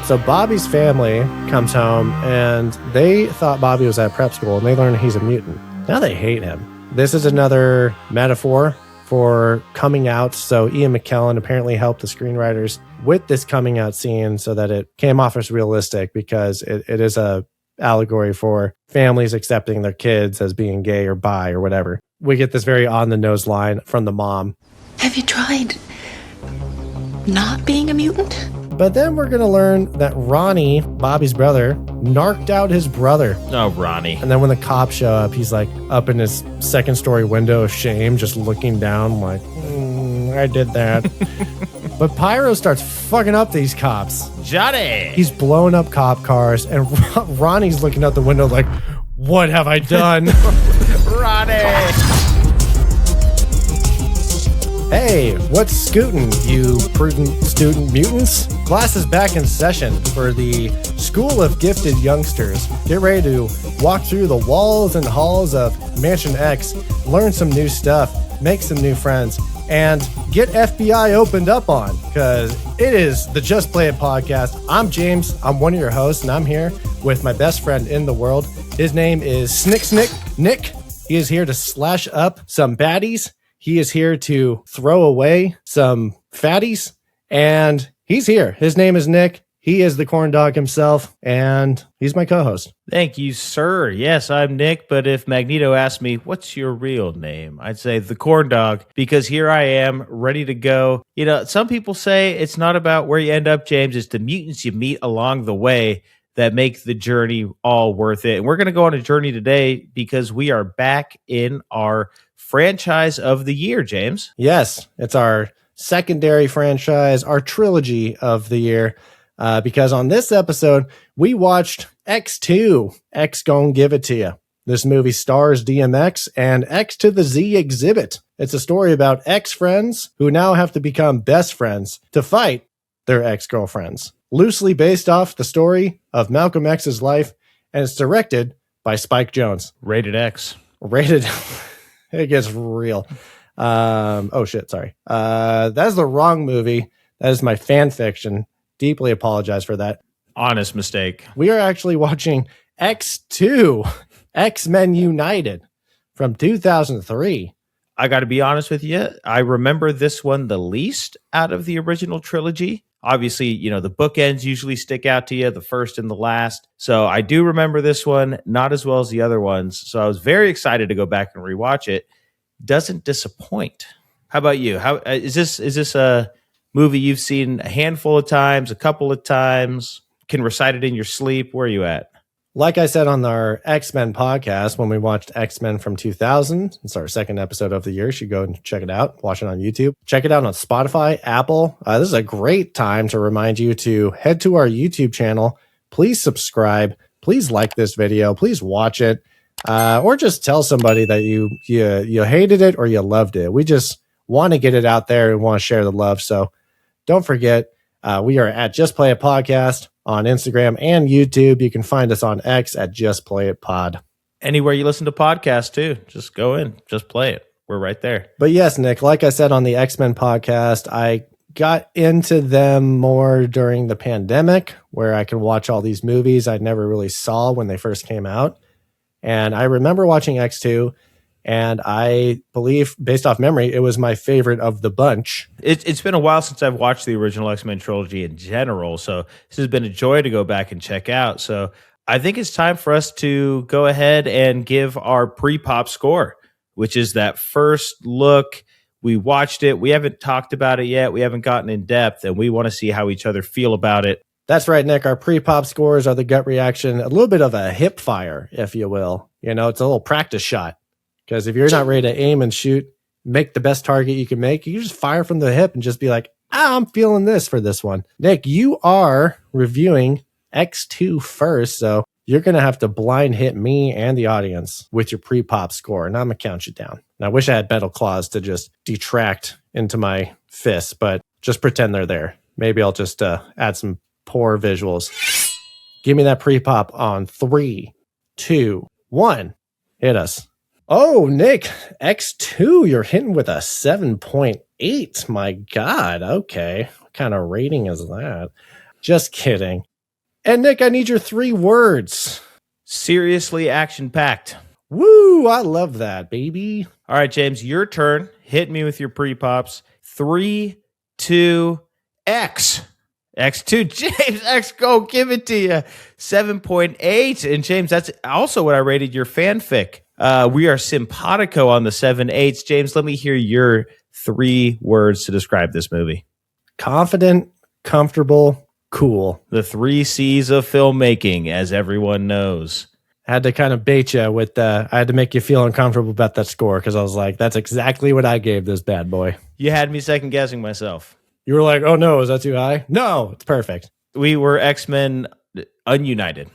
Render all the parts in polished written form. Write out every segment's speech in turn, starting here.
So Bobby's family comes home, and they thought Bobby was at prep school, and they learn he's a mutant. Now they hate him. This is another metaphor for coming out. So Ian McKellen apparently helped the screenwriters with this coming out scene so that it came off as realistic, because it is a allegory for families accepting their kids as being gay or bi or whatever. We get this very on-the-nose line from the mom. Have you tried not being a mutant? But then we're going to learn that Ronny, Bobby's brother, narked out his brother. Oh, Ronny. And then when the cops show up, he's like up in his second-story window of shame, just looking down like, I did that. But Pyro starts fucking up these cops. Johnny! He's blowing up cop cars, and Ronnie's looking out the window like, what have I done? Ronny! Hey, what's scootin', you prudent student mutants? Class is back in session for the School of Gifted Youngsters. Get ready to walk through the walls and halls of Mansion X, learn some new stuff, make some new friends, and get FBI opened up on, because it is the Just Play It podcast. I'm James. I'm one of your hosts, and I'm here with my best friend in the world. His name is Snick Nick. He is here to slash up some baddies. He is here to throw away some fatties, and he's here. His name is Nick. He is the corn dog himself, and he's my co-host. Thank you, sir. Yes, I'm Nick, but if Magneto asked me, what's your real name? I'd say the corn dog, because here I am, ready to go. You know, some people say it's not about where you end up, James. It's the mutants you meet along the way that make the journey all worth it. And we're going to go on a journey today because we are back in our franchise of the year, James. Yes, it's our secondary franchise, our trilogy of the year. Because on this episode, we watched X2, X Gon' Give It To You. This movie stars DMX and X to the Z Exhibit. It's a story about ex-friends who now have to become best friends to fight their ex-girlfriends. Loosely based off the story of Malcolm X's life, and it's directed by Spike Jonze. Rated X. Rated. It gets real. Oh, shit, sorry. That's the wrong movie. That is my fan fiction. Deeply apologize for that. Honest mistake. We are actually watching X2, X-Men United from 2003. I got to be honest with you. I remember this one the least out of the original trilogy. Obviously, you know, the bookends usually stick out to you, the first and the last. So I do remember this one, not as well as the other ones. So I was very excited to go back and rewatch it. Doesn't disappoint. How about you? How is this a movie you've seen a handful of times, a couple of times, can recite it in your sleep? Where are you at? Like I said on our X-Men podcast, when we watched X-Men from 2000, it's our second episode of the year. You should go and check it out. Watch it on YouTube. Check it out on Spotify, Apple. This is a great time to remind you to head to our YouTube channel. Please subscribe. Please like this video. Please watch it. Or just tell somebody that you hated it or you loved it. We just want to get it out there and want to share the love. So don't forget, we are at Just Play It Podcast on Instagram and YouTube. You can find us on X at Just Play It Pod. Anywhere you listen to podcasts too, just go in, just play it. We're right there. But yes, Nick, like I said on the X-Men podcast, I got into them more during the pandemic, where I can watch all these movies I never really saw when they first came out. And I remember watching X2, and I believe, based off memory, it was my favorite of the bunch. It's been a while since I've watched the original X-Men trilogy in general, so this has been a joy to go back and check out. So I think it's time for us to go ahead and give our pre-pop score, which is that first look. We watched it. We haven't talked about it yet. We haven't gotten in depth, and we want to see how each other feel about it. That's right, Nick. Our pre-pop scores are the gut reaction, a little bit of a hip fire, if you will. You know, it's a little practice shot. Because if you're not ready to aim and shoot, make the best target you can make, you just fire from the hip and just be like, I'm feeling this for this one. Nick, you are reviewing X2 first, so you're going to have to blind hit me and the audience with your pre-pop score, and I'm going to count you down. And I wish I had metal claws to just detract into my fists, but just pretend they're there. Maybe I'll just add some poor visuals. Give me that pre-pop on 3, 2, 1. Hit us. Oh, Nick, X2, you're hitting with a 7.8. My God. Okay. What kind of rating is that? Just kidding. And Nick, I need your 3 words. Seriously action-packed. Woo, I love that, baby. All right, James, your turn. Hit me with your pre-pops. 3, 2, X. X2, James, X, go, give it to you. 7.8. And James, that's also what I rated your fanfic. We are simpatico on the 7/8. James, let me hear your 3 words to describe this movie. Confident, comfortable, cool. The 3 C's of filmmaking, as everyone knows. I had to kind of bait you with I had to make you feel uncomfortable about that score because I was like, that's exactly what I gave this bad boy. You had me second guessing myself. You were like, oh no, is that too high? No, it's perfect. We were X-Men ununited.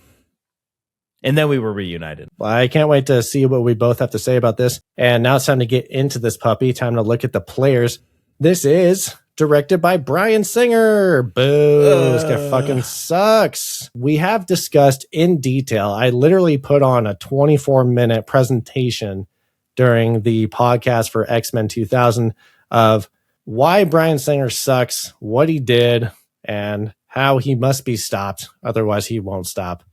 And then we were reunited. Well, I can't wait to see what we both have to say about this. And now it's time to get into this puppy. Time to look at the players. This is directed by Bryan Singer. Boo, this guy fucking sucks. We have discussed in detail. I literally put on a 24-minute presentation during the podcast for X-Men 2000 of why Bryan Singer sucks, what he did, and how he must be stopped. Otherwise, he won't stop.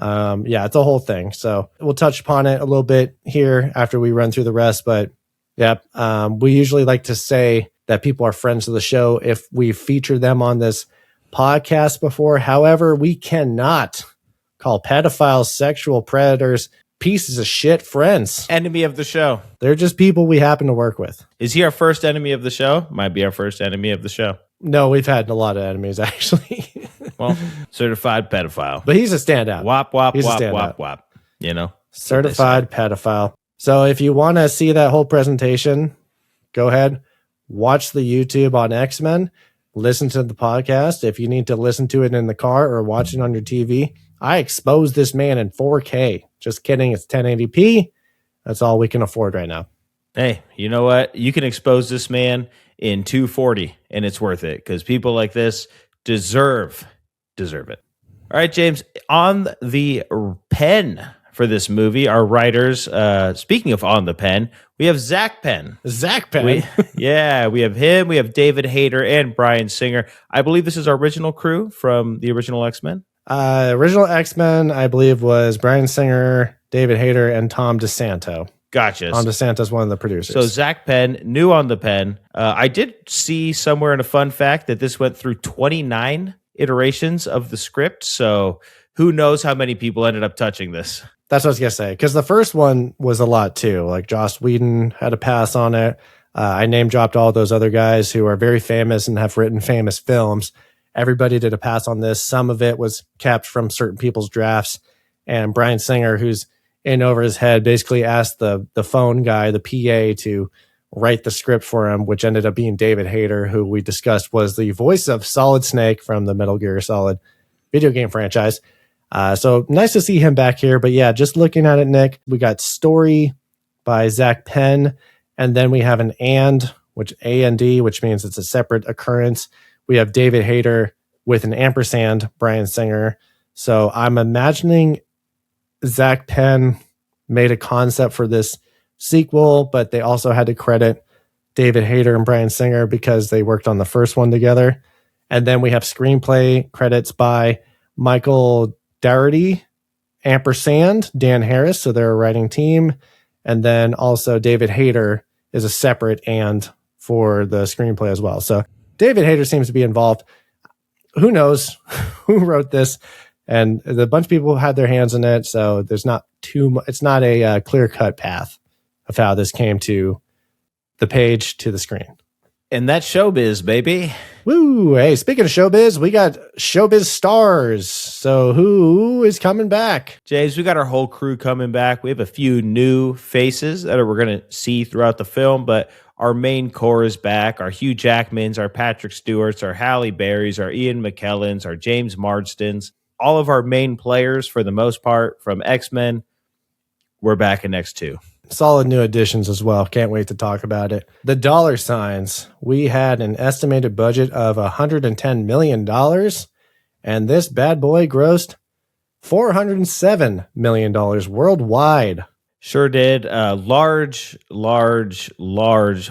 Yeah, it's a whole thing. So we'll touch upon it a little bit here after we run through the rest. But yeah, we usually like to say that people are friends of the show if we feature them on this podcast before. However, we cannot call pedophiles, sexual predators, pieces of shit friends. Enemy of the show. They're just people we happen to work with. Is he our first enemy of the show? Might be our first enemy of the show. No, we've had a lot of enemies, actually. Well, certified pedophile. But he's a standout. Wop, wop, He's a wop, standout. wop, wop. You know? Certified pedophile. So if you want to see that whole presentation, go ahead, watch the YouTube on X-Men, listen to the podcast. If you need to listen to it in the car or watch it on your TV, I exposed this man in 4K. Just kidding. It's 1080p. That's all we can afford right now. Hey, you know what? You can expose this man in 240 and it's worth it because people like this deserve it. All right, James, on the pen for this movie, our writers, speaking of on the pen, we have Zach Penn. Zach Penn. We have him. We have David Hayter and Bryan Singer. I believe this is our original crew from the original X-Men. Original X-Men, I believe, was Bryan Singer, David Hayter, and Tom DeSanto. Gotcha. Tom DeSanto's one of the producers. So Zach Penn, new on the pen. I did see somewhere in a fun fact that this went through 29 iterations of the script. So who knows how many people ended up touching this. That's what I was going to say. Because the first one was a lot too. Like Joss Whedon had a pass on it. I name dropped all those other guys who are very famous and have written famous films. Everybody did a pass on this. Some of it was kept from certain people's drafts. And Bryan Singer, who's in over his head, basically asked the phone guy, the PA, to write the script for him, which ended up being David Hayter, who we discussed was the voice of Solid Snake from the Metal Gear Solid video game franchise. So nice to see him back here. But yeah, just looking at it, Nick, we got story by Zach Penn, and then we have an which A&D, which means it's a separate occurrence. We have David Hayter with an ampersand, Bryan Singer. So I'm imagining Zach Penn made a concept for this sequel, but they also had to credit David Hayter and Bryan Singer because they worked on the first one together. And then we have screenplay credits by Michael Dougherty, ampersand, Dan Harris. So they're a writing team. And then also David Hayter is a separate and for the screenplay as well. So David Hayter seems to be involved. Who knows who wrote this? And a bunch of people had their hands in it. So there's not too much. It's not a clear-cut path of how this came to the page to the screen. And that's showbiz, baby. Woo! Hey, speaking of showbiz, we got showbiz stars. So who is coming back? James, we got our whole crew coming back. We have a few new faces that we're going to see throughout the film, but our main core is back. Our Hugh Jackmans, our Patrick Stewarts, our Halle Berrys, our Ian McKellens, our James Marstons. All of our main players, for the most part, from X-Men, we're back in X2. Solid new additions as well. Can't wait to talk about it. The dollar signs. We had an estimated budget of $110 million, and this bad boy grossed $407 million worldwide. Sure did. Large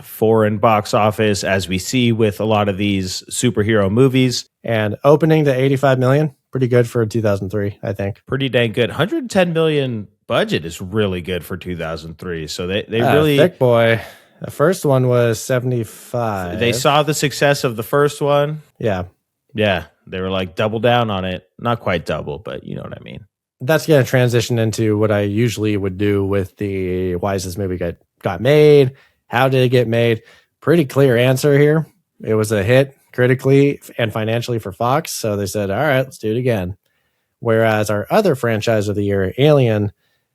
foreign box office, as we see with a lot of these superhero movies. And opening to $85 million. pretty good for 2003, I think. Pretty dang good. 110 million budget is really good for 2003. So they really thick boy. The first one was 75. They saw the success of the first one. Yeah. Yeah. They were like double down on it. Not quite double, but you know what I mean. That's going to transition into what I usually would do with the why is this movie got made? How did it get made? Pretty clear answer here. It was a hit critically and financially for Fox. So they said, all right, let's do it again. Whereas our other franchise of the year, Alien,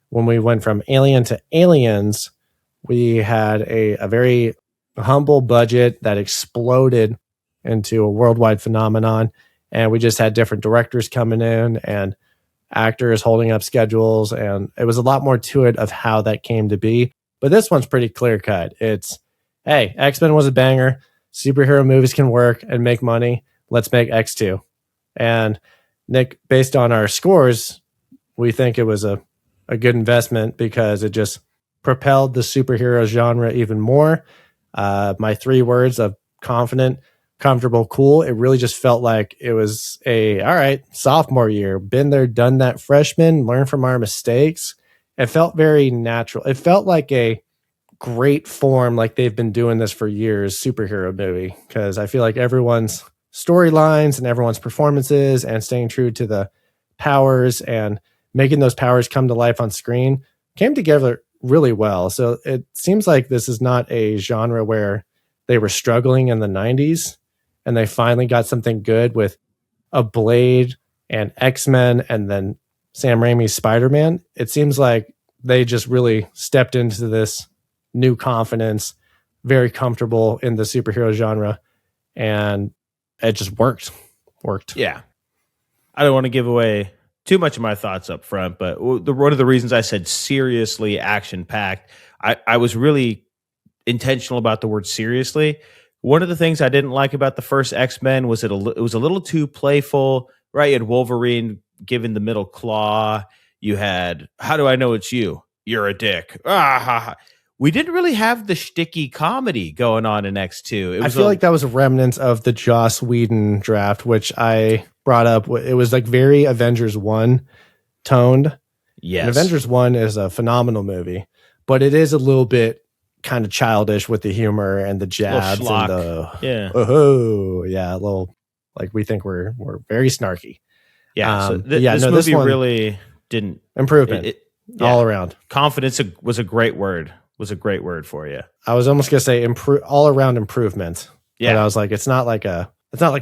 when we went from Alien to Aliens, we had a very humble budget that exploded into a worldwide phenomenon. And we just had different directors coming in and actors holding up schedules. And it was a lot more to it of how that came to be. But this one's pretty clear cut. It's, hey, X-Men was a banger. Superhero movies can work and make money. Let's make X2. And Nick, based on our scores, we think it was a good investment because it just propelled the superhero genre even more. My 3 words of confident, comfortable, cool. It really just felt like it was all right, sophomore year. Been there, done that freshman, learn from our mistakes. It felt very natural. It felt like a great form, like they've been doing this for years, superhero movie, because I feel like everyone's storylines and everyone's performances and staying true to the powers and making those powers come to life on screen came together really well. So it seems like this is not a genre where they were struggling in the 90s and they finally got something good with a Blade and X-Men and then Sam Raimi's Spider-Man. It seems like they just really stepped into this new confidence, very comfortable in the superhero genre, and it just worked. Yeah. I don't want to give away too much of my thoughts up front, but one of the reasons I said seriously action-packed, I was really intentional about the word seriously. One of the things I didn't like about the first X-Men was it was a little too playful, right? You had Wolverine giving the middle claw. You had, how do I know it's you? You're a dick. Ah, ha, ha. We didn't really have the shticky comedy going on in X2. I feel like that was a remnant of the Joss Whedon draft, which I brought up. It was like very Avengers 1 toned. Yes. And Avengers 1 is a phenomenal movie, but it is a little bit kind of childish with the humor and the jabs and the a little like we think we're very snarky. Yeah. So this movie really didn't improvement all around. Confidence was a great word. Was a great word for you. I was almost gonna say all around improvement. Yeah, but I was like, it's not like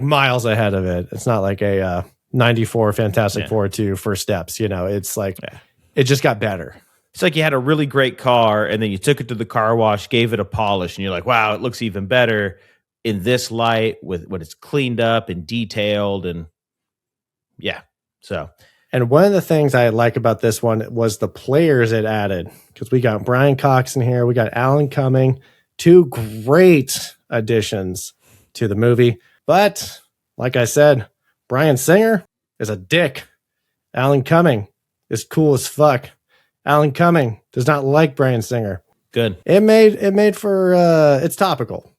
miles ahead of it. It's not like a 94 Fantastic Four 2 First Steps. It's like it just got better. It's like you had a really great car and then you took it to the car wash, gave it a polish, and you're like, wow, it looks even better in this light when it's cleaned up and detailed and so. And one of the things I like about this one was the players it added, because we got Brian Cox in here. We got Alan Cumming, 2 great additions to the movie. But like I said, Bryan Singer is a dick. Alan Cumming is cool as fuck. Alan Cumming does not like Bryan Singer. Good. It made for, it's topical.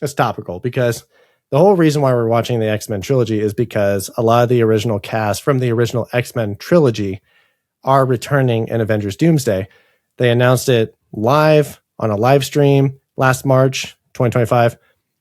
It's topical because the whole reason why we're watching the X-Men trilogy is because a lot of the original cast from the original X-Men trilogy are returning in Avengers Doomsday. They announced it live on a live stream last March 2025,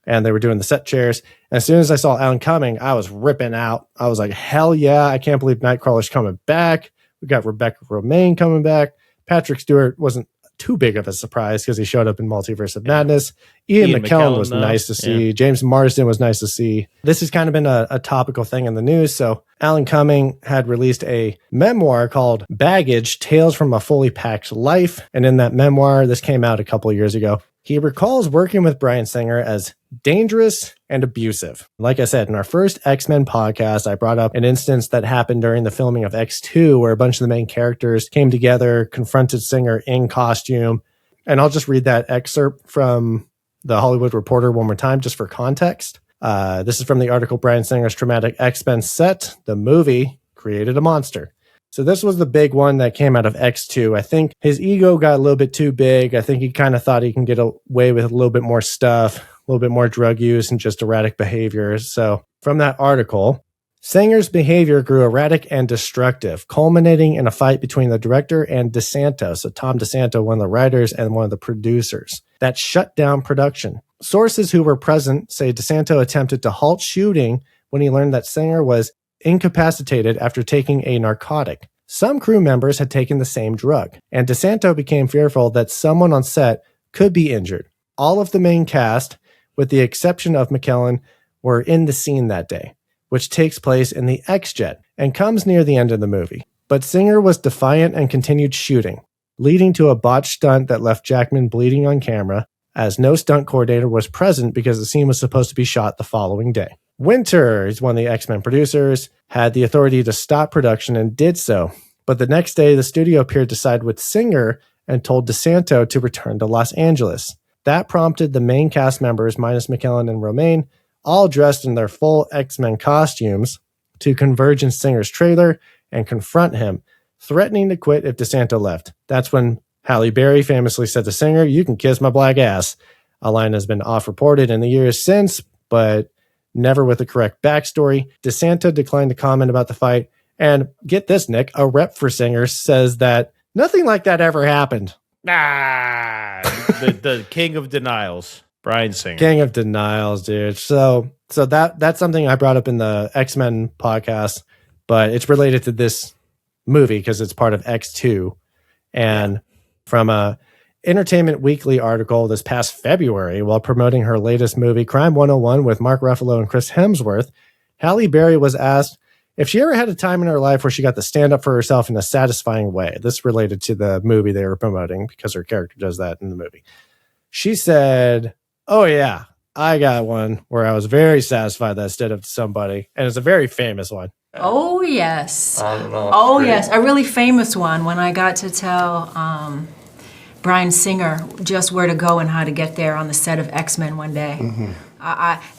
and they were doing the set chairs. And as soon as I saw Alan Cumming, I was ripping out. I was like, hell yeah, I can't believe Nightcrawler's coming back. We got Rebecca Romaine coming back. Patrick Stewart wasn't too big of a surprise because he showed up in Multiverse of Madness. Ian McKellen was nice to see. James Marsden was nice to see. This has kind of been a topical thing in the news. So Alan Cumming had released a memoir called Baggage, Tales from a Fully Packed Life. And in that memoir, this came out a couple of years ago, he recalls working with Bryan Singer as dangerous and abusive. Like I said, in our first X-Men podcast, I brought up an instance that happened during the filming of X2, where a bunch of the main characters came together, confronted Singer in costume. And I'll just read that excerpt from the Hollywood Reporter one more time, just for context. This is from the article, Bryan Singer's traumatic X-Men set. The movie created a monster. So this was the big one that came out of X2. I think his ego got a little bit too big. I think he kind of thought he can get away with a little bit more stuff, a little bit more drug use and just erratic behavior. So from that article, Singer's behavior grew erratic and destructive, culminating in a fight between the director and DeSanto, so Tom DeSanto, one of the writers and one of the producers, that shut down production. Sources who were present say DeSanto attempted to halt shooting when he learned that Singer was incapacitated after taking a narcotic. Some crew members had taken the same drug, and DeSanto became fearful that someone on set could be injured. All of the main cast, with the exception of McKellen, were in the scene that day, which takes place in the X-Jet and comes near the end of the movie. But Singer was defiant and continued shooting, leading to a botched stunt that left Jackman bleeding on camera, as no stunt coordinator was present because the scene was supposed to be shot the following day. Winter, is one of the X-Men producers, had the authority to stop production and did so. But the next day, the studio appeared to side with Singer and told DeSanto to return to Los Angeles. That prompted the main cast members, minus McKellen and Romaine, all dressed in their full X-Men costumes, to converge in Singer's trailer and confront him, threatening to quit if DeSanto left. That's when Halle Berry famously said to Singer, "You can kiss my black ass." A line has been off-reported in the years since, but never with the correct backstory. DeSanto declined to comment about the fight, and get this, Nick, a rep for Singer says that nothing like that ever happened. The king of denials. Bryan Singer. King of denials, dude. So that's something I brought up in the X-Men podcast, but it's related to this movie because it's part of X2. And from a Entertainment Weekly article this past February, while promoting her latest movie, Crime 101, with Mark Ruffalo and Chris Hemsworth, Halle Berry was asked if she ever had a time in her life where she got to stand up for herself in a satisfying way. This related to the movie they were promoting because her character does that in the movie. She said, "Oh yeah, I got one where I was very satisfied that I stood up to somebody, and it's a very famous one." Oh yes. I don't know. Oh yes, a really famous one when I got to tell Bryan Singer just where to go and how to get there on the set of X-Men one day. Mm-hmm.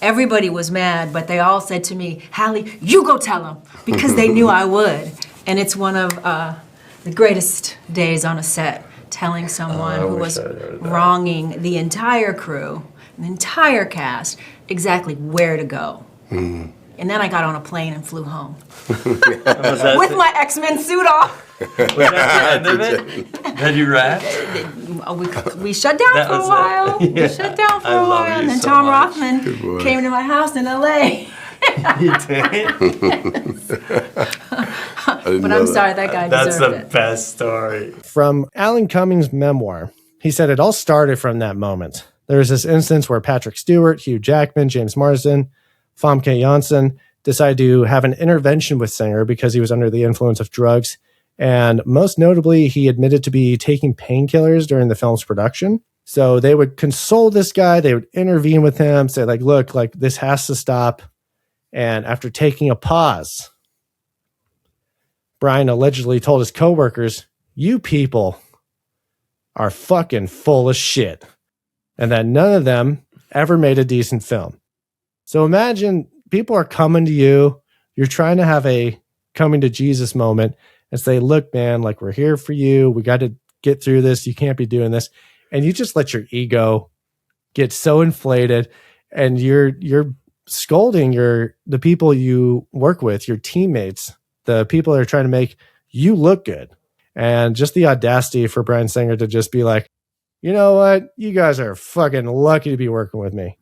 Everybody was mad, but they all said to me, "Halle, you go tell them," because they knew I would. And it's one of the greatest days on a set, telling someone who was wronging the entire crew, the entire cast, exactly where to go. Mm-hmm. And then I got on a plane and flew home. With my X-Men suit off. Was that the end of it? Then you ran? We shut down for a while. Yeah. We shut down for a while. And then so Tom much. Rothman came to my house in L.A. You did? But I'm sorry, that guy deserved it. That's the best story. From Alan Cumming's memoir, he said it all started from that moment. There was this instance where Patrick Stewart, Hugh Jackman, James Marsden, Famke Janssen decided to have an intervention with Singer because he was under the influence of drugs. And most notably, he admitted to be taking painkillers during the film's production. So they would console this guy. They would intervene with him, say like, "Look, like this has to stop." And after taking a pause, Bryan allegedly told his coworkers, "You people are fucking full of shit." And that none of them ever made a decent film. So imagine people are coming to you. You're trying to have a coming to Jesus moment and say, "Look, man, like we're here for you. We got to get through this. You can't be doing this." And you just let your ego get so inflated and you're scolding the people you work with, your teammates, the people that are trying to make you look good. And just the audacity for Bryan Singer to just be like, "You know what? You guys are fucking lucky to be working with me."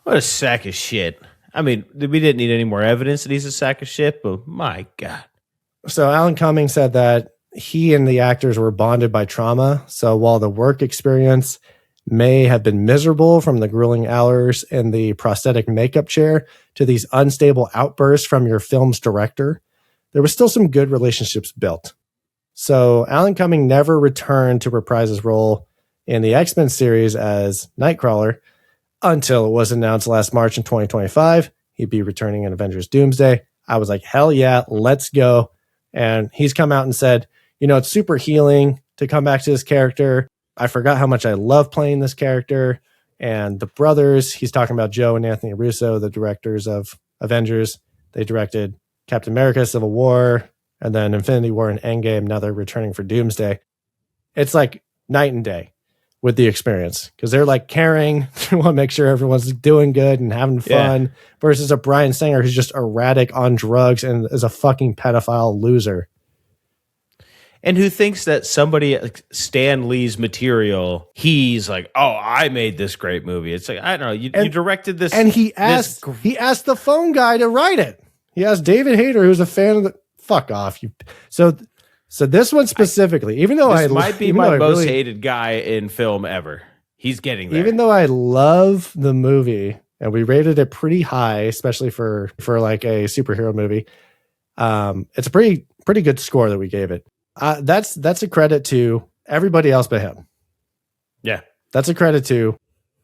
What a sack of shit. I mean, we didn't need any more evidence that he's a sack of shit, but my God. So Alan Cumming said that he and the actors were bonded by trauma. So while the work experience may have been miserable, from the grueling hours in the prosthetic makeup chair to these unstable outbursts from your film's director, there was still some good relationships built. So Alan Cumming never returned to reprise his role in the X-Men series as Nightcrawler until it was announced last March in 2025 he'd be returning in Avengers Doomsday. I was like, hell yeah, let's go. And he's come out and said, it's super healing to come back to this character. I forgot how much I love playing this character. And the brothers, he's talking about Joe and Anthony Russo, the directors of Avengers. They directed Captain America, Civil War, and then Infinity War and Endgame. Now they're returning for Doomsday. It's like night and day. with the experience because they're like caring. They want to make sure everyone's doing good and having fun versus a Bryan Singer who's just erratic on drugs and is a fucking pedophile loser. And who thinks that somebody like Stan Lee's material, he's like, oh, I made this great movie. It's like, I don't know, you directed this. And he asked the phone guy to write it. He asked David Hayter, who's a fan of the fuck off. So this one specifically, even though this might be my most hated guy in film ever. He's getting there. Even though I love the movie and we rated it pretty high, especially for like a superhero movie, it's a pretty good score that we gave it. That's a credit to everybody else but him. Yeah. That's a credit to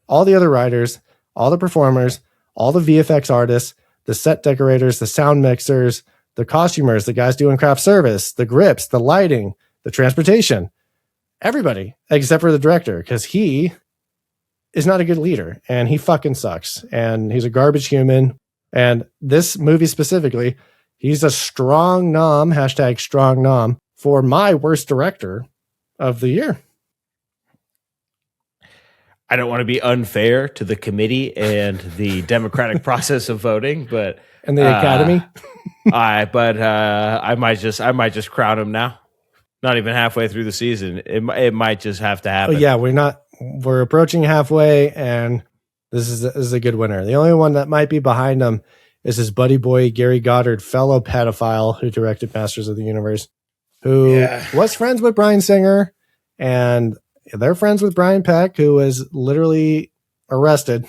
all the other writers, all the performers, all the VFX artists, the set decorators, the sound mixers, the costumers, the guys doing craft service, the grips, the lighting, the transportation, everybody except for the director, because he is not a good leader and he fucking sucks and he's a garbage human. And this movie specifically, he's a strong nom, #strong nom, for my worst director of the year. I don't want to be unfair to the committee and the democratic process of voting, but and the Academy. I might just crown him now. Not even halfway through the season. It might just have to happen. But yeah, we're approaching halfway and this is a good winner. The only one that might be behind him is his buddy boy, Gary Goddard, fellow pedophile who directed Masters of the Universe, who was friends with Bryan Singer, and they're friends with Brian Peck, who was literally arrested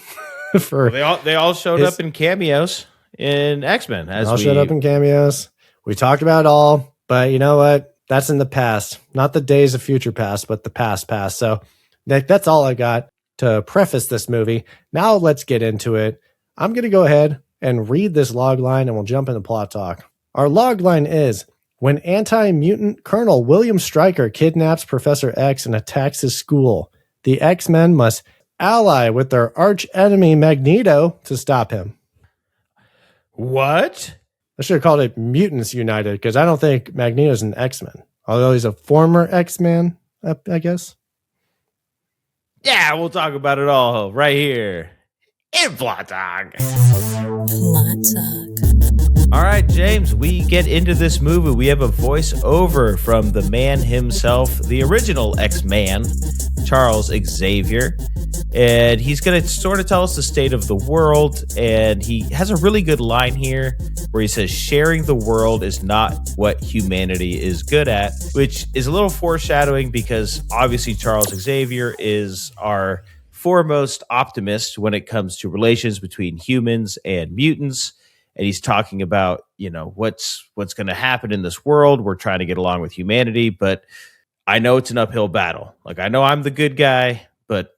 for. They all showed up in cameos in X-Men. Showed up in cameos. We talked about it all, but you know what? That's in the past, not the days of future past, but the past. So that's all I got to preface this movie. Now let's get into it. I'm going to go ahead and read this log line, and we'll jump into plot talk. Our log line is: when anti-mutant Colonel William Stryker kidnaps Professor X and attacks his school, the X-Men must ally with their arch enemy Magneto to stop him. What? I should have called it Mutants United, because I don't think Magneto's an X-Men. Although he's a former X-Man, I guess. Yeah, we'll talk about it all right here in Plot Talk. Plot Talk. All right, James, we get into this movie. We have a voiceover from the man himself, the original X-Man, Charles Xavier. And he's going to sort of tell us the state of the world. And he has a really good line here where he says, sharing the world is not what humanity is good at, which is a little foreshadowing because obviously Charles Xavier is our foremost optimist when it comes to relations between humans and mutants. And he's talking about, what's going to happen in this world. We're trying to get along with humanity, but I know it's an uphill battle. Like, I know I'm the good guy, but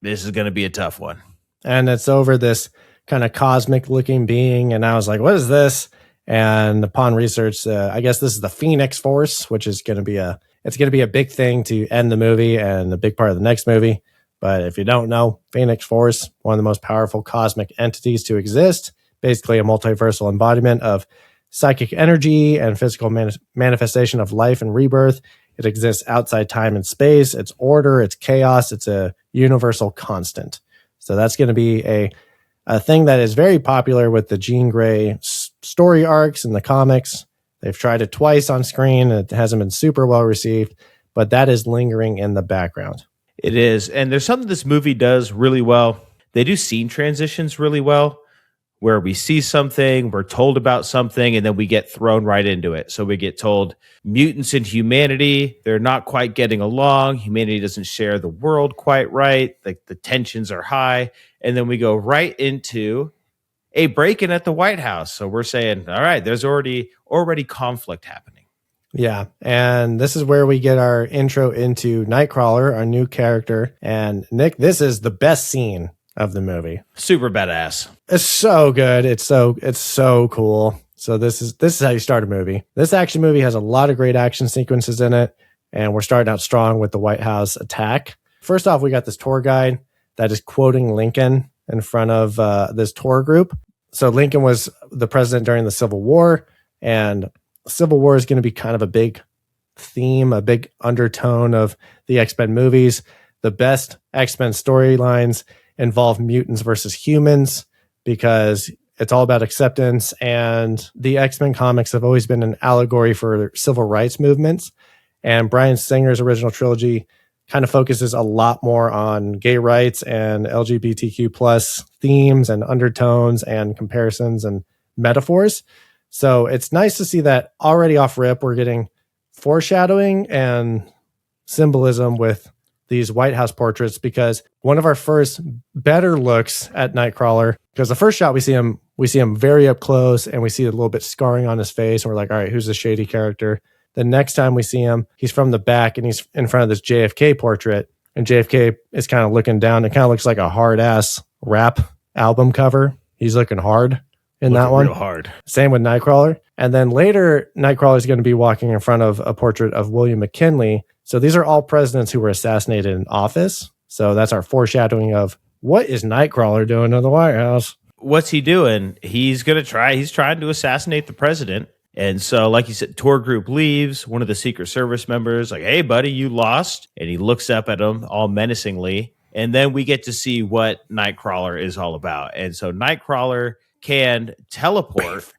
this is going to be a tough one. And it's over this kind of cosmic looking being. And I was like, what is this? And upon research, I guess this is the Phoenix Force, which is going to be a big thing to end the movie and a big part of the next movie. But if you don't know, Phoenix Force, one of the most powerful cosmic entities to exist, basically a multiversal embodiment of psychic energy and physical manifestation of life and rebirth. It exists outside time and space. It's order, it's chaos, it's a universal constant. So that's going to be a thing that is very popular with the Jean Grey story arcs in the comics. They've tried it twice on screen. And it hasn't been super well received, but that is lingering in the background. It is. And there's something this movie does really well. They do scene transitions really well, where we see something, we're told about something, and then we get thrown right into it. So we get told mutants and humanity, they're not quite getting along. Humanity doesn't share the world quite right. Like the tensions are high. And then we go right into a break-in at the White House. So we're saying, all right, there's already conflict happening. Yeah. And this is where we get our intro into Nightcrawler, our new character. And Nick, this is the best scene of the movie. Super badass. It's so good. It's so cool. So this is how you start a movie. This action movie has a lot of great action sequences in it, and we're starting out strong with the White House attack. First off, we got this tour guide that is quoting Lincoln in front of this tour group. So Lincoln was the president during the Civil War, and Civil War is going to be kind of a big theme, a big undertone of the X-Men movies. the best X-Men storylines involve mutants versus humans because it's all about acceptance. And the X-Men comics have always been an allegory for civil rights movements. And Bryan Singer's original trilogy kind of focuses a lot more on gay rights and LGBTQ plus themes and undertones and comparisons and metaphors. So it's nice to see that already off rip, we're getting foreshadowing and symbolism with these White House portraits, because one of our first better looks at Nightcrawler, because the first shot we see him very up close and we see a little bit scarring on his face. And we're like, all right, who's the shady character? The next time we see him, he's from the back and he's in front of this JFK portrait. And JFK is kind of looking down. It kind of looks like a hard ass rap album cover. He's looking hard in that one. Real hard. Same with Nightcrawler. And then later, Nightcrawler is going to be walking in front of a portrait of William McKinley. So these are all presidents who were assassinated in office. So that's our foreshadowing of what is Nightcrawler doing in the White House? What's he doing? He's trying to assassinate the president. And so, like you said, tour group leaves. One of the Secret Service members, like, hey, buddy, you lost. And he looks up at him all menacingly. And then we get to see what Nightcrawler is all about. And so Nightcrawler can teleport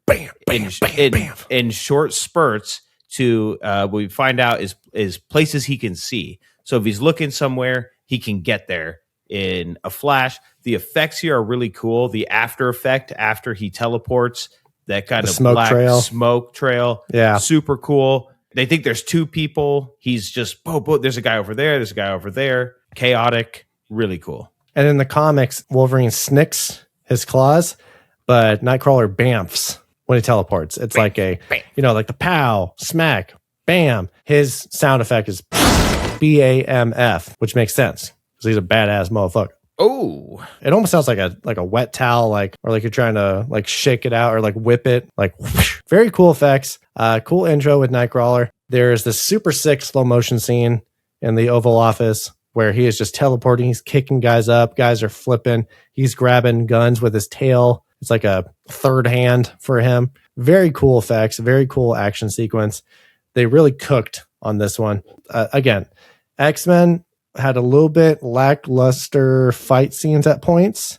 in short spurts to what we find out is places he can see. So if he's looking somewhere, he can get there in a flash. The effects here are really cool. The after effect after he teleports, that kind of smoke black trail. Smoke trail. Yeah. Super cool. They think there's two people. He's just, there's a guy over there. There's a guy over there. Chaotic. Really cool. And in the comics, Wolverine snicks his claws, but Nightcrawler bamfs when he teleports. It's like a, like the pow, smack, bam. His sound effect is BAMF, which makes sense because he's a badass motherfucker. Oh, it almost sounds like a wet towel, or like you're trying to like shake it out or like whip it, like whoosh. Very cool effects. Cool intro with Nightcrawler. There's this super sick slow motion scene in the Oval Office where he is just teleporting. He's kicking guys up. Guys are flipping. He's grabbing guns with his tail. It's like a third hand for him. Very cool effects. Very cool action sequence. They really cooked on this one. Again, X-Men had a little bit lackluster fight scenes at points,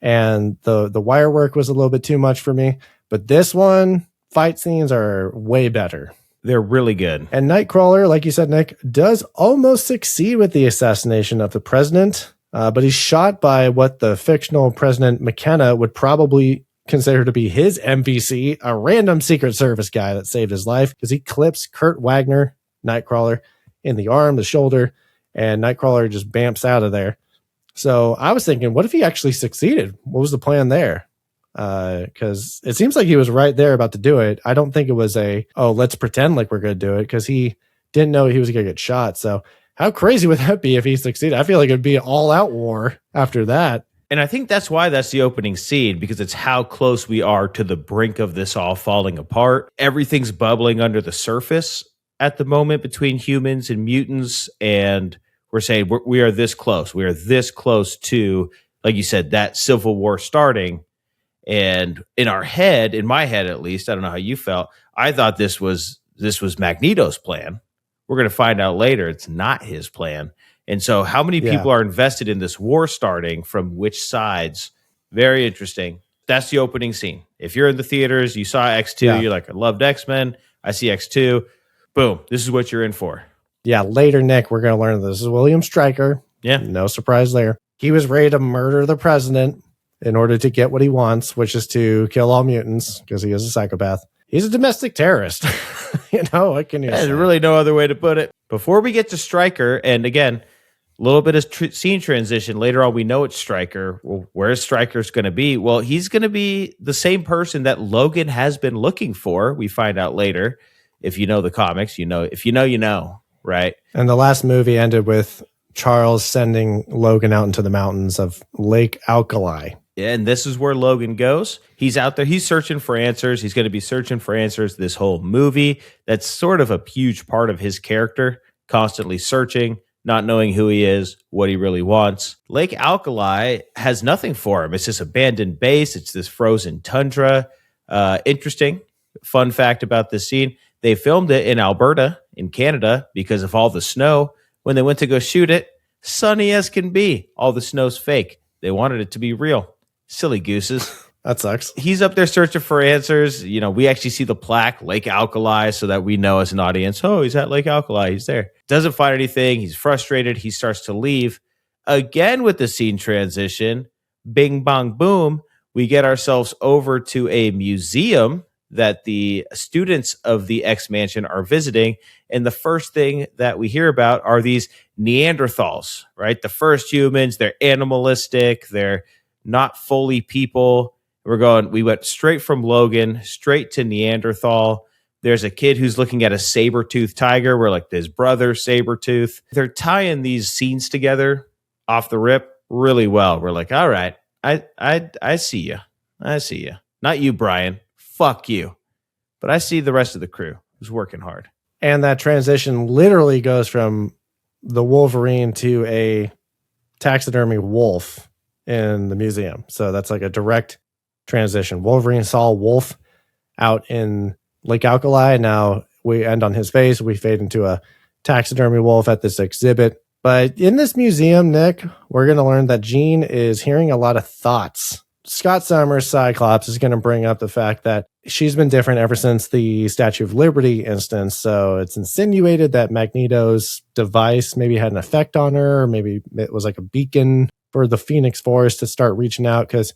and the wire work was a little bit too much for me. But this one, fight scenes are way better. They're really good. And Nightcrawler, like you said, Nick, does almost succeed with the assassination of the president, but he's shot by what the fictional President McKenna would probably consider to be his MVC, a random Secret Service guy that saved his life, because he clips Kurt Wagner, Nightcrawler, in the arm, the shoulder, and Nightcrawler just bamps out of there. So I was thinking, what if he actually succeeded? What was the plan there? Because it seems like he was right there about to do it. I don't think it was let's pretend like we're going to do it, because he didn't know he was going to get shot. So how crazy would that be if he succeeded? I feel like it'd be an all-out war after that. And I think that's why that's the opening scene, because it's how close we are to the brink of this all falling apart. Everything's bubbling under the surface at the moment between humans and mutants, and we're saying we are this close. We are this close to, like you said, that civil war starting. And in our head, in my head at least, I don't know how you felt, I thought this was Magneto's plan. We're going to find out later it's not his plan. And so how many people are invested in this war starting from which sides? Very interesting. That's the opening scene. If you're in the theaters, you saw X2, you're like, I loved X-Men. I see X2. Boom. This is what you're in for. Yeah. Later, Nick, we're going to learn this is William Stryker. Yeah. No surprise there. He was ready to murder the president in order to get what he wants, which is to kill all mutants, because he is a psychopath. He's a domestic terrorist. What can you say? There's really no other way to put it. Before we get to Stryker, and again, a little bit of scene transition. Later on, we know it's Stryker. Well, where's Stryker's going to be? Well, he's going to be the same person that Logan has been looking for. We find out later. If you know the comics, you know. If you know, you know, right? And the last movie ended with Charles sending Logan out into the mountains of Lake Alkali. Yeah, and this is where Logan goes. He's out there. He's searching for answers. He's going to be searching for answers this whole movie. That's sort of a huge part of his character, constantly searching, not knowing who he is, what he really wants. Lake Alkali has nothing for him. It's this abandoned base. It's this frozen tundra. Interesting. Fun fact about this scene. They filmed it in Alberta, in Canada, because of all the snow. When they went to go shoot it, Sunny as can be. All the snow's fake. They wanted it to be real. Silly gooses. That sucks. He's up there searching for answers. You know, we actually see the plaque, Lake Alkali, so that we know as an audience, oh, he's at Lake Alkali. He's there. Doesn't find anything. He's frustrated. He starts to leave. Again with the scene transition, bing, bong, boom, we get ourselves over to a museum that the students of the X Mansion are visiting. And the first thing that we hear about are these Neanderthals, right? The first humans, they're animalistic. They're not fully people. We went straight from Logan, straight to Neanderthal. There's a kid who's looking at a saber-toothed tiger. We're like, his brother, Sabertooth. They're tying these scenes together off the rip really well. We're like, all right, I see you. I see you. Not you, Bryan. Fuck you. But I see the rest of the crew who's working hard. And that transition literally goes from the Wolverine to a taxidermy wolf in the museum. So that's like a direct transition. Wolverine saw a wolf out in Lake Alkali. Now we end on his face. We fade into a taxidermy wolf at this exhibit. But in this museum, Nick, we're going to learn that Jean is hearing a lot of thoughts. Scott Summers, Cyclops, is going to bring up the fact that she's been different ever since the Statue of Liberty instance. So it's insinuated that Magneto's device maybe had an effect on her, or maybe it was like a beacon for the Phoenix Force to start reaching out, because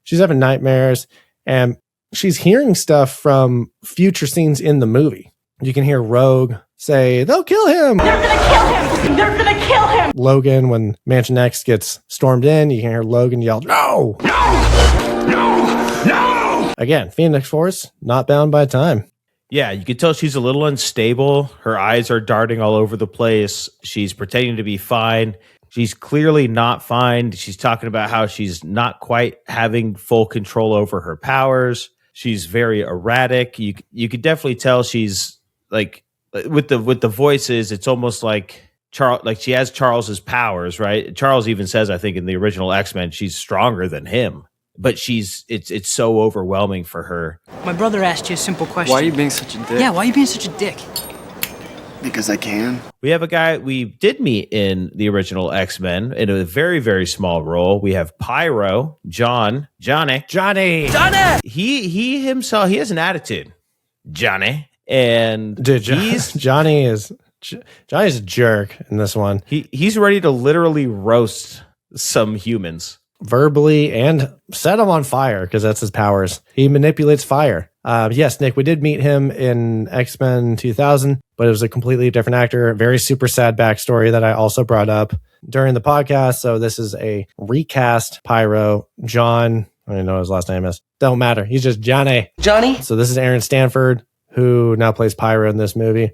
she's having nightmares and she's hearing stuff from future scenes in the movie. You can hear Rogue say, they'll kill him. They're gonna kill him. They're gonna kill him. Logan, when Mansion X gets stormed in, you can hear Logan yell, no, no, no, no. Again, Phoenix Force, not bound by time. Yeah, you can tell she's a little unstable. Her eyes are darting all over the place. She's pretending to be fine. She's clearly not fine. She's talking about how she's not quite having full control over her powers. She's very erratic. You could definitely tell she's like, with the voices, it's almost like she has Charles's powers, right? Charles even says, I think in the original X-Men, she's stronger than him, but it's so overwhelming for her. My brother asked you a simple question. Why are you being such a dick? Yeah, why are you being such a dick? Because I can. We have a guy we did meet in the original X-Men in a very, very small role. We have Pyro, Johnny. He himself, he has an attitude, Johnny. And dude, Johnny's a jerk in this one. He's ready to literally roast some humans verbally and set them on fire, because that's his powers. He manipulates fire. Yes, Nick, we did meet him in X-Men 2000, but it was a completely different actor. Very super sad backstory that I also brought up during the podcast. So this is a recast Pyro. John, I don't even know what his last name is. Don't matter. He's just Johnny. So this is Aaron Stanford, who now plays Pyro in this movie.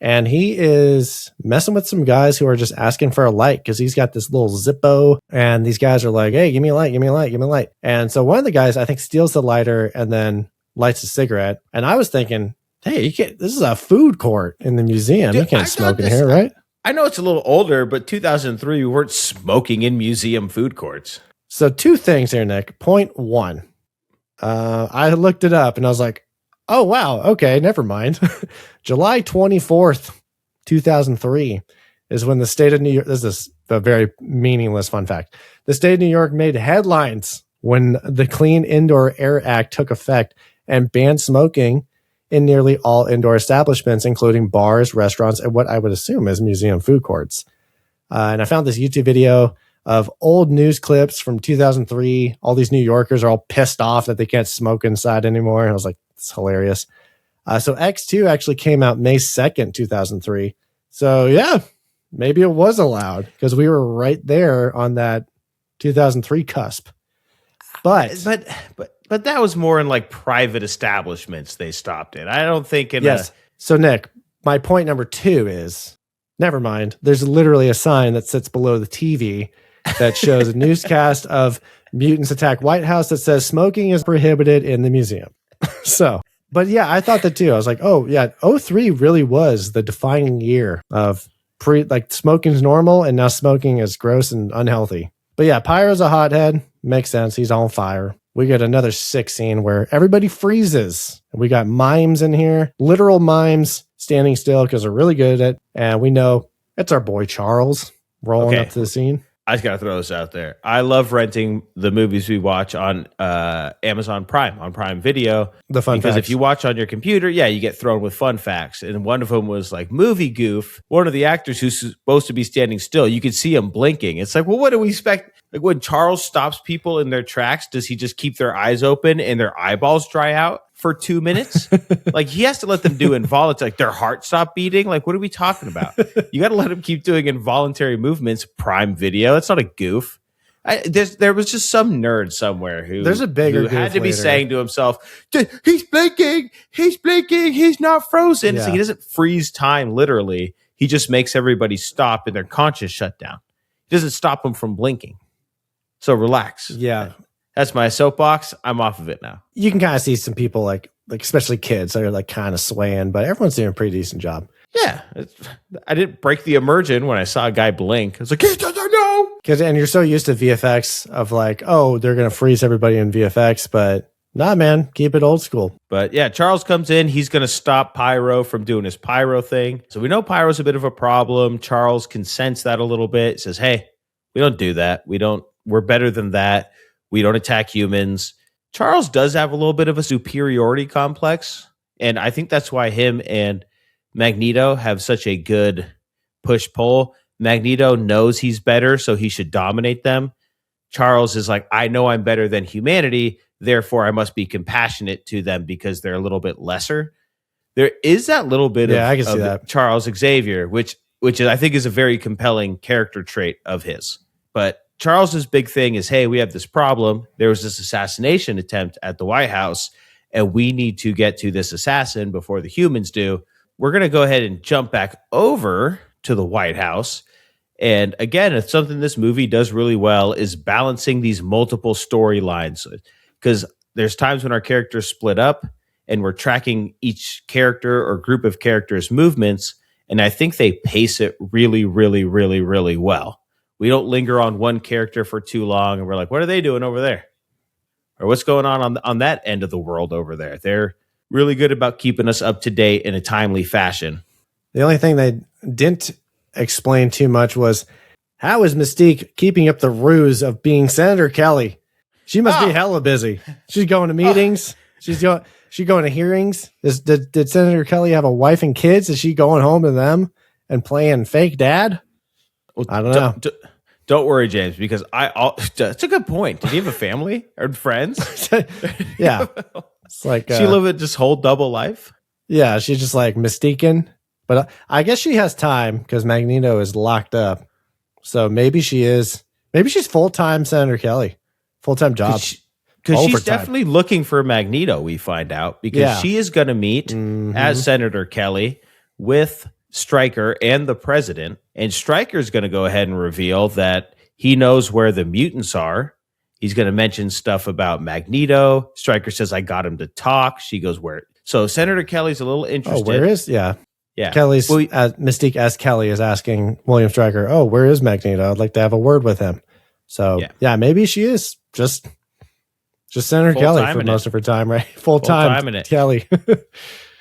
And he is messing with some guys who are just asking for a light, because he's got this little Zippo, and these guys are like, hey, give me a light, give me a light, give me a light. And so one of the guys, I think, steals the lighter and then lights a cigarette. And I was thinking, hey, you can't, this is a food court in the museum. Dude, you can't smoke in here, right? I know it's a little older, but 2003, we weren't smoking in museum food courts. So two things here, Nick. Point one, I looked it up and I was like, oh, wow. Okay, never mind. July 24th, 2003 is when the state of New York, this is a very meaningless fun fact. The state of New York made headlines when the Clean Indoor Air Act took effect and banned smoking in nearly all indoor establishments, including bars, restaurants, and what I would assume is museum food courts. And I found this YouTube video of old news clips from 2003. All these New Yorkers are all pissed off that they can't smoke inside anymore. And I was like, it's hilarious. So X2 actually came out May 2nd, 2003. So yeah, maybe it was allowed, because we were right there on that 2003 cusp. But that was more in like private establishments they stopped in. I don't think in yes. So Nick, my point number two is, never mind. There's literally a sign that sits below the TV that shows a newscast of mutants attack White House that says smoking is prohibited in the museum. So, but yeah, I thought that too. I was like, oh yeah, 03 really was the defining year of smoking's normal and now smoking is gross and unhealthy. But yeah, Pyro's a hothead. Makes sense. He's on fire. We get another sick scene where everybody freezes. We got mimes in here, literal mimes standing still because they're really good at it. And we know it's our boy Charles. rolling Okay. up to the scene. I just got to throw this out there. I love renting the movies we watch on Amazon Prime, on Prime Video. The fun because facts. if you watch on your computer, you get thrown with fun facts. And one of them was like movie goof. One of the actors who's supposed to be standing still, you could see him blinking. It's like, well, what do we expect? Like when Charles stops people in their tracks, does he just keep their eyes open and their eyeballs dry out for 2 minutes? Like he has to let them do involuntary, like their heart stop beating. Like, what are we talking about? You got to let them keep doing involuntary movements. Prime Video. It's not a goof. There was just some nerd somewhere who There's a bigger who had goof to be later. saying to himself, he's blinking, he's not frozen. Yeah. So he doesn't freeze time literally. He just makes everybody stop and their conscience shut down. He doesn't stop them from blinking. So relax. Yeah. That's my soapbox. I'm off of it now. You can kind of see some people like especially kids that are like kind of swaying, but everyone's doing a pretty decent job. Yeah. I didn't break the immersion when I saw a guy blink. I was like, he doesn't know. And you're so used to VFX of like, oh, they're going to freeze everybody in VFX, but nah, man, keep it old school. But yeah, Charles comes in. He's going to stop Pyro from doing his Pyro thing. So we know Pyro's a bit of a problem. Charles can sense that a little bit. Says, hey, we don't do that. We're better than that. We don't attack humans. Charles does have a little bit of a superiority complex. And I think that's why him and Magneto have such a good push-pull. Magneto knows he's better, so he should dominate them. Charles is like, I know I'm better than humanity, therefore I must be compassionate to them because they're a little bit lesser. There is that little bit I can see that. Charles Xavier, which is, I think is a very compelling character trait of his. But Charles's big thing is, hey, we have this problem. There was this assassination attempt at the White House, and we need to get to this assassin before the humans do. We're going to go ahead and jump back over to the White House. And again, it's something this movie does really well is balancing these multiple storylines. Because there's times when our characters split up and we're tracking each character or group of characters' movements. And I think they pace it really, really, really, really well. We don't linger on one character for too long. And we're like, what are they doing over there? Or what's going on that end of the world over there? They're really good about keeping us up to date in a timely fashion. The only thing they didn't explain too much was how is Mystique keeping up the ruse of being Senator Kelly? She must be hella busy. She's going to meetings. She's going to hearings. Did Senator Kelly have a wife and kids? Is she going home to them and playing fake dad? I don't know. Don't worry, James, because it's a good point. Did he have a family or friends? Yeah. It's like she lived this whole double life. Yeah, she's just like Mystique'n. But I guess she has time because Magneto is locked up. So maybe she's full-time Senator Kelly. Full-time job. Because she's definitely looking for Magneto, we find out. Because she is going to meet as Senator Kelly with Stryker and the president. And Stryker's going to go ahead and reveal that he knows where the mutants are. He's going to mention stuff about Magneto. Stryker says, I got him to talk. She goes, where? So Senator Kelly's a little interested. Oh, where is? Yeah. Kelly's Mystique as Kelly is asking William Stryker, oh, where is Magneto? I'd like to have a word with him. So maybe she is just Senator Kelly for most of her time, right? Full time in it. Kelly.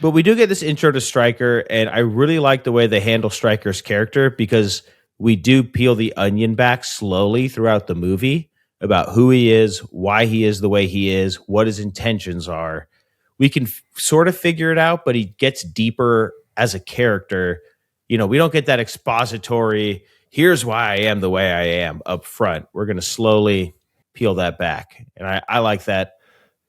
But we do get this intro to Stryker, and I really like the way they handle Stryker's character because we do peel the onion back slowly throughout the movie about who he is, why he is the way he is, what his intentions are. We can sort of figure it out, but he gets deeper as a character. You know, we don't get that expository, here's why I am the way I am up front. We're going to slowly peel that back. And I like that.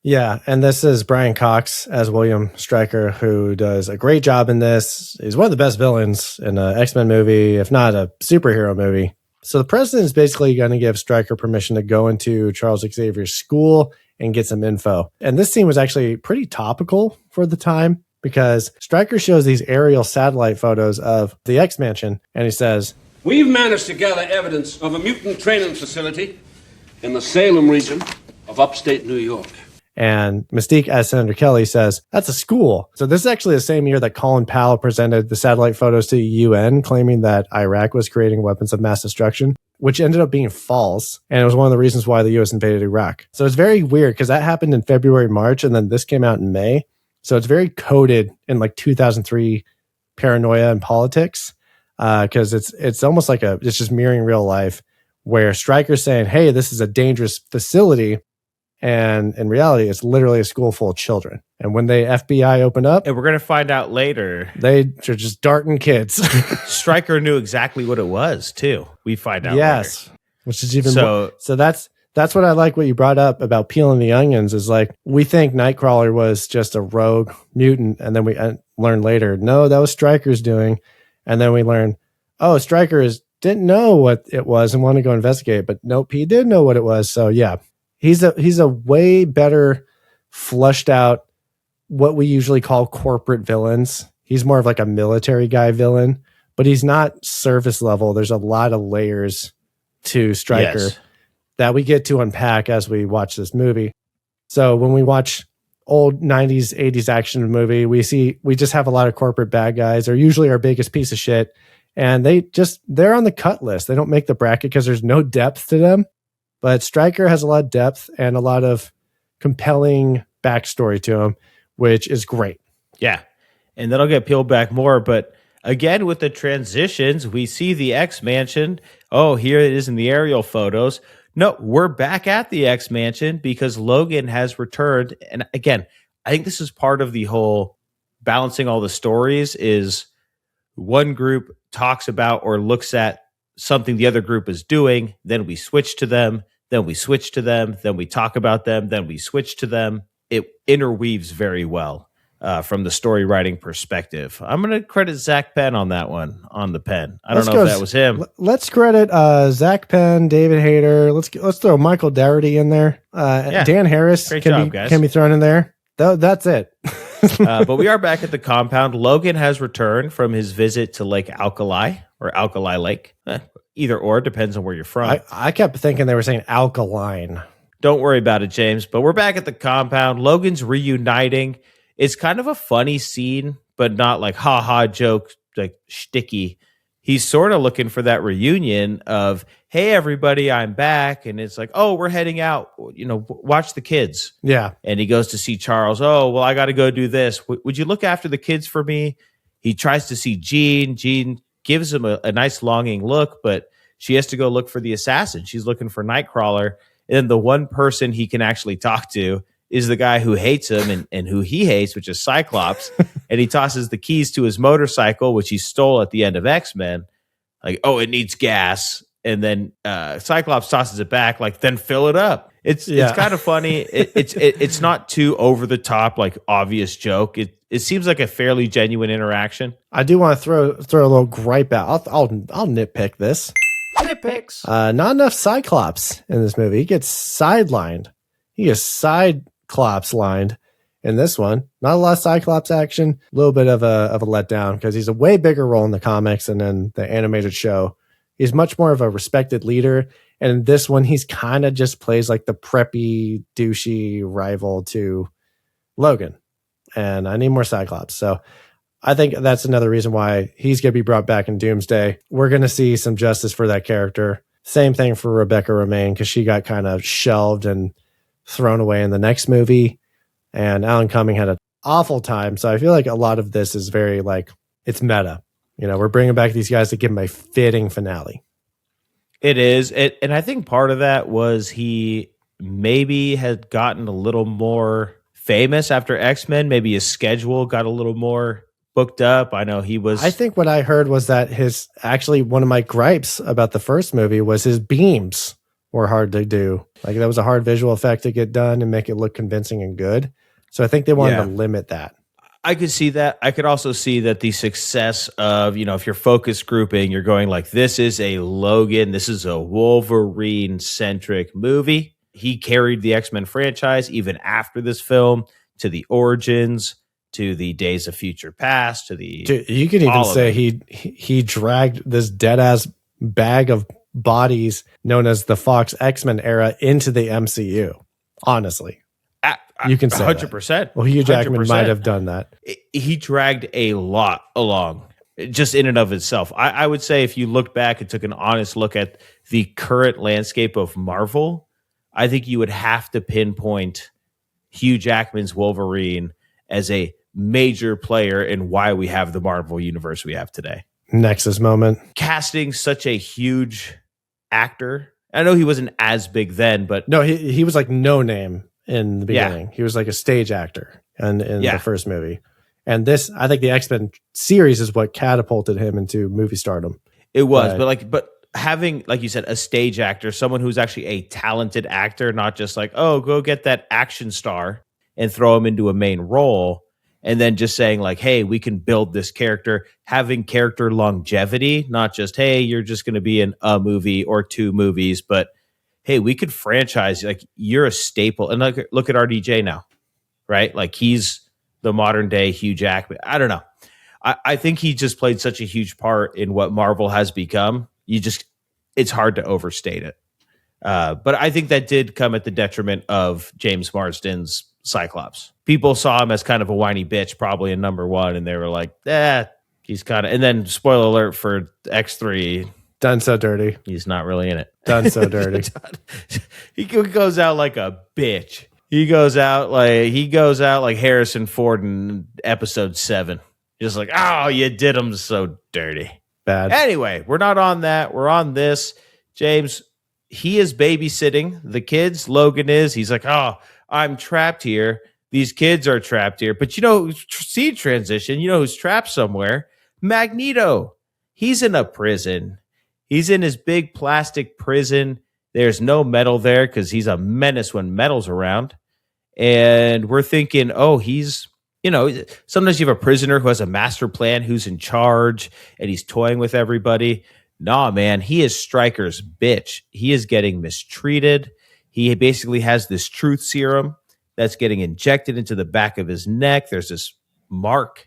Yeah, and this is Brian Cox as William Stryker, who does a great job in this. He's one of the best villains in an X-Men movie, if not a superhero movie. So the president is basically going to give Stryker permission to go into Charles Xavier's school and get some info. And this scene was actually pretty topical for the time because Stryker shows these aerial satellite photos of the X-Mansion, and he says, we've managed to gather evidence of a mutant training facility in the Salem region of upstate New York. And Mystique, as Senator Kelly, says, that's a school. So this is actually the same year that Colin Powell presented the satellite photos to the UN, claiming that Iraq was creating weapons of mass destruction, which ended up being false. And it was one of the reasons why the US invaded Iraq. So it's very weird because that happened in February, March, and then this came out in May. So it's very coded in like 2003 paranoia and politics because it's almost like it's just mirroring real life, where Stryker's saying, "Hey, this is a dangerous facility," and in reality, it's literally a school full of children. And when the FBI open up, And we're going to find out later, they are just darting kids. Stryker knew exactly what it was, too. We find out Yes, which is even So- more. So that's what I like what you brought up about peeling the onions is like, we think Nightcrawler was just a rogue mutant. And then we learn later, no, that was Stryker's doing. And then we learn, oh, Stryker didn't know what it was and wanted to go investigate, but nope, he did know what it was. So yeah, he's a way better flushed out, what we usually call corporate villains. He's more of like a military guy villain, but he's not surface level. There's a lot of layers to Stryker Yes. that we get to unpack as we watch this movie. So when we watch old 90s, 80s action movie, we just have a lot of corporate bad guys. They're usually our biggest piece of shit. And they're on the cut list. They don't make the bracket because there's no depth to them. But Stryker has a lot of depth and a lot of compelling backstory to him, which is great. Yeah. And that'll get peeled back more. But again, with the transitions, we see the X Mansion. Oh, here it is in the aerial photos. No, we're back at the X Mansion because Logan has returned. And again, I think this is part of the whole balancing all the stories is one group talks about or looks at something the other group is doing. Then we switch to them. Then we switch to them. Then we talk about them. Then we switch to them. It interweaves very well from the story writing perspective. I'm going to credit Zach Penn on that one, on the pen. I don't know if that was him. Let's credit Zach Penn, David Hayter. Let's throw Michael Dougherty in there. Dan Harris Great job, guys. can be thrown in there. That's it. But we are back at the compound. Logan has returned from his visit to Lake Alkali or Alkali Lake. Either or, depends on where you're from. I kept thinking they were saying alkaline. Don't worry about it, James. But we're back at the compound. Logan's reuniting. It's kind of a funny scene, but not like ha-ha joke, like shticky. He's sort of looking for that reunion of, hey, everybody, I'm back. And it's like, oh, we're heading out. Watch the kids. Yeah. And he goes to see Charles. Oh, well, I got to go do this. Would you look after the kids for me? He tries to see Jean. Jean gives him a nice longing look, but she has to go look for the assassin. She's looking for Nightcrawler. And the one person he can actually talk to is the guy who hates him and who he hates, which is Cyclops. And he tosses the keys to his motorcycle, which he stole at the end of X-Men. Like, oh, it needs gas. And then Cyclops tosses it back, like, then fill it up. It's kind of funny. It's not too over the top, like obvious joke. It seems like a fairly genuine interaction. I do want to throw a little gripe out. I'll nitpick this. Nitpicks. Not enough Cyclops in this movie. He gets sidelined. He gets Cyclops lined in this one. Not a lot of Cyclops action. A little bit of a letdown because he's a way bigger role in the comics and then the animated show. He's much more of a respected leader. And in this one, he's kind of just plays like the preppy, douchey rival to Logan. And I need more Cyclops. So I think that's another reason why he's going to be brought back in Doomsday. We're going to see some justice for that character. Same thing for Rebecca Romaine because she got kind of shelved and thrown away in the next movie. And Alan Cumming had an awful time. So I feel like a lot of this is very like, it's meta. We're bringing back these guys to give them a fitting finale. It is. And I think part of that was he maybe had gotten a little more famous after X-Men. Maybe his schedule got a little more booked up. I know he was. I think what I heard was that one of my gripes about the first movie was his beams were hard to do. Like that was a hard visual effect to get done and make it look convincing and good. So I think they wanted to limit that. I could see that. I could also see that the success of, if you're focus grouping, you're going like, this is a Logan, this is a Wolverine-centric movie. He carried the X-Men franchise even after this film to the origins, to the Days of Future Past, to the... Dude, you could even say he dragged this dead-ass bag of bodies known as the Fox X-Men era into the MCU, honestly. You can say 100%. That. Well, Hugh Jackman 100%. might have done that. He dragged a lot along, just in and of itself. I would say if you looked back and took an honest look at the current landscape of Marvel, I think you would have to pinpoint Hugh Jackman's Wolverine as a major player in why we have the Marvel universe we have today. Nexus moment. Casting such a huge actor. I know he wasn't as big then, but No, he was like no name in the beginning. Yeah. He was like a stage actor in Yeah. the first movie. And this, I think the X-Men series is what catapulted him into movie stardom. it was. Right. But having, like you said, a stage actor, someone who's actually a talented actor, not just like, oh, go get that action star and throw him into a main role. And then just saying like, hey, we can build this character, having character longevity, not just, hey, you're just going to be in a movie or two movies, but hey, we could franchise, like you're a staple. And look at RDJ now, right? Like he's the modern day Hugh Jackman. I don't know. I think he just played such a huge part in what Marvel has become. It's hard to overstate it. But I think that did come at the detriment of James Marsden's Cyclops. People saw him as kind of a whiny bitch, probably in number one, and they were like, he's kind of, and then spoiler alert for X3, Done so dirty. he's not really in it. Done so dirty. He goes out like a bitch. He goes out like Harrison Ford in episode 7. Just like, oh, you did him so dirty. Bad. Anyway, we're not on that. We're on this. James, he is babysitting the kids. Logan is. He's like, oh, I'm trapped here. These kids are trapped here. But seed transition, who's trapped somewhere? Magneto. He's in a prison. He's in his big plastic prison. There's no metal there because he's a menace when metal's around. And we're thinking, oh, he's, sometimes you have a prisoner who has a master plan, who's in charge, and he's toying with everybody. Nah, man, he is Stryker's bitch. He is getting mistreated. He basically has this truth serum that's getting injected into the back of his neck. There's this mark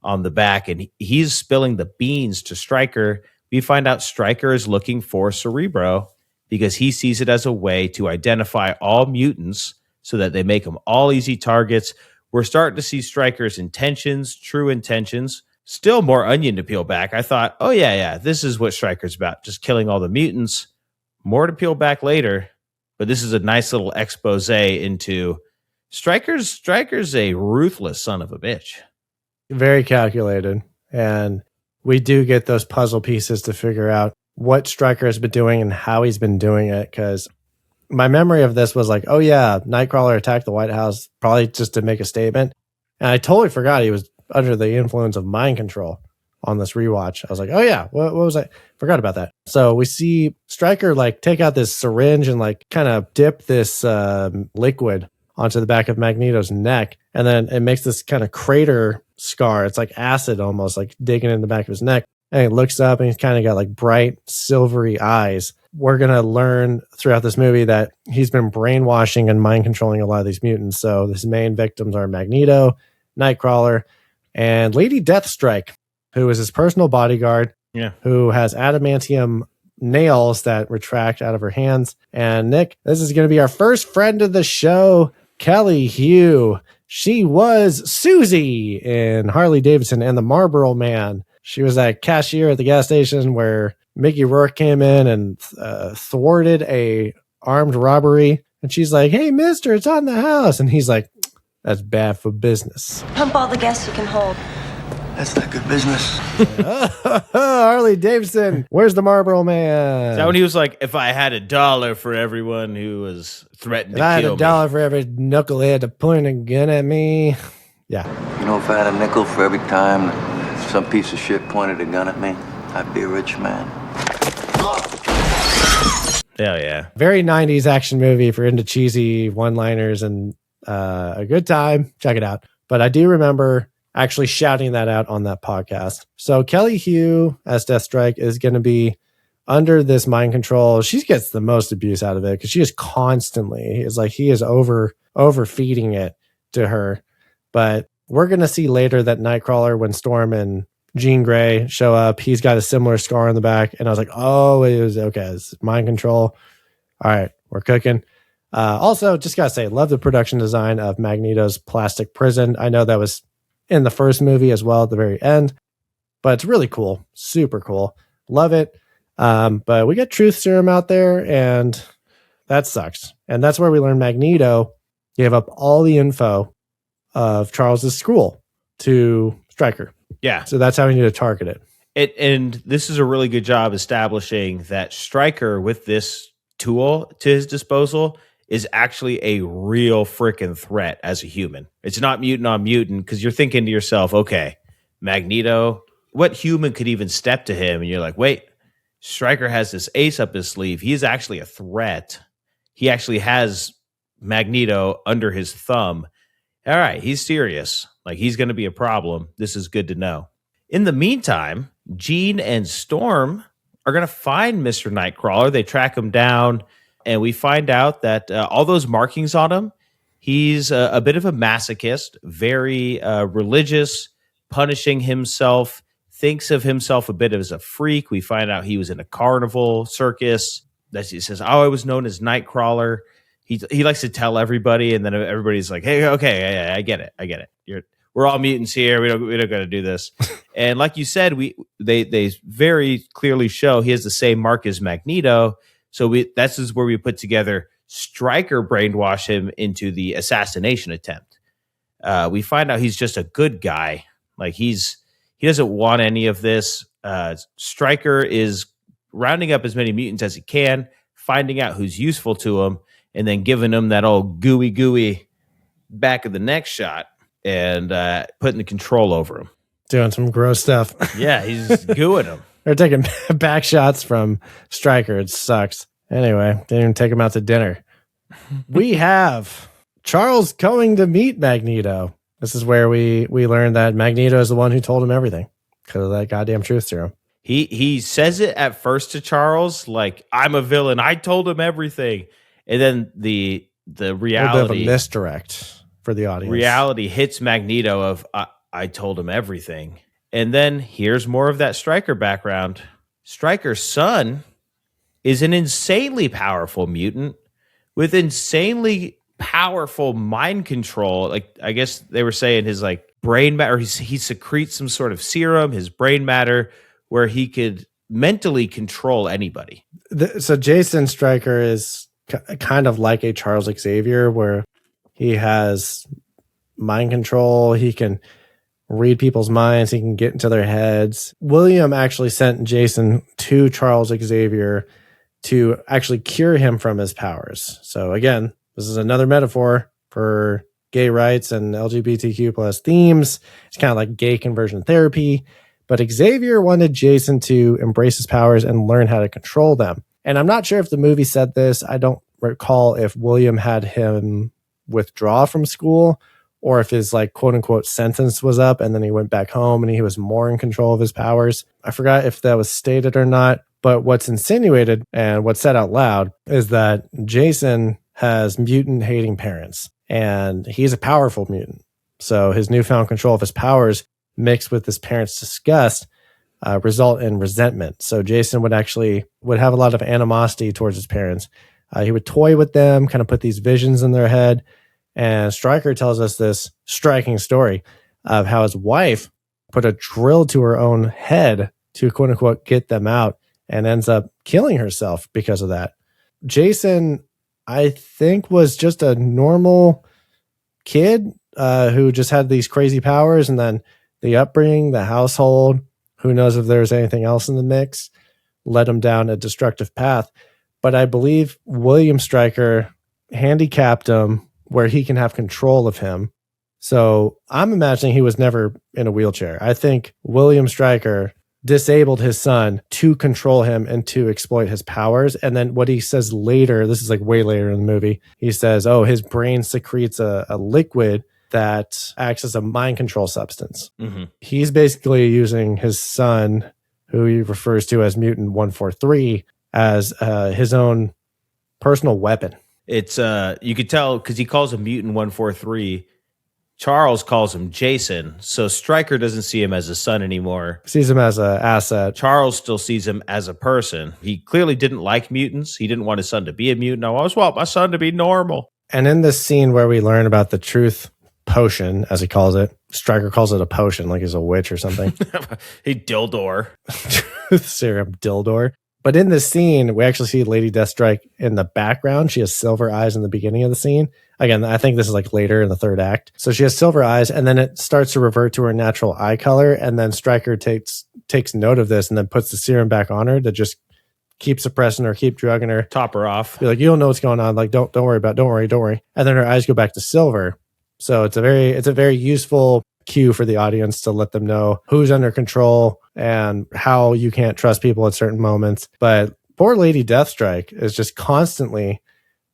on the back, and he's spilling the beans to Stryker. We find out Stryker is looking for Cerebro because he sees it as a way to identify all mutants so that they make them all easy targets. We're starting to see Stryker's intentions, true intentions. Still more onion to peel back. I thought, oh, yeah, this is what Stryker's about, just killing all the mutants. More to peel back later, but this is a nice little expose into Stryker's a ruthless son of a bitch. Very calculated. And we do get those puzzle pieces to figure out what Stryker has been doing and how he's been doing it. Because my memory of this was like, oh yeah, Nightcrawler attacked the White House, probably just to make a statement. And I totally forgot he was under the influence of mind control on this rewatch. I was like, oh yeah, what was I? Forgot about that. So we see Stryker like take out this syringe and like kind of dip this liquid onto the back of Magneto's neck. And then it makes this kind of crater scar. It's like acid almost, like digging in the back of his neck. And he looks up and he's kind of got like bright silvery eyes. We're going to learn throughout this movie that he's been brainwashing and mind controlling a lot of these mutants. So his main victims are Magneto, Nightcrawler, and Lady Deathstrike, who is his personal bodyguard, who has adamantium nails that retract out of her hands. And Nick, this is going to be our first friend of the show, Kelly Hugh. She was Susie in Harley Davidson and the Marlboro Man. She was that cashier at the gas station where Mickey Rourke came in and thwarted a armed robbery. And she's like, hey, mister, it's on the house. And he's like, that's bad for business. Pump all the gas you can hold. That's not good business. Harley Davidson, where's the Marlboro Man? Is that when he was like, if I had $1 for everyone who was threatened to I had kill $1 me. for every knucklehead to point a gun at me. Yeah. If I had a nickel for every time some piece of shit pointed a gun at me, I'd be a rich man. Hell yeah. Very 90s action movie if you're into cheesy one-liners and a good time. Check it out. But I do remember actually shouting that out on that podcast. So Kelly Hugh as Deathstrike is going to be under this mind control. She gets the most abuse out of it because she is constantly, it's like he is overfeeding it to her. But we're going to see later that Nightcrawler, when Storm and Jean Grey show up, he's got a similar scar on the back. And I was like, oh, it was okay. It's mind control. All right, we're cooking. Also, just got to say, love the production design of Magneto's plastic prison. I know that was in the first movie as well at the very end, but it's really cool. Super cool. Love it. But we get truth serum out there and that sucks. And that's where we learn Magneto gave up all the info of Charles's school to Stryker. Yeah. So that's how we need to target it. And this is a really good job establishing that Stryker, with this tool to his disposal, is actually a real freaking threat as a human. It's not mutant on mutant, because you're thinking to yourself, okay, Magneto, what human could even step to him? And you're like, wait, Stryker has this ace up his sleeve. He's actually a threat. He actually has Magneto under his thumb. All right, he's serious. Like, he's going to be a problem. This is good to know. In the meantime, Jean and Storm are going to find Mr. Nightcrawler. They track him down, and we find out that all those markings on him, he's a bit of a masochist, very religious, punishing himself, thinks of himself a bit as a freak. We find out he was in a carnival circus. That he says, "Oh, I was known as Nightcrawler." He likes to tell everybody, and then everybody's like, "Hey, okay, I get it. We're all mutants here. We don't got to do this." And like you said, they very clearly show he has the same mark as Magneto. So this is where we put together Stryker brainwash him into the assassination attempt. We find out he's just a good guy. Like, he doesn't want any of this. Stryker is rounding up as many mutants as he can, finding out who's useful to him, and then giving him that old gooey back of the neck shot and putting the control over him. Doing some gross stuff. Yeah, he's gooing him. They're taking back shots from Stryker. It sucks. Anyway, didn't even take him out to dinner. We have Charles going to meet Magneto. This is where we learned that Magneto is the one who told him everything because of that goddamn truth serum. He says it at first to Charles, like, I'm a villain. I told him everything. And then the reality, a little bit of a misdirect for the audience. Reality hits Magneto of, I told him everything. And then here's more of that Stryker background. Stryker's son is an insanely powerful mutant with insanely powerful mind control. Like, I guess they were saying his like brain matter, he secretes some sort of serum, his brain matter, where he could mentally control anybody. So Jason Stryker is kind of like a Charles Xavier, where he has mind control. He can read people's minds. He can get into their heads. William actually sent Jason to Charles Xavier to actually cure him from his powers. So again, this is another metaphor for gay rights and LGBTQ plus themes. It's kind of like gay conversion therapy. But Xavier wanted Jason to embrace his powers and learn how to control them. And I'm not sure if the movie said this. I don't recall if William had him withdraw from school or if his like quote unquote sentence was up and then he went back home and he was more in control of his powers. I forgot if that was stated or not. But what's insinuated and what's said out loud is that Jason has mutant hating parents and he's a powerful mutant. So his newfound control of his powers mixed with his parents' disgust result in resentment. So Jason would have a lot of animosity towards his parents. He would toy with them, kind of put these visions in their head. And Stryker tells us this striking story of how his wife put a drill to her own head to quote unquote get them out and ends up killing herself because of that. Jason, I think, was just a normal kid who just had these crazy powers, and then the upbringing, the household, who knows if there's anything else in the mix, led him down a destructive path. But I believe William Stryker handicapped him where he can have control of him. So I'm imagining he was never in a wheelchair. I think William Stryker disabled his son to control him and to exploit his powers. And then what he says later, this is like way later in the movie, he says, oh, his brain secretes a liquid that acts as a mind control substance. Mm-hmm. He's basically using his son, who he refers to as Mutant 143, as his own personal weapon. It's you could tell because he calls him Mutant 143. Charles calls him Jason, so Stryker doesn't see him as a son anymore. Sees him as an asset. Charles still sees him as a person. He clearly didn't like mutants. He didn't want his son to be a mutant. I always want my son to be normal. And in this scene where we learn about the truth potion, as he calls it, Stryker calls it a potion, like he's a witch or something. He Dildor. Truth serum Dildor. But in this scene, we actually see Lady Deathstrike in the background. She has silver eyes in the beginning of the scene. Again, I think this is like later in the third act. So she has silver eyes, and then it starts to revert to her natural eye color. And then Stryker takes takes note of this and then puts the serum back on her to just keep suppressing her, keep drugging her, top her off. Be like, you don't know what's going on. Like, don't worry about it. Don't worry. And then her eyes go back to silver. So it's a very useful cue for the audience to let them know who's under control and how you can't trust people at certain moments. But poor Lady Deathstrike is just constantly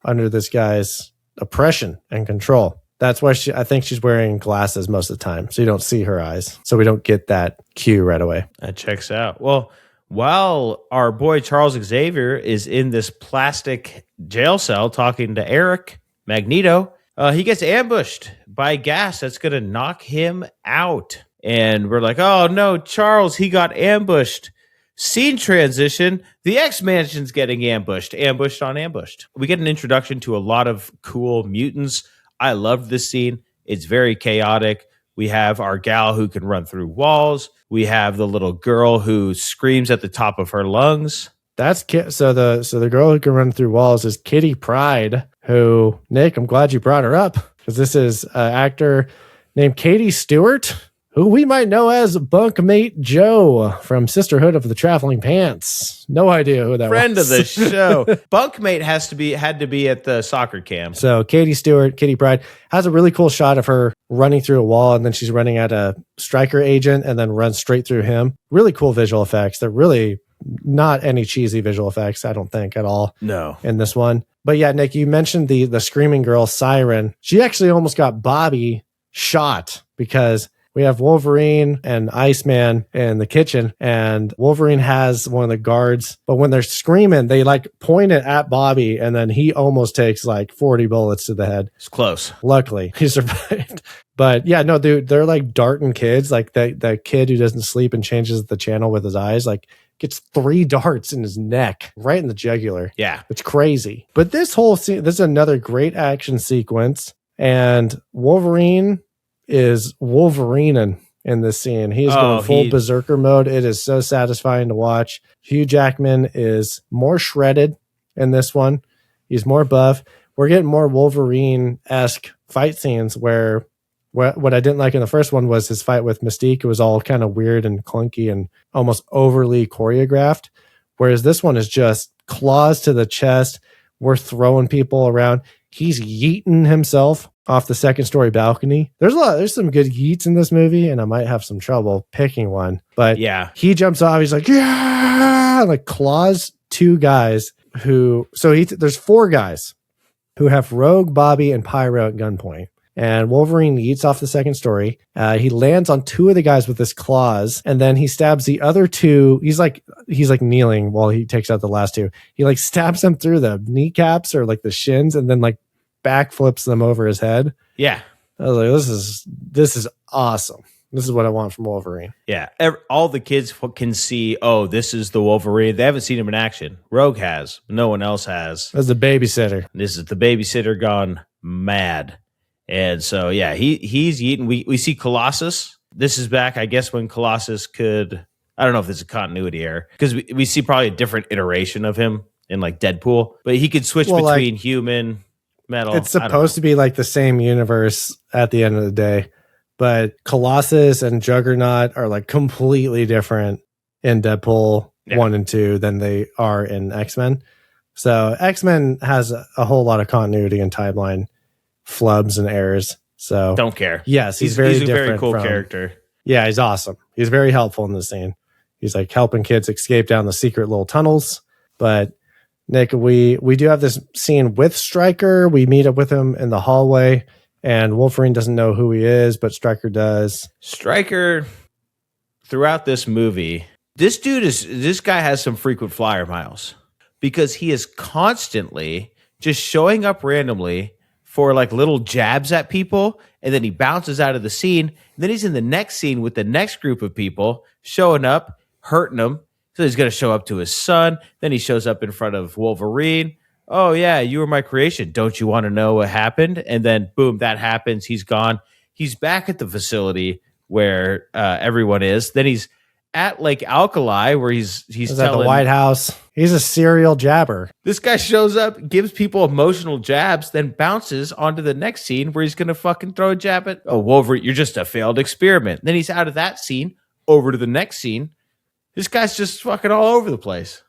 under this guy's oppression and control. That's why I think she's wearing glasses most of the time, so you don't see her eyes. So we don't get that cue right away. That checks out. Well, while our boy Charles Xavier is in this plastic jail cell talking to Eric, Magneto, he gets ambushed by gas that's going to knock him out. And we're like, oh no, Charles, he got ambushed. Scene transition, the X-Mansion's getting ambushed on ambushed. We get an introduction to a lot of cool mutants. I loved this scene. It's very chaotic. We have our gal who can run through walls. We have the little girl who screams at the top of her lungs. So the girl who can run through walls is Kitty Pryde, who, Nick, I'm glad you brought her up, because this is an actor named Katie Stewart, who we might know as Bunkmate Joe from Sisterhood of the Traveling Pants. No idea who that Friend was. of the show. Bunkmate had to be at the soccer camp. So Katie Stewart, Kitty Pryde, has a really cool shot of her running through a wall, and then she's running at a Stryker agent and then runs straight through him. Really cool visual effects. They're really not any cheesy visual effects, I don't think, at all. No. In this one. But yeah, Nick, you mentioned the screaming girl Siren. She actually almost got Bobby shot because we have Wolverine and Iceman in the kitchen, and Wolverine has one of the guards, but when they're screaming, they like point it at Bobby, and then he almost takes like 40 bullets to the head. It's close. Luckily, he survived. But yeah, no, dude, they're like darting kids. Like that kid who doesn't sleep and changes the channel with his eyes, like gets 3 darts in his neck, right in the jugular. Yeah. It's crazy. But this whole scene, this is another great action sequence, and Wolverine is Wolverineing in this scene. He is going full berserker mode. It is so satisfying to watch. Hugh Jackman is more shredded in this one. He's more buff. We're getting more Wolverine-esque fight scenes where what I didn't like in the first one was his fight with Mystique. It was all kind of weird and clunky and almost overly choreographed. Whereas this one is just claws to the chest. We're throwing people around. He's yeeting himself off the second story balcony. There's some good yeets in this movie, and I might have some trouble picking one. But yeah, he jumps off. He's like, yeah, like claws 2 guys there's 4 guys who have Rogue, Bobby, and Pyro at gunpoint. And Wolverine yeets off the second story. He lands on 2 of the guys with his claws, and then he stabs the other 2. He's like kneeling while he takes out the last 2. He like stabs them through the kneecaps or like the shins, and then like backflips them over his head. Yeah. I was like, this is awesome. This is what I want from Wolverine. Yeah. All the kids can see, oh, this is the Wolverine. They haven't seen him in action. Rogue has. No one else has. That's the babysitter. This is the babysitter gone mad. And so, yeah, he's eating. We see Colossus. This is back, I guess, when Colossus could, I don't know if there's a continuity error, because we see probably a different iteration of him in like Deadpool, but he could switch between human, metal. It's supposed to be like the same universe at the end of the day, but Colossus and Juggernaut are like completely different in Deadpool 1 and 2 than they are in X-Men. So X-Men has a whole lot of continuity and timeline flubs and errors. So don't care. Yes, he's a very cool character. Yeah, he's awesome. He's very helpful in this scene. He's like helping kids escape down the secret little tunnels. But Nick, we do have this scene with Stryker. We meet up with him in the hallway, and Wolverine doesn't know who he is, but Stryker does. Stryker, throughout this movie, this guy has some frequent flyer miles, because he is constantly just showing up randomly for like little jabs at people, and then he bounces out of the scene. Then he's in the next scene with the next group of people, showing up, hurting them. So he's going to show up to his son. Then he shows up in front of Wolverine. Oh, yeah, you were my creation. Don't you want to know what happened? And then, boom, that happens. He's gone. He's back at the facility where everyone is. Then he's at Lake Alkali, where he's at the White House. He's a serial jabber. This guy shows up, gives people emotional jabs, then bounces onto the next scene where he's going to fucking throw a jab at, oh, Wolverine, you're just a failed experiment. Then he's out of that scene, over to the next scene, This guy's just fucking all over the place.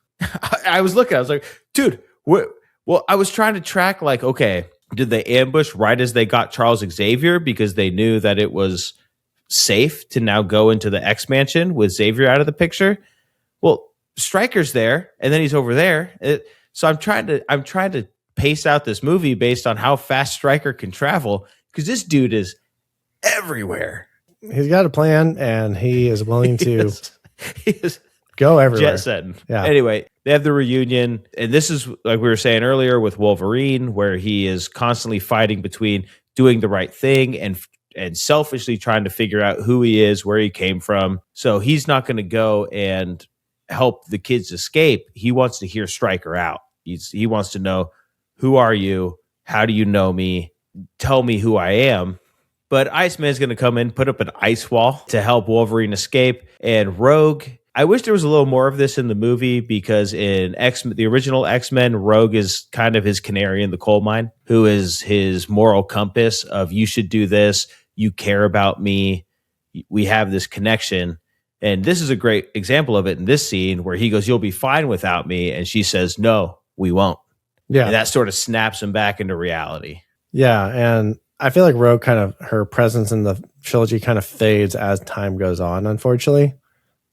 I was looking, I was like, dude, what? Well, I was trying to track, like, okay, did they ambush right as they got Charles Xavier because they knew that it was safe to now go into the X Mansion with Xavier out of the picture? Well, Stryker's there, and then he's over there. So I'm trying to pace out this movie based on how fast Stryker can travel, because this dude is everywhere. He's got a plan, and he is willing to go everywhere. Jet setting. Yeah. Anyway, they have the reunion, and this is, like we were saying earlier, with Wolverine, where he is constantly fighting between doing the right thing and selfishly trying to figure out who he is, where he came from. So he's not going to go and help the kids escape. He wants to hear Stryker out. He wants to know, who are you? How do you know me? Tell me who I am. But Iceman's going to come in, put up an ice wall to help Wolverine escape. And Rogue, I wish there was a little more of this in the movie, because in the original X-Men, Rogue is kind of his canary in the coal mine, who is his moral compass of, you should do this, you care about me, we have this connection. And this is a great example of it in this scene where he goes, you'll be fine without me. And she says, no, we won't. Yeah. And that sort of snaps him back into reality. Yeah. And I feel like Rogue her presence in the trilogy kind of fades as time goes on, unfortunately.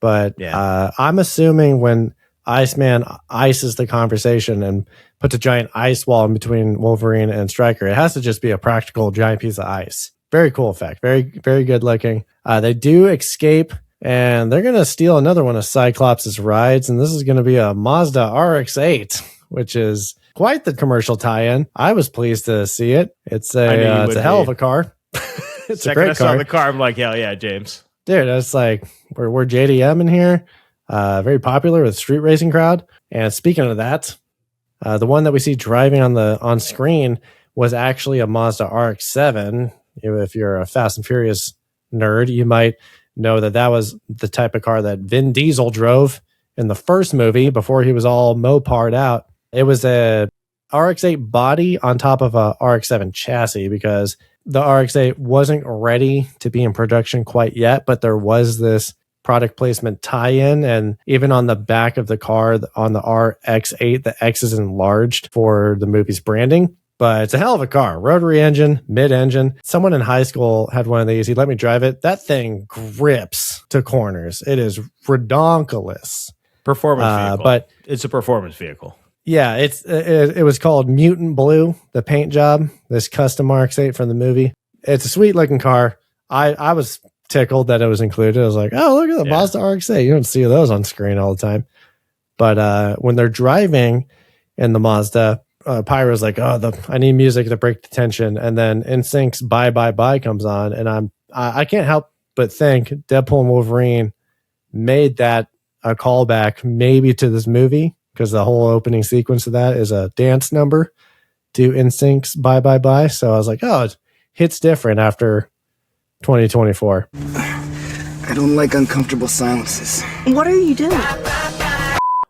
But I'm assuming when Iceman ices the conversation and puts a giant ice wall in between Wolverine and Stryker, it has to just be a practical giant piece of ice. Very cool effect. Very, very good looking. They do escape, and they're going to steal another one of Cyclops' rides. And this is going to be a Mazda RX-8, which is quite the commercial tie-in. I was pleased to see it. It's a hell of a car. It's a great car. I saw the car, I'm like, hell yeah, James. Dude, it's like, we're JDM in here. Very popular with street racing crowd. And speaking of that, the one that we see driving on screen was actually a Mazda RX-7. If you're a Fast and Furious nerd, you might know that was the type of car that Vin Diesel drove in the first movie before he was all Mopar'd out. It was a RX-8 body on top of a RX-7 chassis, because the RX-8 wasn't ready to be in production quite yet, but there was this product placement tie-in, and even on the back of the car on the RX-8, the X is enlarged for the movie's branding. But it's a hell of a car. Rotary engine, mid-engine. Someone in high school had one of these. He let me drive it. That thing grips to corners. It is redonkulous. Performance vehicle. But it's a performance vehicle. Yeah, it was called Mutant Blue, the paint job, this custom RX-8 from the movie. It's a sweet looking car. I was tickled that it was included. I was like, oh, look at the Mazda RX-8. You don't see those on screen all the time. But when they're driving in the Mazda, Pyro's like, oh, I need music to break the tension. And then NSYNC's Bye Bye Bye comes on. And I can't help but think Deadpool and Wolverine made that a callback maybe to this movie, because the whole opening sequence of that is a dance number to NSYNC's Bye Bye Bye. So I was like, oh, it hits different after 2024. I don't like uncomfortable silences. What are you doing?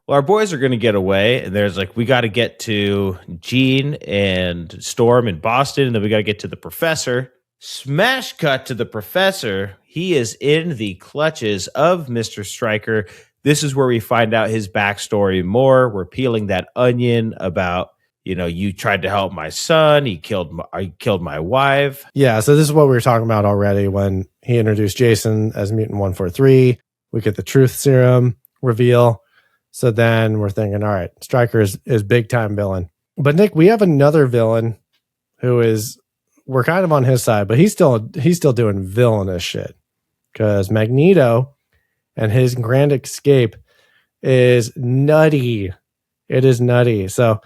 Well, our boys are going to get away, and there's like, we got to get to Jean and Storm in Boston, and then we got to get to the professor. Smash cut to the professor. He is in the clutches of Mr. Stryker. This is where we find out his backstory more. We're peeling that onion about, you tried to help my son. He killed my wife. Yeah, so this is what we were talking about already when he introduced Jason as Mutant 143. We get the truth serum reveal. So then we're thinking, all right, Stryker is big time villain. But Nick, we have another villain who we're kind of on his side, but he's still doing villainous shit, because Magneto and his grand escape is nutty. It is nutty. So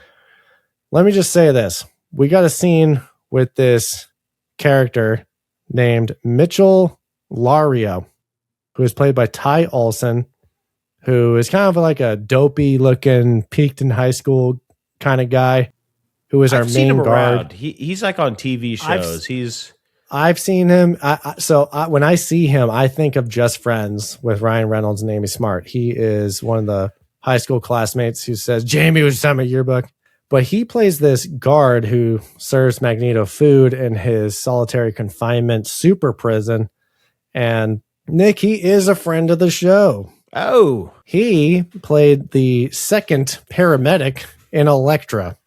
let me just say this. We got a scene with this character named Mitchell Lario, who is played by Ty Olsson, who is kind of like a dopey looking, peaked in high school kind of guy, who is our main guard. Around. He's like on TV shows. I've seen him. When I see him, I think of Just Friends with Ryan Reynolds and Amy Smart. He is one of the high school classmates who says, Jamie, would you sign my yearbook? But he plays this guard who serves Magneto food in his solitary confinement super prison. And Nick, he is a friend of the show. Oh, He played the second paramedic in Elektra.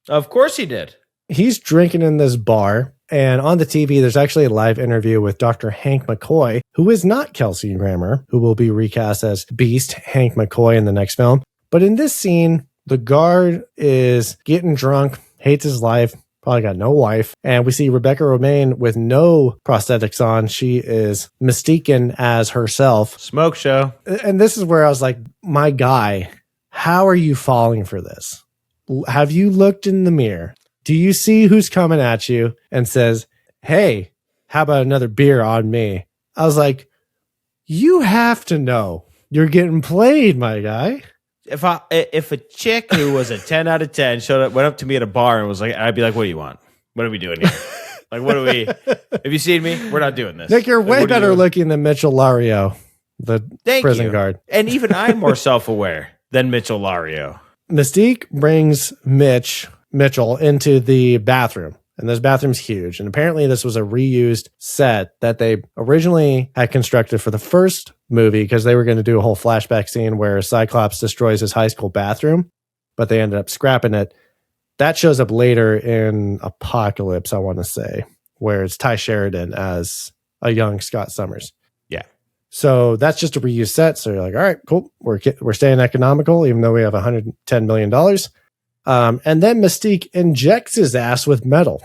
of course he did. He's drinking in this bar, and on the TV, there's actually a live interview with Dr. Hank McCoy, who is not Kelsey Grammer, who will be recast as Beast Hank McCoy in the next film. But in this scene, the guard is getting drunk, hates his life, probably got no wife. And we see Rebecca Romaine with no prosthetics on. She is Mystique'n as herself. Smoke show. And this is where I was like, my guy, how are you falling for this? Have you looked in the mirror? Do you see who's coming at you and says, hey, how about another beer on me? I was like, you have to know you're getting played, my guy. If a chick who was a 10 out of 10 went up to me at a bar and was like, I'd be like, what do you want? What are we doing here? Like, what are we? Have you seen me? We're not doing this. Nick, you're way Like, better looking than Mitchell Lario, the prison guard. And even I'm more self-aware than Mitchell Lario. Mystique brings Mitchell into the bathroom, and this bathroom's huge. And apparently this was a reused set that they originally had constructed for the first movie because they were going to do a whole flashback scene where Cyclops destroys his high school bathroom, but they ended up scrapping it. That shows up later in Apocalypse, I want to say, where it's Ty Sheridan as a young Scott Summers. Yeah. So that's just a reused set. So you're like, all right, cool. We're staying economical, even though we have $110 million. And then Mystique injects his ass with metal.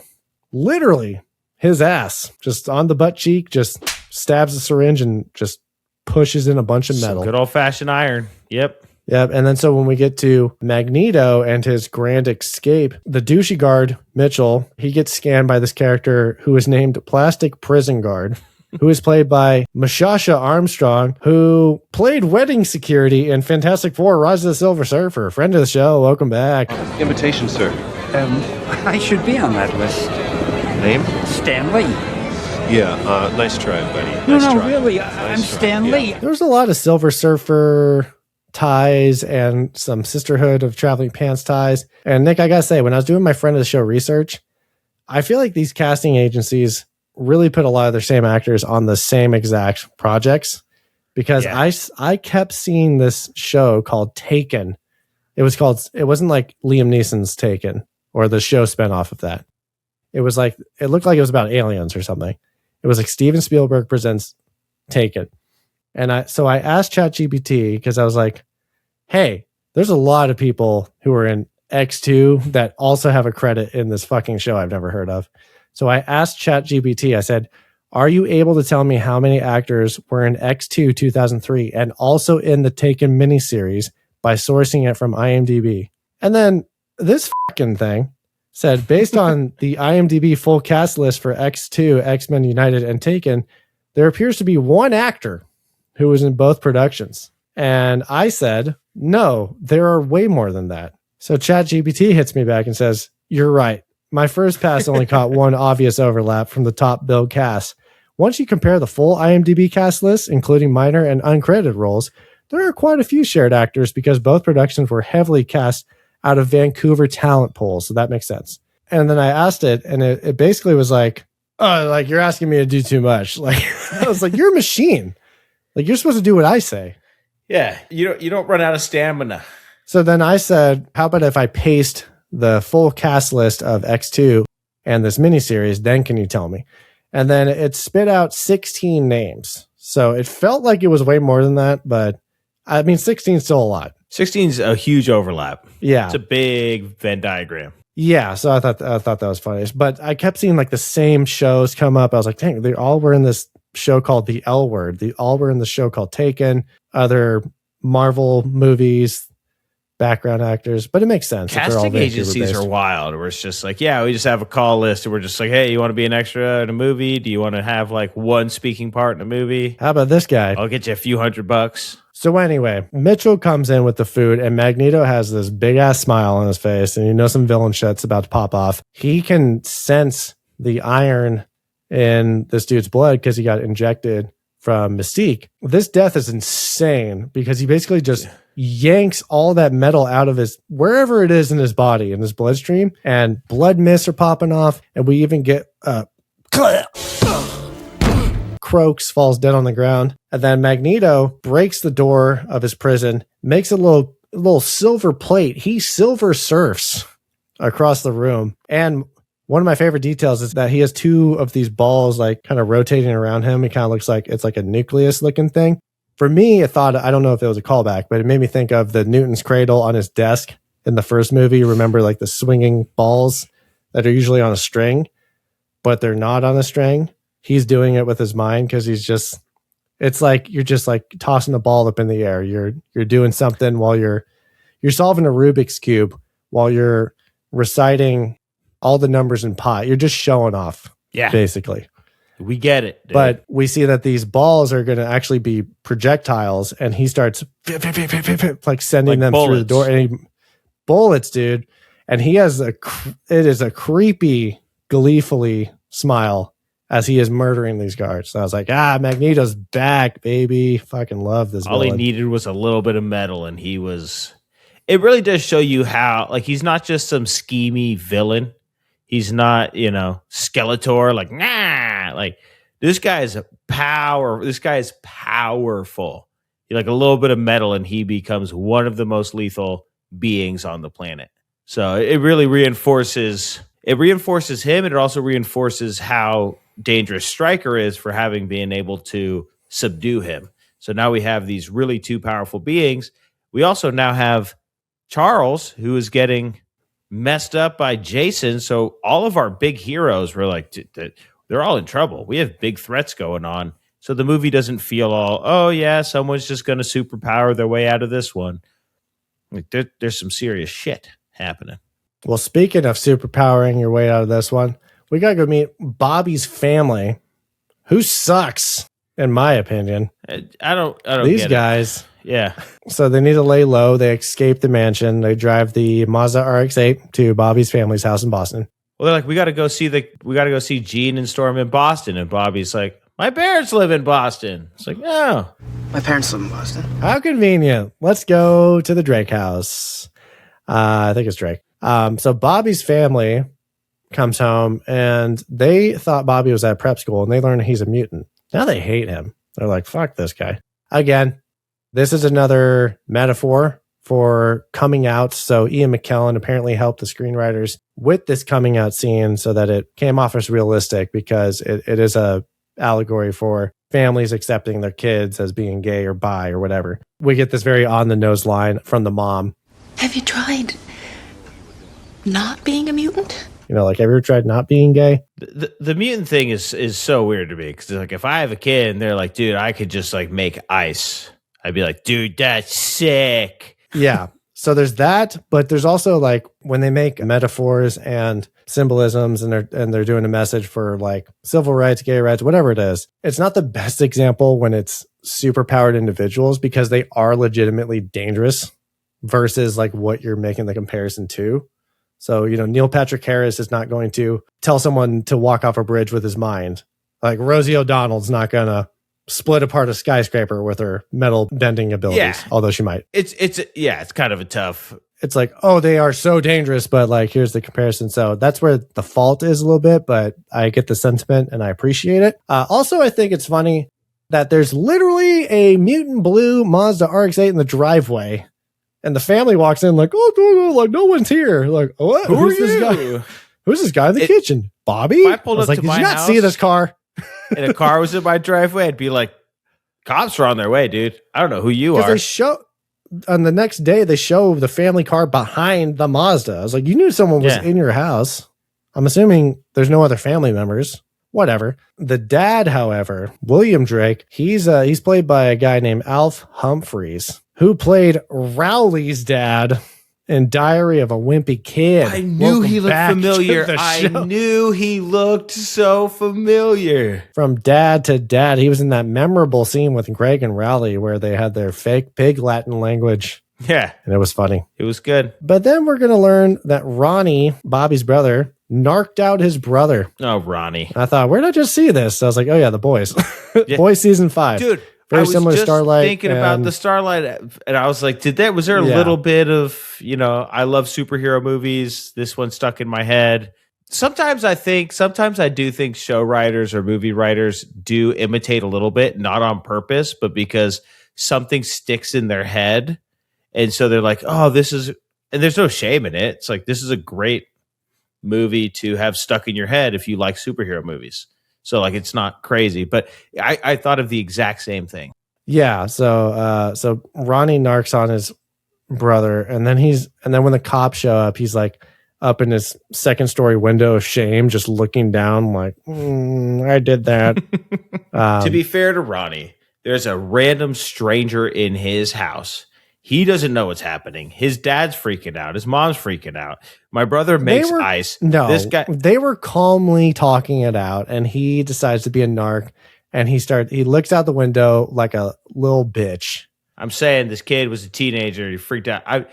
Literally, his ass. Just on the butt cheek, just stabs the syringe and just pushes in a bunch of metal. Some good old-fashioned iron. Yep. Yep. And then so when we get to Magneto and his grand escape, the douchey guard, Mitchell, he gets scanned by this character who is named Plastic Prison Guard, who is played by Mashasha Armstrong, who played wedding security in Fantastic Four, Rise of the Silver Surfer. Friend of the show. Welcome back. Invitation, sir. I should be on that list. Name? Stanley. Yeah, nice try, buddy. No, Nice no, try. really, Nice I'm try. Stanley. Yeah. There's a lot of Silver Surfer ties and some Sisterhood of Traveling Pants ties. And Nick, I gotta say, when I was doing my friend of the show research, I feel like these casting agencies really put a lot of their same actors on the same exact projects, because I kept seeing this show called Taken. It wasn't like Liam Neeson's Taken or the show spinoff of that. It looked like it was about aliens or something. It was like Steven Spielberg presents Taken. And I asked ChatGPT, because I was like, hey, there's a lot of people who are in X2 that also have a credit in this fucking show I've never heard of. So I asked ChatGPT, I said, are you able to tell me how many actors were in X2 2003 and also in the Taken miniseries by sourcing it from IMDb? And then this fucking thing said, based on the IMDb full cast list for X2, X-Men United, and Taken, there appears to be one actor who was in both productions. And I said, no, there are way more than that. So ChatGPT hits me back and says, you're right. My first pass only caught one obvious overlap from the top billed cast. Once you compare the full IMDb cast list, including minor and uncredited roles, there are quite a few shared actors because both productions were heavily cast out of Vancouver talent pools. So that makes sense. And then I asked it, and it basically was like, oh, like, you're asking me to do too much. Like, I was like, you're a machine. Like, you're supposed to do what I say. Yeah, you don't run out of stamina. So then I said, how about if I paste the full cast list of X2 and this miniseries, then can you tell me? And then it spit out 16 names. So it felt like it was way more than that, but I mean, 16 is still a lot. 16 is a huge overlap. Yeah. It's a big Venn diagram. Yeah, so I thought that was funny. But I kept seeing like the same shows come up. I was like, dang, they all were in this show called The L Word. They all were in the show called Taken, other Marvel movies, background actors. But it makes sense. Casting agencies are wild, where it's just like, yeah, we just have a call list and we're just like, hey, you want to be an extra in a movie? Do you want to have like one speaking part in a movie? How about this guy? I'll get you a few $100. So anyway, Mitchell comes in with the food, and Magneto has this big ass smile on his face, and you know some villain shit's about to pop off. He can sense the iron in this dude's blood because he got injected from Mystique. This death is insane because he basically just yanks all that metal out of his, wherever it is in his body, in his bloodstream, and blood mists are popping off, and we even get croaks, falls dead on the ground. And then Magneto breaks the door of his prison, makes a little silver plate. He silver surfs across the room. And one of my favorite details is that he has two of these balls like kind of rotating around him. It kind of looks like it's like a nucleus looking thing. For me, I don't know if it was a callback, but it made me think of the Newton's cradle on his desk in the first movie. Remember like the swinging balls that are usually on a string, but they're not on a string. He's doing it with his mind because it's like you're just like tossing a ball up in the air. You're doing something while you're solving a Rubik's Cube while you're reciting all the numbers in pi. You're just showing off, basically. We get it. Dude. But we see that these balls are going to actually be projectiles, and he starts like sending them bullets through the door. And bullets, dude. And he has it is a creepy, gleefully smile as he is murdering these guards. So I was like, Magneto's back, baby. Fucking love this. All villain. he needed was a little bit of metal, and he was. It really does show you how, like, he's not just some schemy villain. He's not, Skeletor, like, nah. Like, this guy is powerful. Like a little bit of metal, and he becomes one of the most lethal beings on the planet. So it really reinforces him, and it also reinforces how dangerous Stryker is for having been able to subdue him. So now we have these really two powerful beings. We also now have Charles, who is getting messed up by Jason. So all of our big heroes were like, they're all in trouble. We have big threats going on. So the movie doesn't feel all, oh yeah, someone's just going to superpower their way out of this one. Like there's some serious shit happening. Well, speaking of superpowering your way out of this one, we got to go meet Bobby's family, who sucks, in my opinion. I don't These get guys. Yeah. So they need to lay low. They escape the mansion. They drive the Mazda RX-8 to Bobby's family's house in Boston. Well, they're like, we got to go see Gene and Storm in Boston. And Bobby's like, my parents live in Boston. It's like, no. My parents live in Boston. How convenient. Let's go to the Drake house. I think it's Drake. So Bobby's family comes home, and they thought Bobby was at prep school, and they learn he's a mutant. Now they hate him. They're like, fuck this guy. Again, this is another metaphor for coming out. So Ian McKellen apparently helped the screenwriters with this coming out scene so that it came off as realistic, because it is a allegory for families accepting their kids as being gay or bi or whatever. We get this very on the nose line from the mom. Have you tried not being a mutant? Like, have you ever tried not being gay? The mutant thing is so weird to me, because like, if I have a kid and they're like, dude, I could just like make ice, I'd be like, dude, that's sick. Yeah. So there's that, but there's also like when they make metaphors and symbolisms, and they're doing a message for like civil rights, gay rights, whatever it is. It's not the best example when it's super powered individuals, because they are legitimately dangerous versus like what you're making the comparison to. So, Neil Patrick Harris is not going to tell someone to walk off a bridge with his mind. Like Rosie O'Donnell's not going to split apart a skyscraper with her metal bending abilities, although she might. It's kind of a tough. It's like, oh, they are so dangerous, but like, here's the comparison. So that's where the fault is a little bit, but I get the sentiment and I appreciate it. Also, I think it's funny that there's literally a mutant blue Mazda RX-8 in the driveway. And the family walks in like, oh, like no one's here. Like, what? Who's this guy? Who's this guy in the kitchen? Bobby? If I pulled up like, to did my you not house see this car? and a car was in my driveway, I'd be like, cops are on their way, dude. I don't know who you are. They show on the next day, they show the family car behind the Mazda. I was like, you knew someone was in your house. I'm assuming there's no other family members. Whatever. The dad, however, William Drake, he's played by a guy named Alf Humphreys, who played Rowley's dad in Diary of a Wimpy Kid. I knew he looked familiar. I knew he looked so familiar. From dad to dad, he was in that memorable scene with Greg and Rowley where they had their fake pig Latin language. Yeah. And it was funny. It was good. But then we're going to learn that Ronny, Bobby's brother, narked out his brother. Oh, Ronny. And I thought, where did I just see this? So I was like, oh yeah, The Boys. Boys season 5. Dude. Very I was similar just Starlight. Thinking about the Starlight, and I was like, was there a little bit of, I love superhero movies. This one stuck in my head. Sometimes I do think show writers or movie writers do imitate a little bit, not on purpose, but because something sticks in their head. And so they're like, oh, and there's no shame in it. It's like, this is a great movie to have stuck in your head if you like superhero movies. So like, it's not crazy, but I thought of the exact same thing. Yeah. So Ronny narcs on his brother, and then when the cops show up, he's like up in his second story window of shame, just looking down like, I did that. To be fair to Ronny, there's a random stranger in his house. He doesn't know what's happening. His dad's freaking out. His mom's freaking out. My brother makes ice. No, this guy. They were calmly talking it out, and he decides to be a narc, and he looks out the window like a little bitch. I'm saying this kid was a teenager. He freaked out.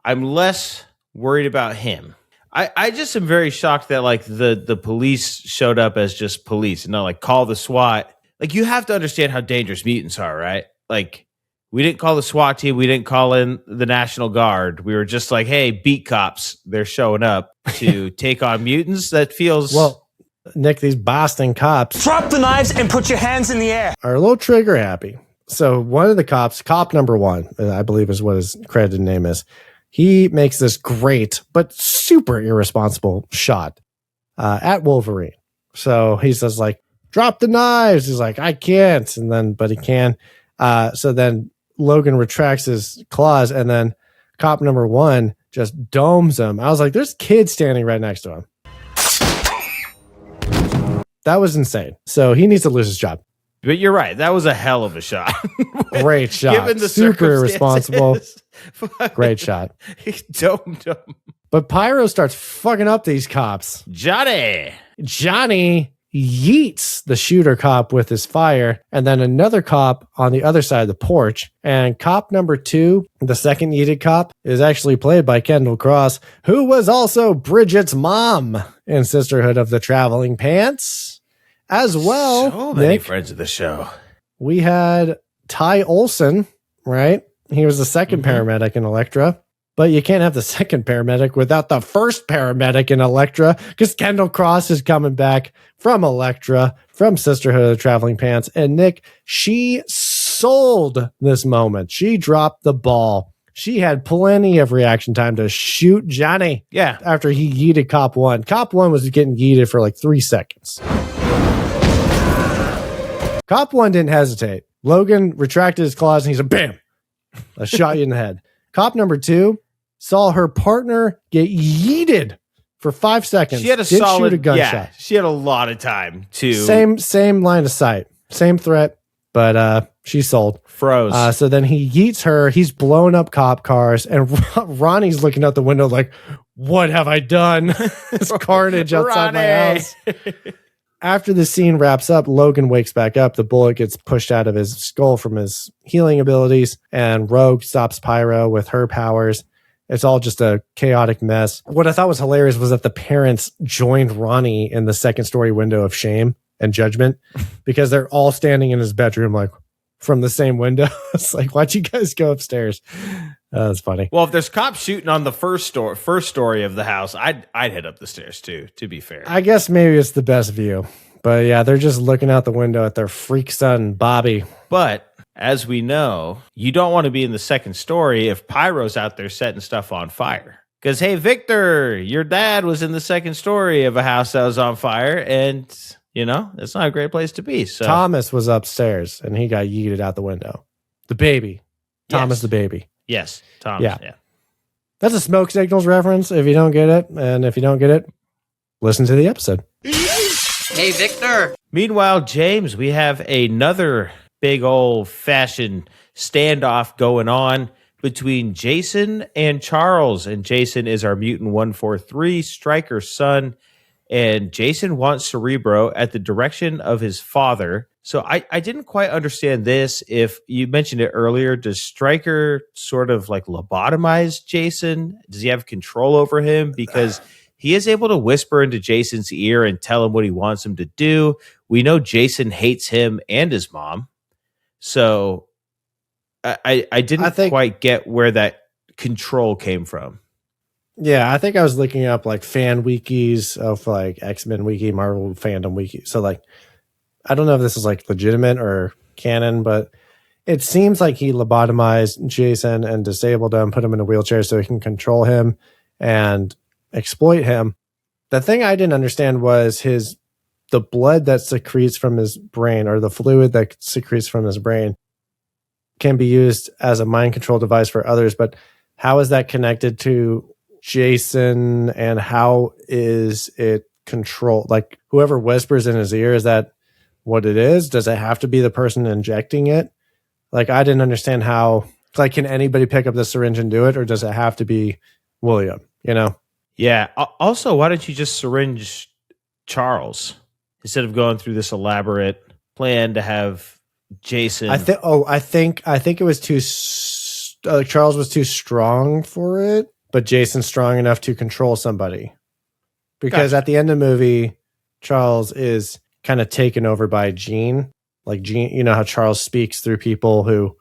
I'm less worried about him. I just am very shocked that like the police showed up as just police and not like call the SWAT. Like, you have to understand how dangerous mutants are, right? Like, we didn't call the SWAT team. We didn't call in the National Guard. We were just like, hey, beat cops. They're showing up to take on mutants. That feels... Well, Nick, these Boston cops... Drop the knives and put your hands in the air. ...are a little trigger happy. So one of the cops, cop number 1, I believe is what his credited name is, he makes this great but super irresponsible shot at Wolverine. So he says like, drop the knives. He's like, I can't. But he can. So then Logan retracts his claws, and then cop number 1 just domes him. I was like, there's kids standing right next to him. That was insane. So he needs to lose his job. But you're right. That was a hell of a shot. Great shot. Given the super irresponsible. Great shot. He domed him. But Pyro starts fucking up these cops. Johnny yeets the shooter cop with his fire, and then another cop on the other side of the porch. And cop number 2, the second yeeted cop, is actually played by Kendall Cross, who was also Bridget's mom in Sisterhood of the Traveling Pants. As well, so many Nick, friends of the show. We had Ty Olson, right? He was the second paramedic in Elektra. But you can't have the second paramedic without the first paramedic in Elektra, because Kendall Cross is coming back from Elektra, from Sisterhood of the Traveling Pants. And Nick, she sold this moment. She dropped the ball. She had plenty of reaction time to shoot Johnny. Yeah. After he yeeted Cop 1. Cop 1 was getting yeeted for like 3 seconds. Cop 1 didn't hesitate. Logan retracted his claws and he said, bam, I shot you in the head. Cop number 2 saw her partner get yeeted for 5 seconds. She had a Didn't solid shoot a gunshot. Yeah, she had a lot of time to same line of sight, same threat, but she sold. Froze. So then he yeets her. He's blowing up cop cars, and Ronnie's looking out the window like, "What have I done?" There's carnage outside my house. After the scene wraps up, Logan wakes back up. The bullet gets pushed out of his skull from his healing abilities, and Rogue stops Pyro with her powers. It's all just a chaotic mess. What I thought was hilarious was that the parents joined Ronny in the second story window of shame and judgment, because they're all standing in his bedroom, like from the same window. It's like, why'd you guys go upstairs? That's funny. Well, if there's cops shooting on the first story of the house, I'd head up the stairs too, to be fair. I guess maybe it's the best view. But yeah, they're just looking out the window at their freak son, Bobby. But as we know, you don't want to be in the second story if Pyro's out there setting stuff on fire. Because, hey, Victor, your dad was in the second story of a house that was on fire, and, you know, it's not a great place to be. So Thomas was upstairs, and he got yeeted out the window. The baby. Thomas Yes. the baby. Yes, Thomas. Yeah. That's a Smoke Signals reference if you don't get it. And if you don't get it, listen to the episode. Hey, Victor. Meanwhile, James, we have another big old-fashioned standoff going on between Jason and Charles. And Jason is our Mutant 143, Stryker's son. And Jason wants Cerebro at the direction of his father. So I didn't quite understand this. If you mentioned it earlier, does Stryker sort of like lobotomize Jason? Does he have control over him? Because he is able to whisper into Jason's ear and tell him what he wants him to do. We know Jason hates him and his mom. So I didn't quite get where that control came from. Yeah, I think I was looking up like fan wikis of like X-Men wiki, Marvel fandom wiki. So like, I don't know if this is like legitimate or canon, but it seems like he lobotomized Jason and disabled him, put him in a wheelchair so he can control him and exploit him. The thing I didn't understand was the blood that secretes from his brain, or the fluid that secretes from his brain, can be used as a mind control device for others. But how is that connected to Jason, and how is it controlled? Like, whoever whispers in his ear, is that what it is? Does it have to be the person injecting it? Like, I didn't understand how, like, can anybody pick up the syringe and do it, or does it have to be William, you know? Yeah. Also, why don't you just syringe Charles instead of going through this elaborate plan to have Jason? I think it was too, Charles was too strong for it, but Jason's strong enough to control somebody. Because at the end of the movie, Charles is kind of taken over by Jean. Like Jean, you know how Charles speaks through people who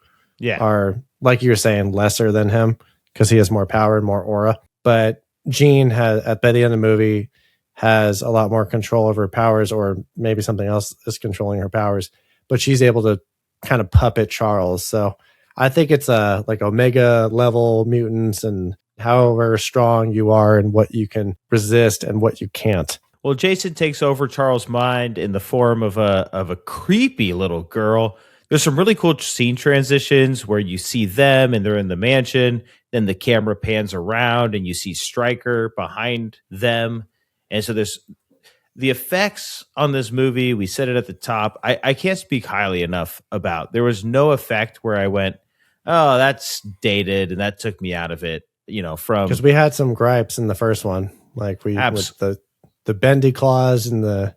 are, like you were saying, lesser than him because he has more power and more aura. But Jean has, by the end of the movie, has a lot more control over her powers, or maybe something else is controlling her powers. But she's able to kind of puppet Charles. So I think it's like Omega level mutants, and however strong you are and what you can resist and what you can't. Well, Jason takes over Charles' mind in the form of a creepy little girl. There's some really cool scene transitions where you see them and they're in the mansion. Then the camera pans around and you see Stryker behind them. And so there's the effects on this movie. We said it at the top. I can't speak highly enough about. There was no effect where I went, oh, that's dated, and that took me out of it. You know, from because we had some gripes in the first one, like with the bendy claws in the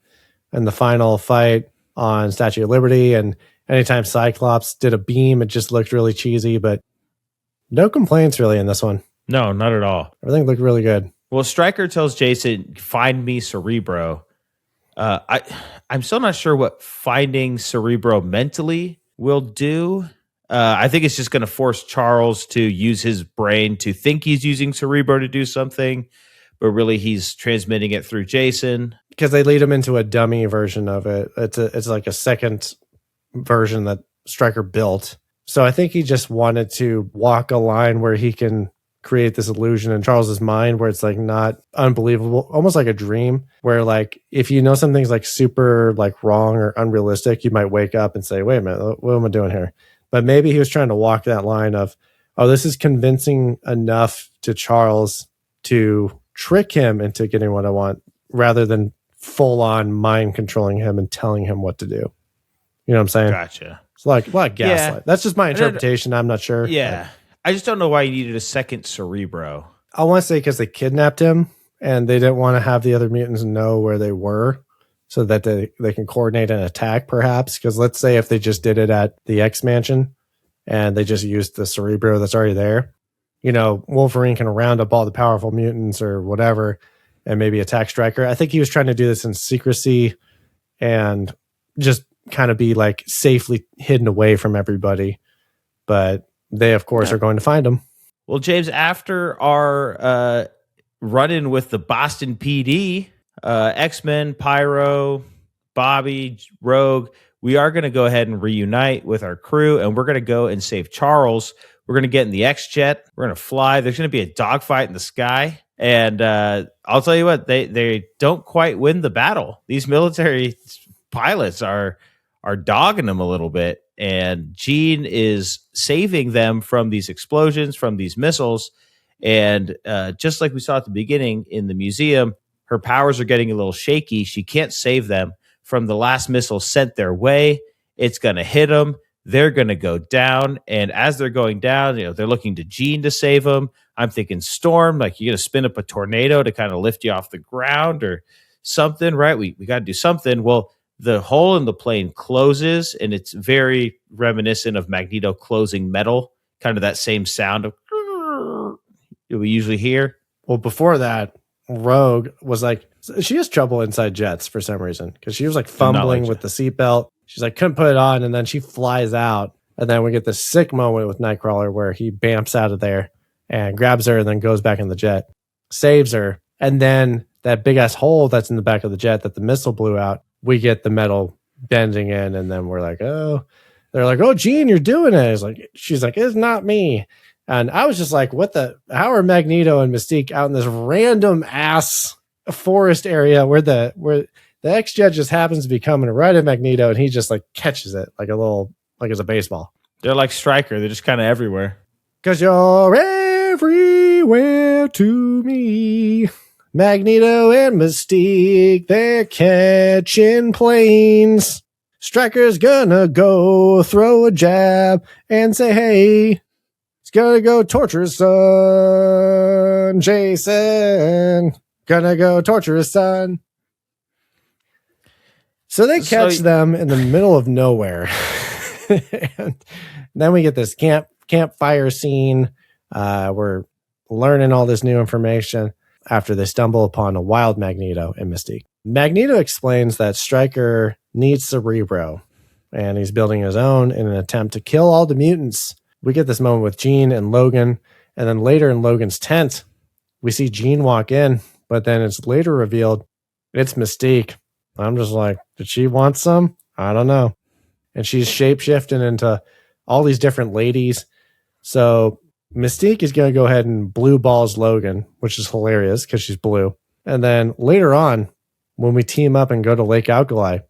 final fight on Statue of Liberty, and anytime Cyclops did a beam, it just looked really cheesy. But no complaints really in this one. No, not at all. Everything looked really good. Well, Stryker tells Jason, "Find me Cerebro." I'm still not sure what finding Cerebro mentally will do. I think it's just going to force Charles to use his brain to think he's using Cerebro to do something, but really he's transmitting it through Jason. Because they lead him into a dummy version of it. It's like a second version that Stryker built. So I think he just wanted to walk a line where he can create this illusion in Charles's mind where it's like not unbelievable, almost like a dream, where like if you know something's like super like wrong or unrealistic, you might wake up and say, wait a minute, what am I doing here? But maybe he was trying to walk that line of, oh, this is convincing enough to Charles to trick him into getting what I want, rather than full on mind controlling him and telling him what to do. You know what I'm saying? Gotcha. It's like gaslight. Yeah. That's just my interpretation. I'm not sure. Yeah. I just don't know why you needed a second Cerebro. I want to say because they kidnapped him and they didn't want to have the other mutants know where they were, so that they can coordinate an attack, perhaps. Because let's say if they just did it at the X Mansion and they just used the Cerebro that's already there, you know, Wolverine can round up all the powerful mutants or whatever and maybe attack Stryker. I think he was trying to do this in secrecy and just kind of be like safely hidden away from everybody. But they, of course, are going to find him. Well, James, after our run-in with the Boston PD, X-Men, Pyro, Bobby, Rogue, we are going to go ahead and reunite with our crew, and we're going to go and save Charles. We're going to get in the X-Jet. We're going to fly. There's going to be a dogfight in the sky. And I'll tell you what, they don't quite win the battle. These military pilots are dogging them a little bit. And Jean is saving them from these explosions, from these missiles. And just like we saw at the beginning in the museum, her powers are getting a little shaky. She can't save them from the last missile sent their way. It's going to hit them. They're going to go down. And as they're going down, you know, they're looking to Jean to save them. I'm thinking Storm, like you're going to spin up a tornado to kind of lift you off the ground or something, right? We got to do something. Well, the hole in the plane closes, and it's very reminiscent of Magneto closing metal, kind of that same sound of we usually hear. Well, before that, Rogue was like, she has trouble inside jets for some reason, because she was like fumbling with the seatbelt. She's like, couldn't put it on, and then she flies out. And then we get this sick moment with Nightcrawler where he BAMFs out of there and grabs her and then goes back in the jet. saves her. And then that big ass hole that's in the back of the jet that the missile blew out, we get the metal bending in, and then we're like, oh, they're like, oh, Jean, you're doing it. She's like, it's not me. And I was just like, how are Magneto and Mystique out in this random ass forest area where the X-Jet just happens to be coming right at Magneto, and he just like catches it like it's a baseball. They're like Stryker. They're just kind of everywhere. 'Cause you're everywhere to me. Magneto and Mystique, they're catching planes. Stryker's gonna go throw a jab and say, hey, he's gonna go torture his son, Jason. Gonna go torture his son. So they catch them in the middle of nowhere. And then we get this campfire scene. We're learning all this new information after they stumble upon a wild Magneto and Mystique. Magneto explains that Stryker needs Cerebro, and he's building his own in an attempt to kill all the mutants. We get this moment with Jean and Logan, and then later in Logan's tent, we see Jean walk in, but then it's later revealed it's Mystique. I'm just like, did she want some? I don't know. And she's shape-shifting into all these different ladies. So Mystique is going to go ahead and blue balls Logan, which is hilarious because she's blue. And then later on, when we team up and go to Lake Alkali,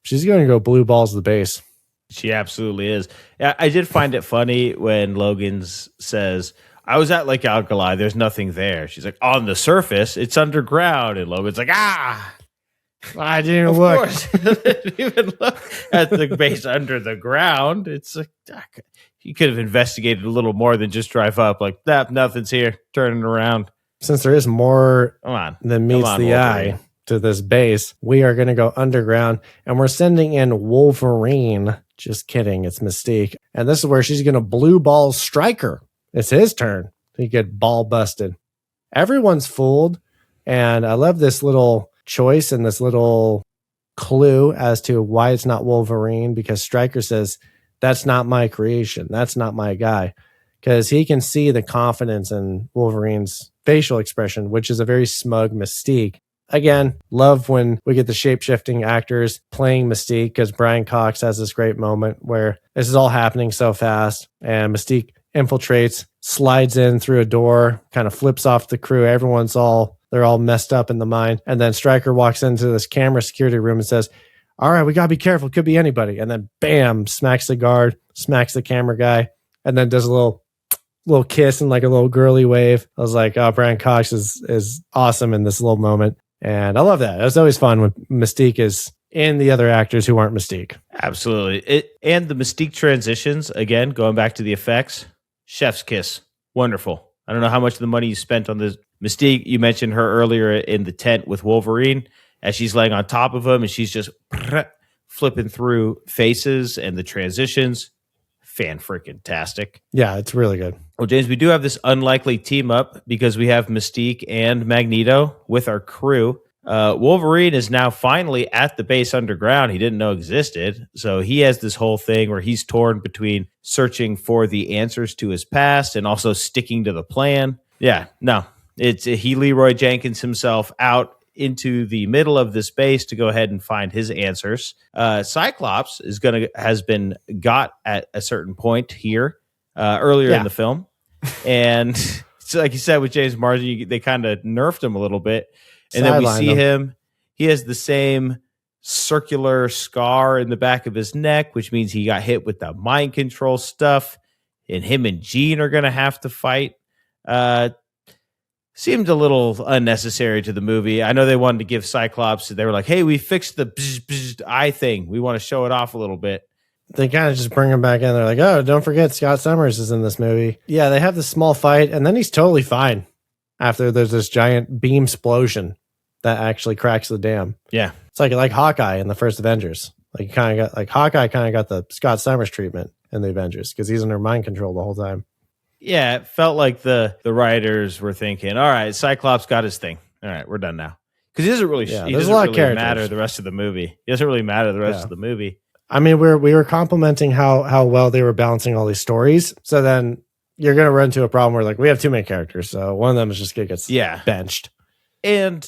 she's going to go blue balls the base. She absolutely is. I did find it funny when Logan says, I was at Lake Alkali, there's nothing there. She's like, on the surface, it's underground. And Logan's like, I didn't look. Didn't even look at the base under the ground. It's like, you could have investigated a little more than just drive up. Like, nothing's here. Turning around. Since there is more than meets the eye to this base, we are going to go underground, and we're sending in Wolverine. Just kidding. It's Mystique. And this is where she's going to blue ball Stryker. It's his turn. He get ball busted. Everyone's fooled. And I love this little choice and this little clue as to why it's not Wolverine, because Stryker says, that's not my creation. That's not my guy. Because he can see the confidence in Wolverine's facial expression, which is a very smug Mystique. Again, love when we get the shape-shifting actors playing Mystique, because Brian Cox has this great moment where this is all happening so fast, and Mystique infiltrates, slides in through a door, kind of flips off the crew. They're all messed up in the mind. And then Stryker walks into this camera security room and says, all right, we got to be careful. It could be anybody. And then bam, smacks the guard, smacks the camera guy, and then does a little kiss and like a little girly wave. I was like, oh, Brian Cox is awesome in this little moment. And I love that. It's always fun when Mystique is in the other actors who aren't Mystique. Absolutely. And the Mystique transitions, again, going back to the effects, chef's kiss. Wonderful. I don't know how much of the money you spent on this. Mystique, you mentioned her earlier in the tent with Wolverine as she's laying on top of him and she's just flipping through faces and the transitions. Fan-freaking-tastic. Yeah, it's really good. Well, James, we do have this unlikely team up because we have Mystique and Magneto with our crew. Wolverine is now finally at the base underground he didn't know existed. So he has this whole thing where he's torn between searching for the answers to his past and also sticking to the plan. Yeah, no. He Leroy Jenkins himself out into the middle of this base to go ahead and find his answers. Cyclops has been got at a certain point here earlier in the film. And so like you said with James Marsden, they kind of nerfed him a little bit. And then we see him. He has the same circular scar in the back of his neck, which means he got hit with the mind control stuff. And him and Jean are going to have to fight. Seemed a little unnecessary to the movie. I know they wanted to give Cyclops, they were like, hey, we fixed the eye thing. We want to show it off a little bit. They kind of just bring him back in. They're like, oh, don't forget Scott Summers is in this movie. Yeah, they have this small fight, and then he's totally fine after there's this giant beam explosion that actually cracks the dam. Yeah. It's like Hawkeye in the first Avengers. Hawkeye kind of got the Scott Summers treatment in the Avengers because he's under mind control the whole time. Yeah, it felt like the writers were thinking, all right, Cyclops got his thing. All right, we're done now. Because he doesn't really, matter the rest of the movie. He doesn't really matter the rest of the movie. I mean, we were complimenting how well they were balancing all these stories. So then you're going to run into a problem where like we have too many characters. So one of them is just going to get benched. And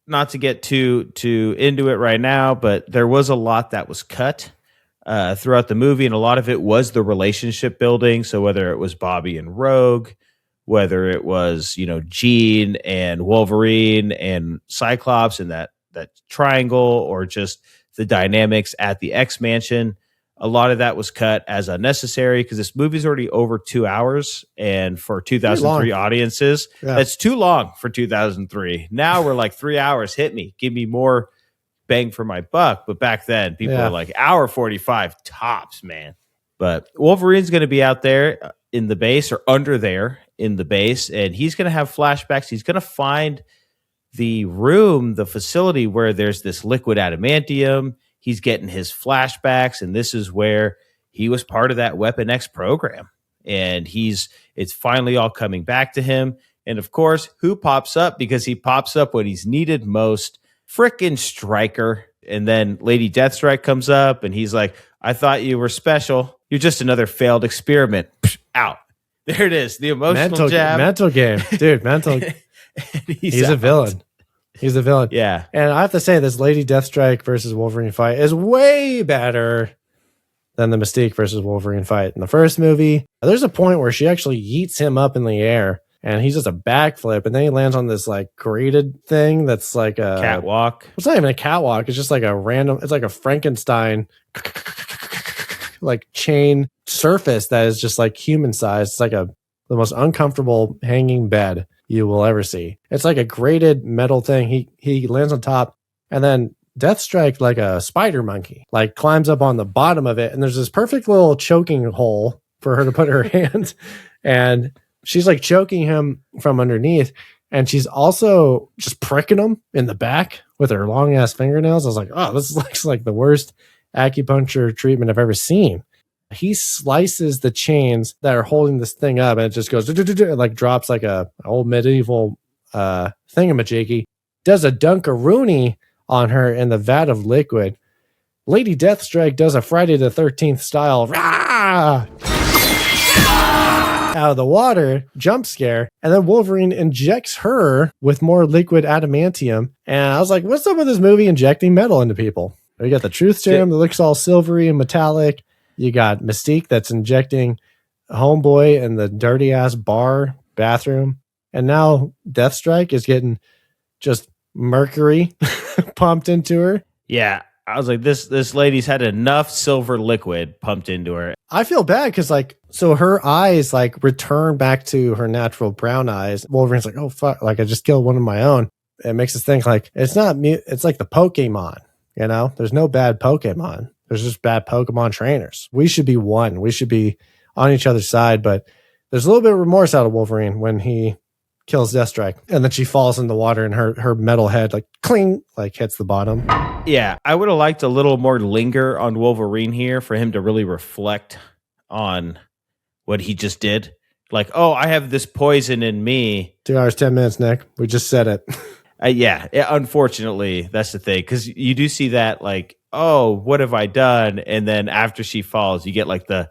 not to get too into it right now, but there was a lot that was cut throughout the movie, and a lot of it was the relationship building. So whether it was Bobby and Rogue, whether it was, Jean and Wolverine and Cyclops and that triangle, or just the dynamics at the X Mansion, a lot of that was cut as unnecessary because this movie's already over 2 hours. And for 2003 audiences, that's too long for 2003. Now we're like 3 hours, hit me, give me more bang for my buck. But back then, people were like hour 45 tops, man. But Wolverine's going to be out there in the base, or under there in the base, and he's going to have flashbacks. He's going to find the room, the facility where there's this liquid adamantium. He's getting his flashbacks, and this is where he was part of that Weapon X program. And it's finally all coming back to him. And of course, who pops up? Because he pops up when he's needed most. Frickin' Stryker. And then Lady Deathstrike comes up, and he's like, I thought you were special. You're just another failed experiment. Out. There it is. The emotional jab. Mental game. Dude, mental. He's a villain. He's a villain. Yeah. And I have to say, this Lady Deathstrike versus Wolverine fight is way better than the Mystique versus Wolverine fight in the first movie. There's a point where she actually yeets him up in the air, and he's just a backflip, and then he lands on this like grated thing that's like a catwalk. It's not even a catwalk. It's just like a random, it's like a Frankenstein like chain surface that is just like human sized. It's like the most uncomfortable hanging bed you will ever see. It's like a grated metal thing. He lands on top, and then Deathstrike, like a spider monkey, like climbs up on the bottom of it, and there's this perfect little choking hole for her to put her hand, and she's like choking him from underneath, and she's also just pricking him in the back with her long ass fingernails. I was like, oh, this looks like the worst acupuncture treatment I've ever seen. He slices the chains that are holding this thing up, and it just goes, it like drops like a old medieval thingamajiggy. Does a Dunkaroony on her in the vat of liquid. Lady Deathstrike does a Friday the 13th style rah! Out of the water, jump scare, and then Wolverine injects her with more liquid adamantium. And I was like, what's up with this movie injecting metal into people? You got the truth serum that looks all silvery and metallic. You got Mystique that's injecting Homeboy in the dirty ass bathroom. And now Deathstrike is getting just mercury pumped into her. Yeah. I was like, this lady's had enough silver liquid pumped into her. I feel bad because so her eyes like return back to her natural brown eyes. Wolverine's like, oh fuck, like I just killed one of my own. It makes us think like it's not it's like the Pokemon, there's no bad Pokemon. There's just bad Pokemon trainers. We should be one. We should be on each other's side, but there's a little bit of remorse out of Wolverine when he kills Deathstrike, and then she falls in the water, and her metal head like cling, like hits the bottom. Yeah, I would have liked a little more linger on Wolverine here for him to really reflect on what he just did. Like, oh, I have this poison in me. 2 hours, 10 minutes, Nick. We just said it. Yeah, unfortunately, that's the thing. Because you do see that, like, oh, what have I done? And then after she falls, you get like the,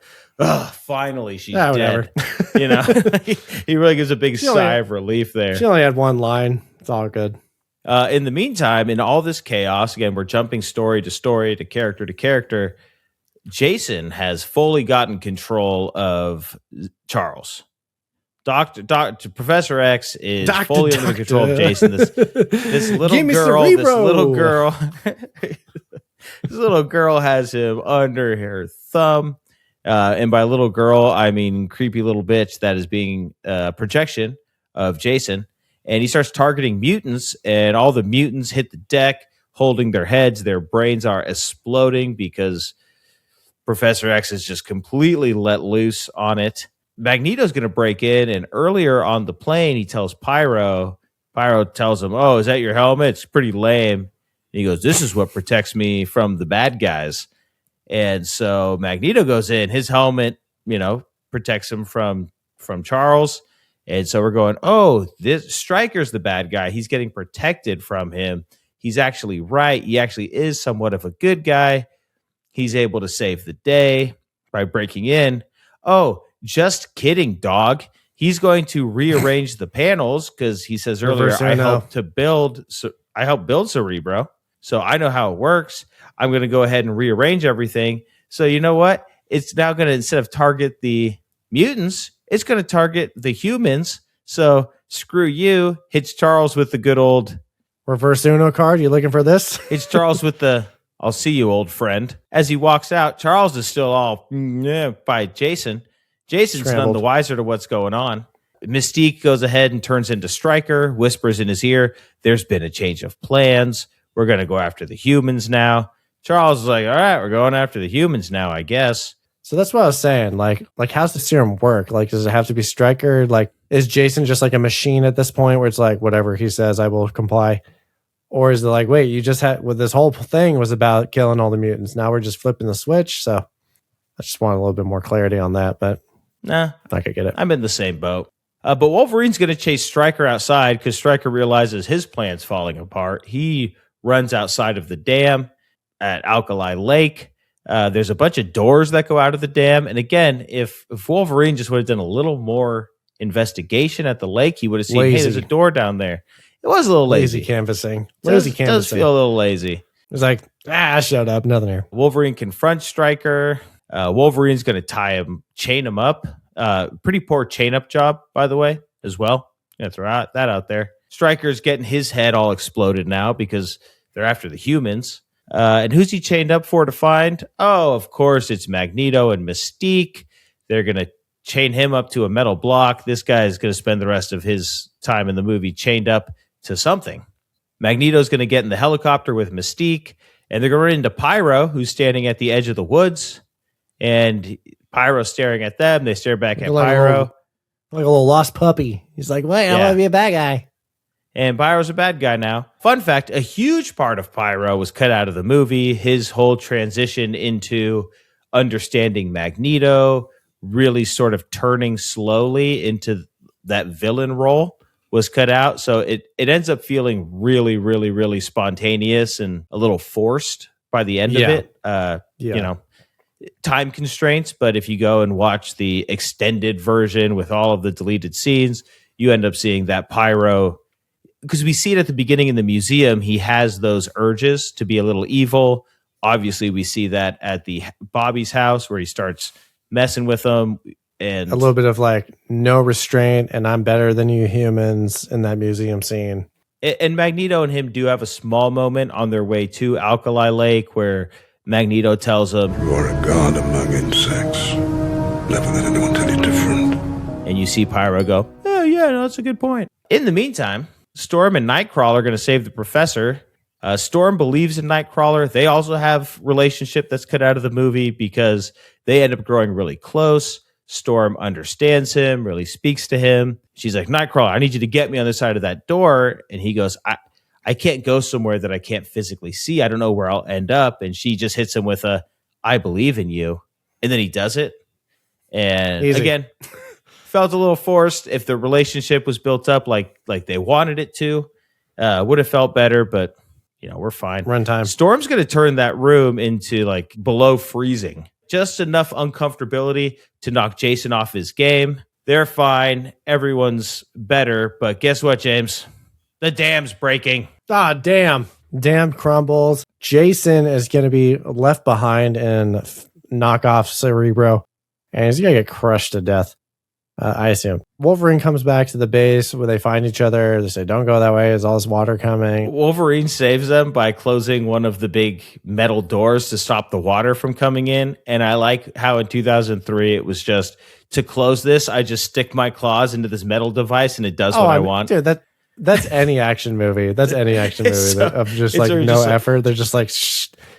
finally she's dead. He really gives a big sigh of relief there. She only had one line. It's all good. In the meantime, in all this chaos, again, we're jumping story to story to character. Jason has fully gotten control of Charles. Professor X is fully under the control of Jason. This little girl has him under her thumb. And by little girl, I mean creepy little bitch that is being a projection of Jason. And he starts targeting mutants, and all the mutants hit the deck, holding their heads. Their brains are exploding because Professor X is just completely let loose on it. Magneto's going to break in, and earlier on the plane, he tells Pyro tells him, oh, is that your helmet? It's pretty lame. And he goes, this is what protects me from the bad guys. And so Magneto goes in. His helmet, protects him from Charles. And so we're going, oh, this Stryker's the bad guy. He's getting protected from him. He's actually right. He actually is somewhat of a good guy. He's able to save the day by breaking in. Oh, just kidding, dog. He's going to rearrange the panels because he says earlier, I helped build Cerebro. So I know how it works. I'm going to go ahead and rearrange everything. So you know what? It's now going to, instead of target the mutants, it's going to target the humans. So screw you. Hits Charles with the good old reverse Uno card. You looking for this? It's Charles with the I'll see you, old friend. As he walks out, Charles is still all by Jason. Jason's none the wiser to what's going on. Mystique goes ahead and turns into Stryker, whispers in his ear, there's been a change of plans. We're going to go after the humans now. Charles is like, all right, we're going after the humans now, I guess. So that's what I was saying. Like how's the serum work? Like, does it have to be Stryker? Like, is Jason just like a machine at this point where it's like, whatever he says, I will comply? Or is it like, wait, you just had, this whole thing was about killing all the mutants. Now we're just flipping the switch. So I just want a little bit more clarity on that, but nah, I could get it. I'm in the same boat. But Wolverine's going to chase Stryker outside because Stryker realizes his plan's falling apart. He runs outside of the dam at Alkali Lake. There's a bunch of doors that go out of the dam. And again, if Wolverine just would have done a little more investigation at the lake, he would have seen, hey, there's a door down there. It was a little lazy canvassing. It does feel a little lazy. It's like, shut up, nothing here. Wolverine confronts Stryker. Wolverine's going to chain him up. Pretty poor chain up job, by the way, as well. Gonna throw that out there. Stryker's getting his head all exploded now because they're after the humans. And who's he chained up for to find? Oh, of course, it's Magneto and Mystique. They're going to chain him up to a metal block. This guy is going to spend the rest of his time in the movie chained up to something. Magneto's going to get in the helicopter with Mystique, and they're going to run into Pyro, who's standing at the edge of the woods. And Pyro's staring at them. They stare back at Pyro. Like a little lost puppy. He's like, wait, I want to be a bad guy. And Pyro's a bad guy now. Fun fact, a huge part of Pyro was cut out of the movie. His whole transition into understanding Magneto, really sort of turning slowly into that villain role, was cut out. So it ends up feeling really, really, really spontaneous and a little forced by the end of it. You know, time constraints. But if you go and watch the extended version with all of the deleted scenes, you end up seeing that Pyro, because we see it at the beginning in the museum, he has those urges to be a little evil. Obviously, we see that at the Bobby's house where he starts messing with them. And a little bit of like no restraint and I'm better than you humans in that museum scene. And Magneto and him do have a small moment on their way to Alkali Lake where Magneto tells him, you are a god among insects. Never let anyone tell you different. And you see Pyro go, oh yeah, no, that's a good point. In the meantime, Storm and Nightcrawler are going to save the professor. Storm believes in Nightcrawler. They also have relationship that's cut out of the movie because they end up growing really close. Storm understands him, really speaks to him. She's like, Nightcrawler, I need you to get me on the side of that door. And he goes, I can't go somewhere that I can't physically see. I don't know where I'll end up. And she just hits him with a, I believe in you. And then he does it. And again, felt a little forced. If the relationship was built up like they wanted it to, would have felt better. But, you know, we're fine. Runtime. Storm's going to turn that room into like below freezing. Just enough uncomfortability to knock Jason off his game. They're fine. Everyone's better. But guess what, James? The dam's breaking. Ah, damn. Dam crumbles. Jason is going to be left behind and knock off Cerebro. And he's going to get crushed to death, I assume. Wolverine comes back to the base where they find each other. They say, don't go that way. There's all this water coming. Wolverine saves them by closing one of the big metal doors to stop the water from coming in. And I like how in 2003, it was just, to close this, I just stick my claws into this metal device and it does what I want. Dude, that's any action movie. That's any action movie of just like no effort. They're just like,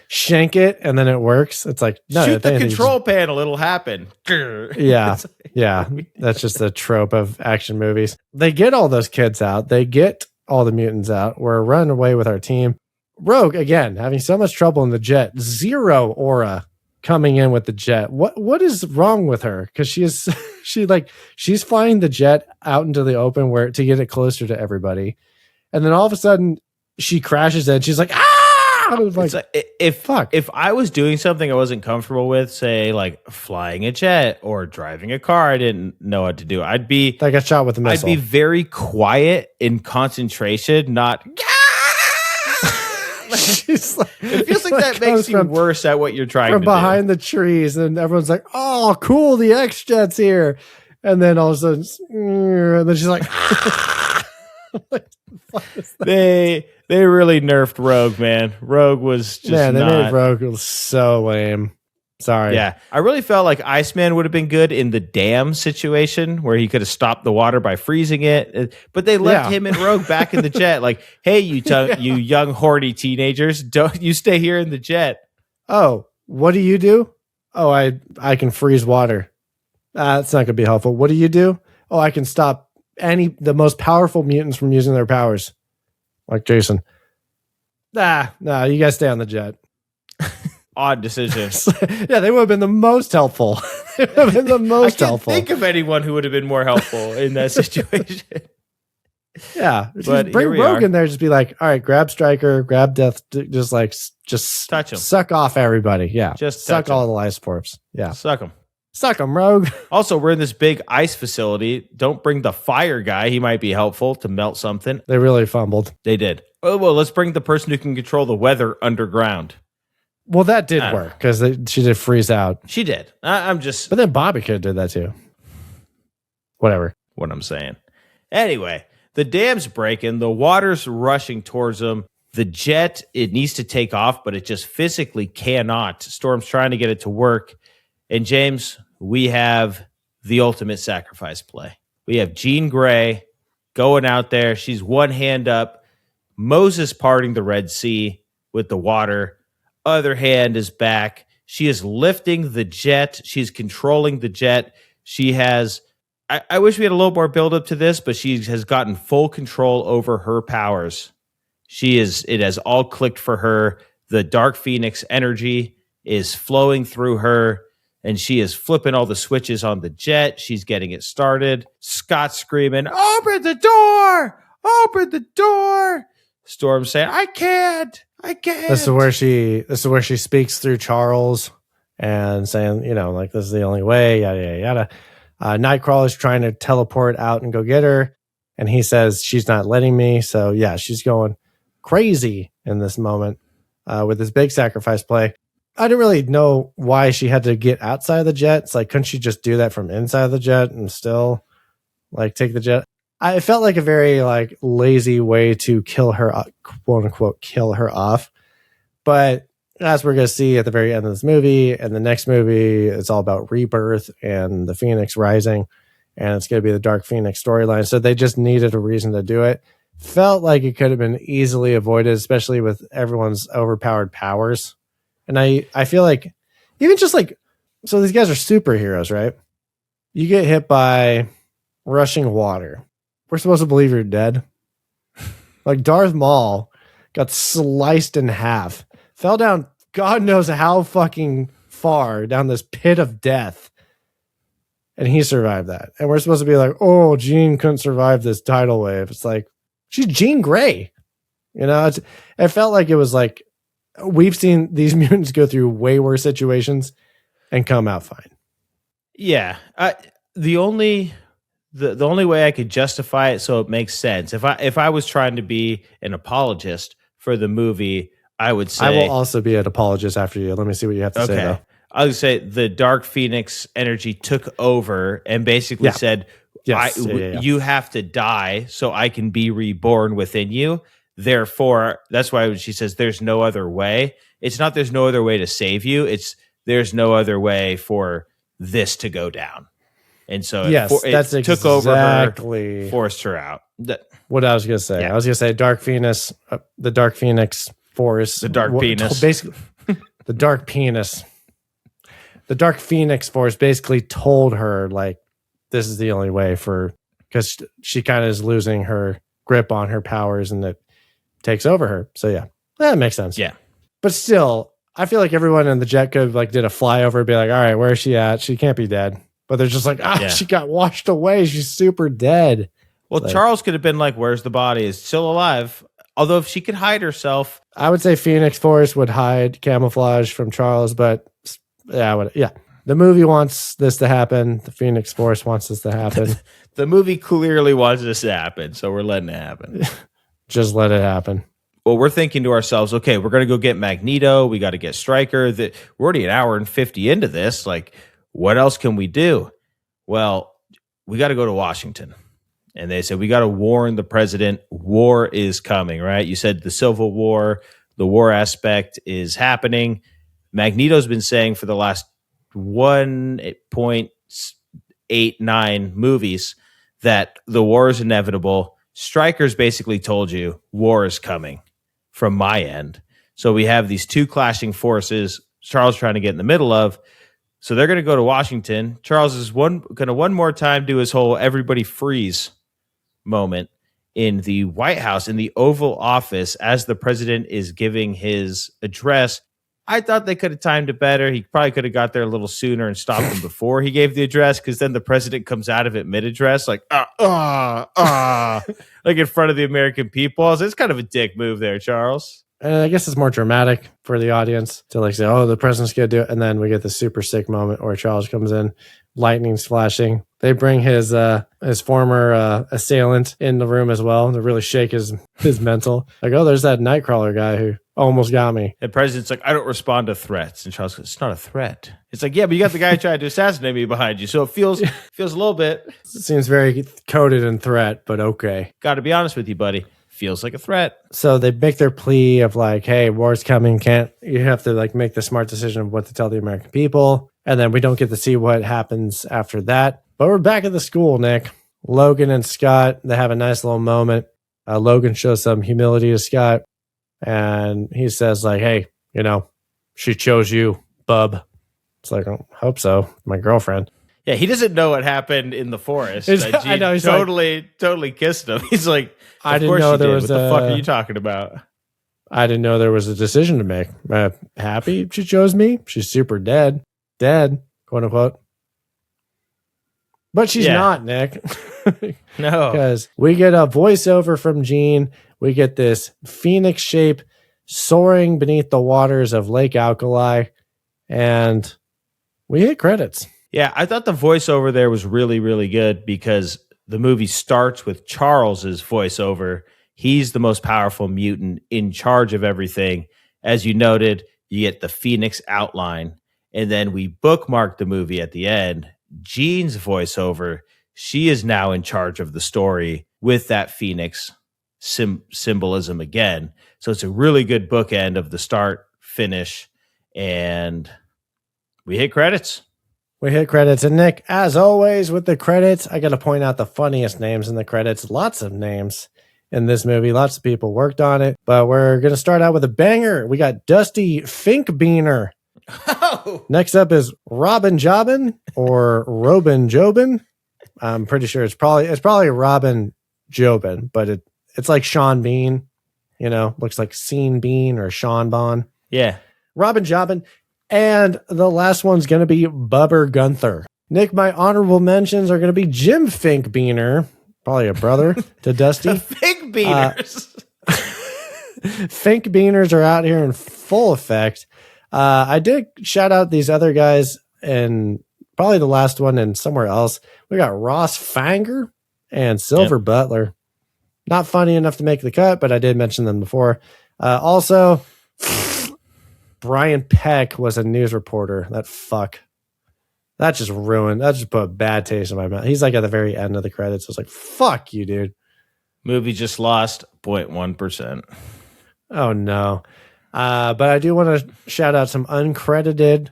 shank it, and then it works. It's like, no, shoot the control panel, it'll happen. Yeah. That's just a trope of action movies. They get all those kids out. They get all the mutants out. We're running away with our team. Rogue, again, having so much trouble in the jet. Zero aura coming in with the jet. What is wrong with her? Because she's flying the jet out into the open where to get it closer to everybody. And then all of a sudden she crashes in. She's like, ah! I was like, if I was doing something I wasn't comfortable with, say like flying a jet or driving a car, I didn't know what to do. I'd be I got shot with a missile. I'd be very quiet in concentration, not. It feels like that makes you worse at what you're trying to do. From behind the trees, and everyone's like, "Oh, cool! The X-Jet's here!" And then all of a sudden, and then she's like, They really nerfed Rogue, man. Rogue was just they made Rogue so lame. Sorry. Yeah, I really felt like Iceman would have been good in the dam situation where he could have stopped the water by freezing it. But they left him and Rogue back in the jet. Like, hey, you young horny teenagers, don't you stay here in the jet? Oh, what do? Oh, I can freeze water. That's not gonna be helpful. What do? Oh, I can stop the most powerful mutants from using their powers, like Jason. No, you guys stay on the jet. Odd decision. Yeah, they would have been the most helpful. They would have been the most helpful. I can't think of anyone who would have been more helpful in that situation. Yeah, but bring Rogue in there. Just be like, all right, grab Stryker, grab Death. Just touch him. Suck off everybody. Yeah, just suck all the life sports. Yeah, suck them. Suck them, Rogue. Also, we're in this big ice facility. Don't bring the fire guy. He might be helpful to melt something. They really fumbled. They did. Oh, well, let's bring the person who can control the weather underground. Well, that did work because she did freeze out. She did. I'm just. But then Bobby could have did that too. Whatever. What I'm saying. Anyway, the dam's breaking. The water's rushing towards them. The jet, it needs to take off, but it just physically cannot. Storm's trying to get it to work. And James, we have the ultimate sacrifice play. We have Jean Grey going out there. She's one hand up. Moses parting the Red Sea with the water. Other hand is back. She is lifting the jet. She's controlling the jet. She has... I wish we had a little more build-up to this, but she has gotten full control over her powers. It has all clicked for her. The Dark Phoenix energy is flowing through her, and she is flipping all the switches on the jet. She's getting it started. Scott's screaming, "Open the door! Open the door!" Storm saying, "I can't. I can't." This is where she speaks through Charles and saying, like, this is the only way, yada, yada, yada. Nightcrawler's trying to teleport out and go get her, and he says she's not letting me. So yeah, she's going crazy in this moment with this big sacrifice play. I didn't really know why she had to get outside of the jet. It's like, couldn't she just do that from inside of the jet and still like take the jet? I felt like a very like lazy way to kill her, quote unquote, kill her off. But as we're going to see at the very end of this movie and the next movie, it's all about rebirth and the Phoenix rising, and it's going to be the Dark Phoenix storyline. So they just needed a reason to do it. Felt like it could have been easily avoided, especially with everyone's overpowered powers. And I feel like even just like, so these guys are superheroes, right? You get hit by rushing water. We're supposed to believe you're dead. Like Darth Maul got sliced in half, fell down God knows how fucking far down this pit of death, and he survived that. And we're supposed to be like, oh, Jean couldn't survive this tidal wave. It's like, she's Jean Grey. It felt like it was like, we've seen these mutants go through way worse situations and come out fine. Yeah. The only way I could justify it so it makes sense, if I was trying to be an apologist for the movie, I would say... I will also be an apologist after you. Let me see what you have to say, though. I would say the Dark Phoenix energy took over and basically said, you have to die so I can be reborn within you. Therefore, that's why she says there's no other way. It's not there's no other way to save you. It's there's no other way for this to go down. And so it took over her, forced her out. What I was going to say. I was going to say Dark Phoenix, the Dark Phoenix Force. The Dark Penis. Basically, the Dark Penis. The Dark Phoenix Force basically told her, like, this is the only way because she kind of is losing her grip on her powers and it takes over her. So, yeah, that makes sense. Yeah. But still, I feel like everyone in the jet could like did a flyover and be like, all right, where is she at? She can't be dead. But they're just like, she got washed away. She's super dead. Well, Charles could have been like, where's the body? It's still alive. Although if she could hide herself, I would say Phoenix Force would hide camouflage from Charles, but yeah. The movie wants this to happen. The Phoenix Force wants this to happen. the movie clearly wants this to happen, so we're letting it happen. Just let it happen. Well, we're thinking to ourselves, okay, we're going to go get Magneto. We got to get Stryker. We're already an hour and 50 into this. Like, what else can we do? Well, we got to go to Washington. And they said, we got to warn the president. War is coming, right? You said the Civil War, the war aspect is happening. Magneto's been saying for the last 1.89 movies that the war is inevitable. Stryker's basically told you war is coming from my end. So we have these two clashing forces Charles trying to get in the middle of. So they're going to go to Washington. Charles is going to one more time do his whole everybody freeze moment in the White House, in the Oval Office, as the president is giving his address. I thought they could have timed it better. He probably could have got there a little sooner and stopped him before he gave the address, because then the president comes out of it mid-address, like, like in front of the American people. So it's kind of a dick move there, Charles. And I guess it's more dramatic for the audience to like say, oh, the president's going to do it. And then we get the super sick moment where Charles comes in, lightning's flashing. They bring his former assailant in the room as well to really shake his mental. Like, oh, there's that Nightcrawler guy who almost got me. The president's like, I don't respond to threats. And Charles goes, it's not a threat. It's like, yeah, but you got the guy trying to assassinate me behind you. So it feels a little bit. It seems very coded in threat, but okay. Got to be honest with you, buddy. Feels like a threat. So they make their plea of like, hey, war's coming. You have to like make the smart decision of what to tell the American people. And then we don't get to see what happens after that. But we're back at the school, Nick. Logan and Scott, they have a nice little moment. Logan shows some humility to Scott. And he says like, hey, she chose you, bub. It's like, I hope so. My girlfriend. Yeah, he doesn't know what happened in the forest. I know, he's totally kissed him. He's like, I didn't know there was what the fuck are you talking about? I didn't know there was a decision to make. Happy she chose me. She's super dead, quote unquote. But she's not, Nick. No. Because we get a voiceover from Jean. We get this phoenix shape soaring beneath the waters of Lake Alkali. And we hit credits. Yeah, I thought the voiceover there was really, really good because the movie starts with Charles's voiceover. He's the most powerful mutant in charge of everything. As you noted, you get the Phoenix outline. And then we bookmark the movie at the end. Jean's voiceover, she is now in charge of the story with that Phoenix symbolism again. So it's a really good bookend of the start, finish, and we hit credits. We hit credits. And Nick, as always with the credits, I got to point out the funniest names in the credits. Lots of names in this movie. Lots of people worked on it. But we're going to start out with a banger. We got Dusty Finkbeaner. Oh. Next up is Robin Jobin or Robin Jobin. I'm pretty sure it's probably Robin Jobin, but it's like Sean Bean, looks like Scene Bean or Sean Bon. Yeah. Robin Jobin. And the last one's going to be Bubber Gunther. Nick, my honorable mentions are going to be Jim Finkbeaner, probably a brother to Dusty. Finkbeaners. Finkbeaners are out here in full effect. I did shout out these other guys, and probably the last one and somewhere else. We got Ross Fanger and Silver Butler. Not funny enough to make the cut, but I did mention them before. Also, Brian Peck was a news reporter. That fuck. That just ruined. That just put a bad taste in my mouth. He's like at the very end of the credits. I was like, fuck you, dude. Movie just lost 0.1%. Oh, no. But I do want to shout out some uncredited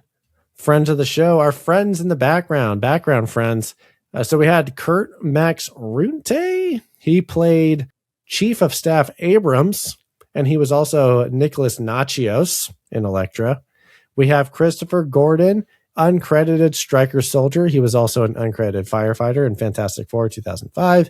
friends of the show. Our friends in the background friends. So we had Kurt Max Runte. He played Chief of Staff Abrams. And he was also Nicholas Nachios in Elektra. We have Christopher Gordon, uncredited Stryker soldier. He was also an uncredited firefighter in Fantastic Four 2005.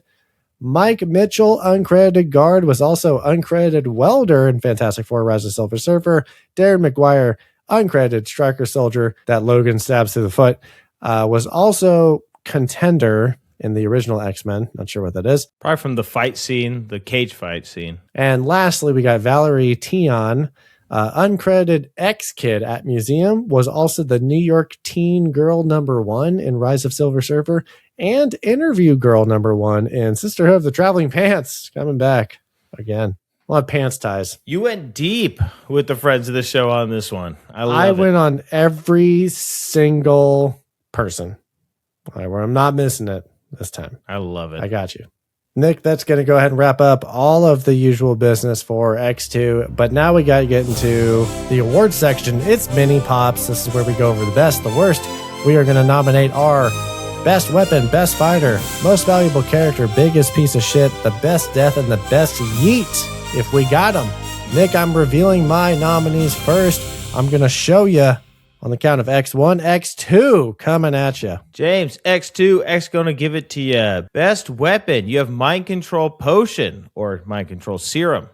Mike Mitchell, uncredited guard, was also uncredited welder in Fantastic Four Rise of the Silver Surfer. Darren McGuire, uncredited Stryker soldier that Logan stabs through the foot, was also contender in the original X-Men. Not sure what that is. Probably from the fight scene, the cage fight scene. And lastly, we got Valerie Tion, uncredited X-Kid at Museum, was also the New York teen girl #1 in Rise of Silver Surfer and interview girl #1 in Sisterhood of the Traveling Pants. Coming back again. A lot of pants ties. You went deep with the friends of the show on this one. I went on every single person. I'm not missing it this time. I love it. I got you. Nick, that's going to go ahead and wrap up all of the usual business for X2. But now we got to get into the awards section. It's Mini Pops. This is where we go over the best, the worst. We are going to nominate our best weapon, best fighter, most valuable character, biggest piece of shit, the best death, and the best yeet. If we got them. Nick, I'm revealing my nominees first. I'm going to show you on the count of X1, X2 coming at you. James, X2, X going to give it to you. Best weapon, you have Mind Control Potion or Mind Control Serum.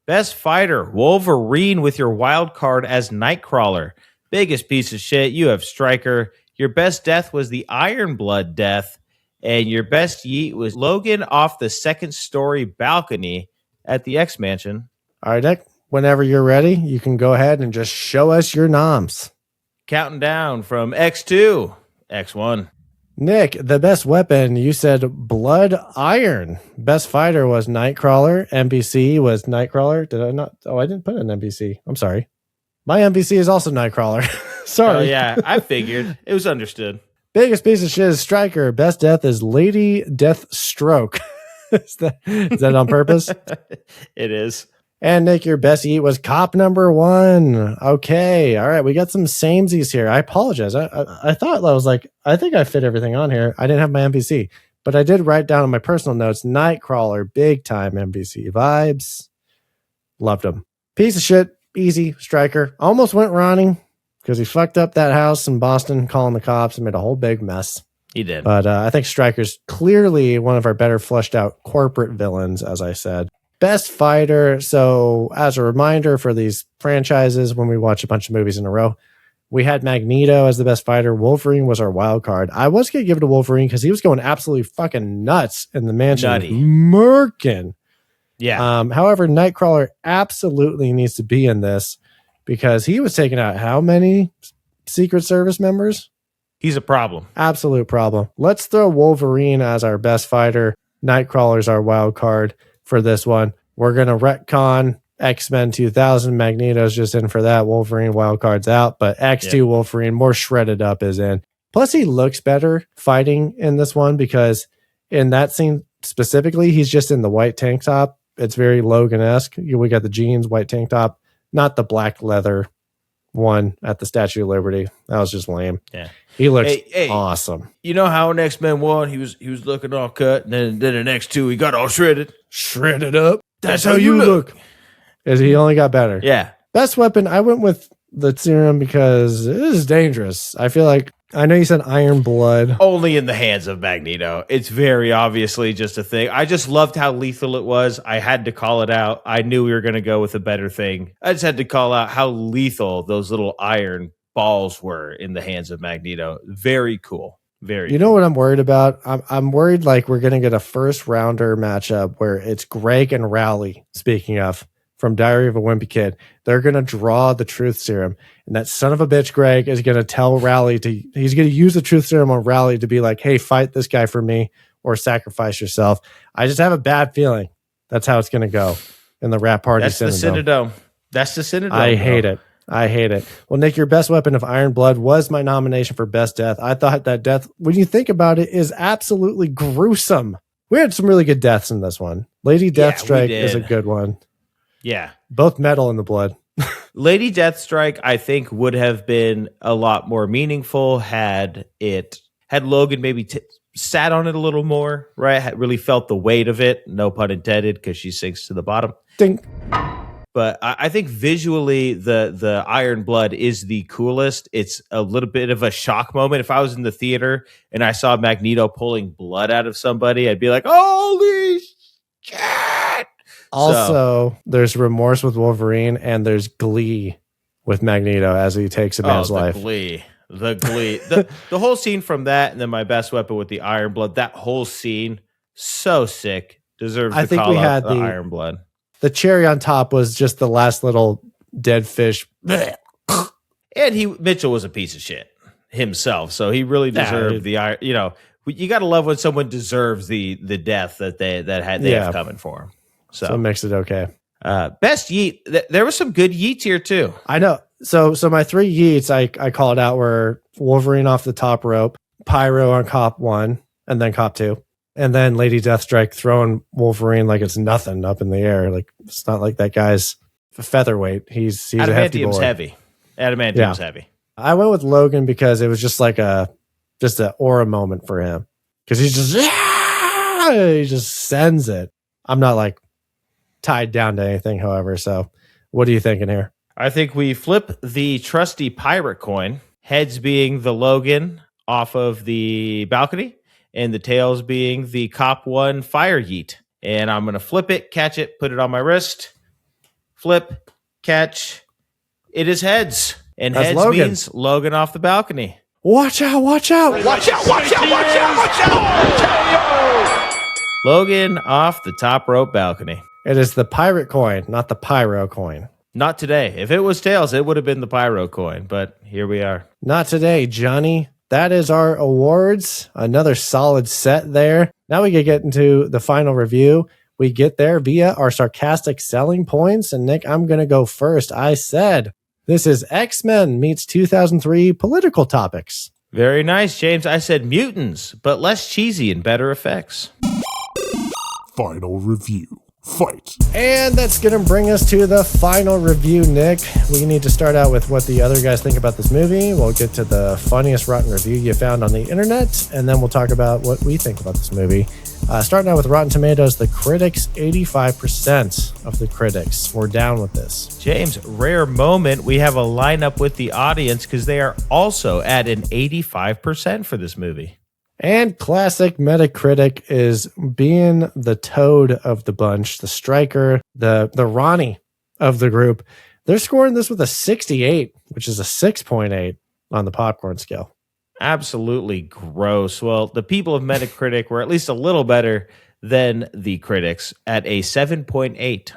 Best fighter, Wolverine with your wild card as Nightcrawler. Biggest piece of shit, you have Stryker. Your best death was the Iron Blood death. And your best yeet was Logan off the second story balcony at the X Mansion. All right, Nick, whenever you're ready, you can go ahead and just show us your noms. Counting down from X2, X1. Nick, the best weapon, you said Blood Iron. Best fighter was Nightcrawler. NBC was Nightcrawler. Did I not? Oh, I didn't put an NBC. I'm sorry. My NBC is also Nightcrawler. Sorry. Oh, yeah, I figured. It was understood. Biggest piece of shit is Stryker. Best death is Lady Deathstroke. Is that on purpose? It is. And Nick, your best eat was Cop #1. Okay. All right. We got some samesies here. I apologize. I thought I was like, I think I fit everything on here. I didn't have my NBC, but I did write down on my personal notes, Nightcrawler, big time NBC vibes. Loved him. Piece of shit. Easy. Stryker. Almost went Ronny because he fucked up that house in Boston calling the cops and made a whole big mess. He did. But I think Stryker's clearly one of our better fleshed out corporate villains, as I said. Best fighter. So as a reminder for these franchises, when we watch a bunch of movies in a row, we had Magneto as the best fighter. Wolverine was our wild card. I was going to give it to Wolverine because he was going absolutely fucking nuts in the mansion. Nutty. Murkin. Yeah. However, Nightcrawler absolutely needs to be in this because he was taking out how many Secret Service members? He's a problem. Absolute problem. Let's throw Wolverine as our best fighter. Nightcrawler's our wild card for this one. We're going to retcon X-Men 2000. Magneto's just in for that. Wolverine wild card's out, but X2 Wolverine, more shredded up, is in. Plus, he looks better fighting in this one because in that scene specifically, he's just in the white tank top. It's very Logan-esque. We got the jeans, white tank top, not the black leather one at the Statue of Liberty. That was just lame. Yeah. He looks awesome. You know how in X-Men 1 he was looking all cut, and then in X2 he got all shredded. Shredded up. That's how you look. Is he only got better? Yeah. Best weapon, I went with the serum because it is dangerous. I feel like, I know you said Iron Blood. Only in the hands of Magneto. It's very obviously just a thing. I just loved how lethal it was. I had to call it out. I knew we were going to go with a better thing. I just had to call out how lethal those little iron balls were in the hands of Magneto. Very cool. Very You know what I'm worried about? I'm worried like we're going to get a first rounder matchup where it's Greg and Rowley, speaking of, from Diary of a Wimpy Kid. They're going to draw the truth serum. And that son of a bitch, Greg, is going to tell Rowley he's going to use the truth serum on Rowley to be like, hey, fight this guy for me or sacrifice yourself. I just have a bad feeling that's how it's going to go in the rap party. That's the Synodome. That's the Synodome. I hate it. I hate it. Well, Nick, your best weapon of Iron Blood was my nomination for best death. I thought that death, when you think about it, is absolutely gruesome. We had some really good deaths in this one. Lady Deathstrike is a good one. Yeah. Both metal in the blood. Lady Deathstrike, I think, would have been a lot more meaningful had Logan maybe sat on it a little more, right? Had really felt the weight of it. No pun intended, because she sinks to the bottom. Ding. But I think visually, the Iron Blood is the coolest. It's a little bit of a shock moment. If I was in the theater and I saw Magneto pulling blood out of somebody, I'd be like, holy shit! Also, there's remorse with Wolverine, and there's glee with Magneto as he takes a man's life. Glee. The glee. The whole scene from that, and then my best weapon with the Iron Blood, that whole scene, so sick. Deserves I the think call we out had the the Iron Blood. The cherry on top was just the last little dead fish. And Mitchell was a piece of shit himself, so he really deserved the iron. You know, you got to love when someone deserves the death that they have coming for him. So it makes it okay. Best yeet. There was some good yeets here too. I know. So my 3 yeets I called out were Wolverine off the top rope, Pyro on cop 1, and then cop 2. And then Lady Deathstrike throwing Wolverine like it's nothing up in the air. Like it's not like that guy's a featherweight. He's a hefty boy. Adamantium's heavy. I went with Logan because it was just like an aura moment for him. Because he just sends it. I'm not like tied down to anything, however. So what are you thinking here? I think we flip the trusty pirate coin, heads being the Logan off of the balcony, and the tails being the cop 1 fire yeet. And I'm going to flip it, catch it, put it on my wrist. Flip, catch. It is heads. And That's heads Logan. means Logan off the balcony. Watch out, watch out. Watch out, watch out, watch out, watch out! Logan off the top rope balcony. It is the pirate coin, not the pyro coin. Not today. If it was tails, it would have been the pyro coin. But here we are. Not today, Johnny. That is our awards. Another solid set there. Now we can get into the final review. We get there via our sarcastic selling points. And Nick, I'm going to go first. I said, this is X-Men meets 2003 political topics. Very nice, James. I said mutants, but less cheesy and better effects. Final review. Fight. And that's going to bring us to the final review, Nick. We need to start out with what the other guys think about this movie. We'll get to the funniest rotten review you found on the internet, and then we'll talk about what we think about this movie. Starting out with Rotten Tomatoes, the critics, 85% of the critics were down with this. James, rare moment. We have a lineup with the audience because they are also at an 85% for this movie. And classic Metacritic is being the toad of the bunch, the Stryker, the Ronny of the group. They're scoring this with a 68, which is a 6.8 on the popcorn scale. Absolutely gross. Well, the people of Metacritic were at least a little better than the critics at a 7.8.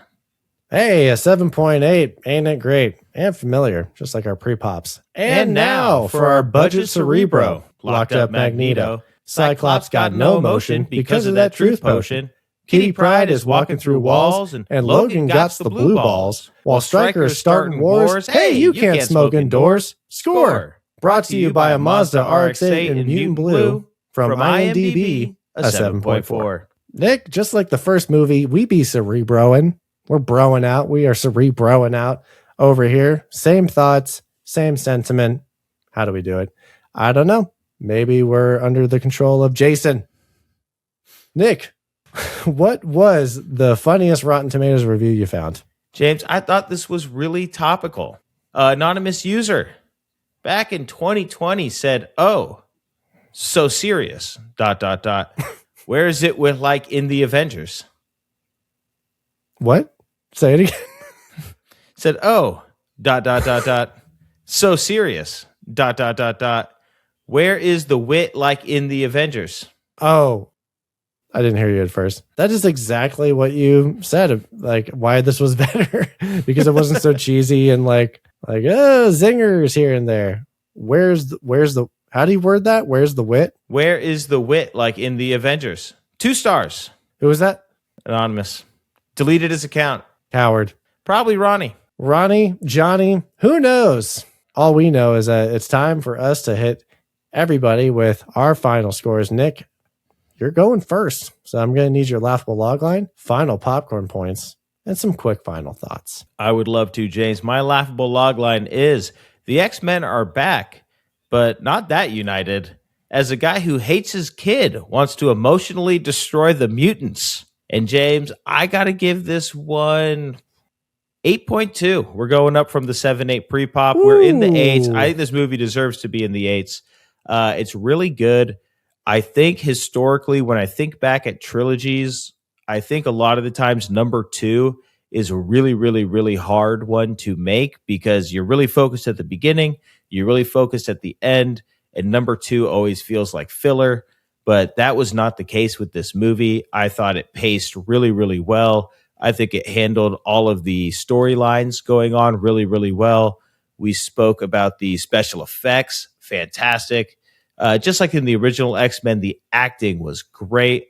Hey, a 7.8. Ain't it great? And familiar, just like our pre-pops. And now for our budget Cerebro. Locked up Magneto. Cyclops got no motion because of that truth potion. Kitty Pryde is walking through walls, and Logan got the blue balls. While Stryker is starting wars, hey, you can't smoke indoors. Score! Brought to you by a Mazda RX-8 in Mutant Blue. From IMDb, a 7.4. Nick, just like the first movie, we be Cerebroing. We're broing out. We are Cerebroing out over here. Same thoughts, same sentiment. How do we do it? I don't know. Maybe we're under the control of Jason. Nick, what was the funniest Rotten Tomatoes review you found? James, I thought this was really topical. Anonymous user back in 2020 said, "Oh, so serious, ... Where is it with like in the Avengers?" What? Say it again. Said, "Oh, ... So serious, ... Where is the wit like in the Avengers?" Oh, I didn't hear you at first. That is exactly what you said. Like why this was better because it wasn't so cheesy and like zingers here and there. Where's the how do you word that? Where's the wit? Where is the wit like in the Avengers? 2 stars. Who was that? Anonymous. Deleted his account. Howard. Probably Ronny. Ronny, Johnny, who knows? All we know is that it's time for us to hit everybody with our final scores. Nick, you're going first. So I'm going to need your laughable logline, final popcorn points, and some quick final thoughts. I would love to, James. My laughable logline is the X-Men are back, but not that united, as a guy who hates his kid wants to emotionally destroy the mutants. And James, I got to give this one 8.2. We're going up from the 7.8 pre-pop. Ooh. We're in the 8s. I think this movie deserves to be in the 8s. It's really good. I think historically, when I think back at trilogies, I think a lot of the times number 2 is a really, really, really hard one to make because you're really focused at the beginning. You really focus at the end, and number 2 always feels like filler. But that was not the case with this movie. I thought it paced really, really well. I think it handled all of the storylines going on really, really well. We spoke about the special effects, fantastic. Just like in the original X-Men, the acting was great.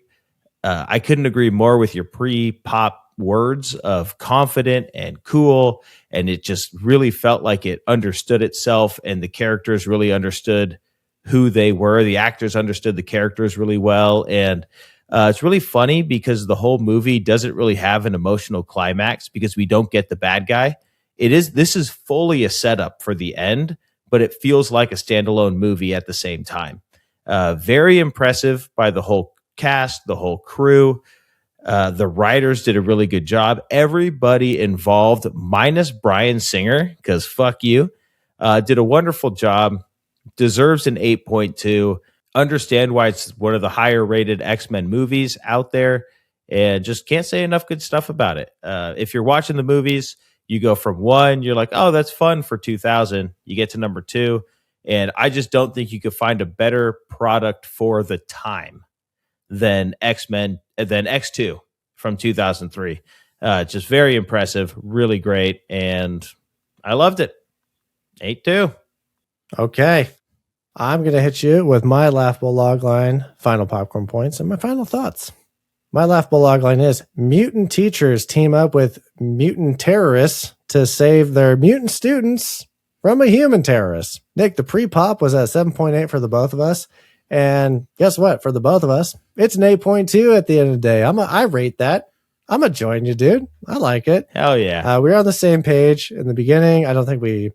I couldn't agree more with your pre-pop words of confident and cool, and it just really felt like it understood itself, and the characters really understood who they were. The actors understood the characters really well, and it's really funny because the whole movie doesn't really have an emotional climax because we don't get the bad guy. This is fully a setup for the end, but it feels like a standalone movie at the same time. Very impressive by the whole cast, the whole crew. The writers did a really good job. Everybody involved, minus Bryan Singer, because fuck you, did a wonderful job. Deserves an 8.2. Understand why it's one of the higher rated X-Men movies out there, and just can't say enough good stuff about it. If you're watching the movies, you go from 1, you're like, oh, that's fun for 2000. You get to number 2, and I just don't think you could find a better product for the time than X-Men, than X2 from 2003. Just very impressive, really great, and I loved it. 8.2. Okay. I'm going to hit you with my laughable logline, final popcorn points, and my final thoughts. My laughable logline is mutant teachers team up with mutant terrorists to save their mutant students from a human terrorist. Nick, the pre-pop was at 7.8 for the both of us. And guess what? For the both of us, it's an 8.2 at the end of the day. I rate that. I'm going to join you, dude. I like it. Hell yeah. We're on the same page in the beginning. I don't think we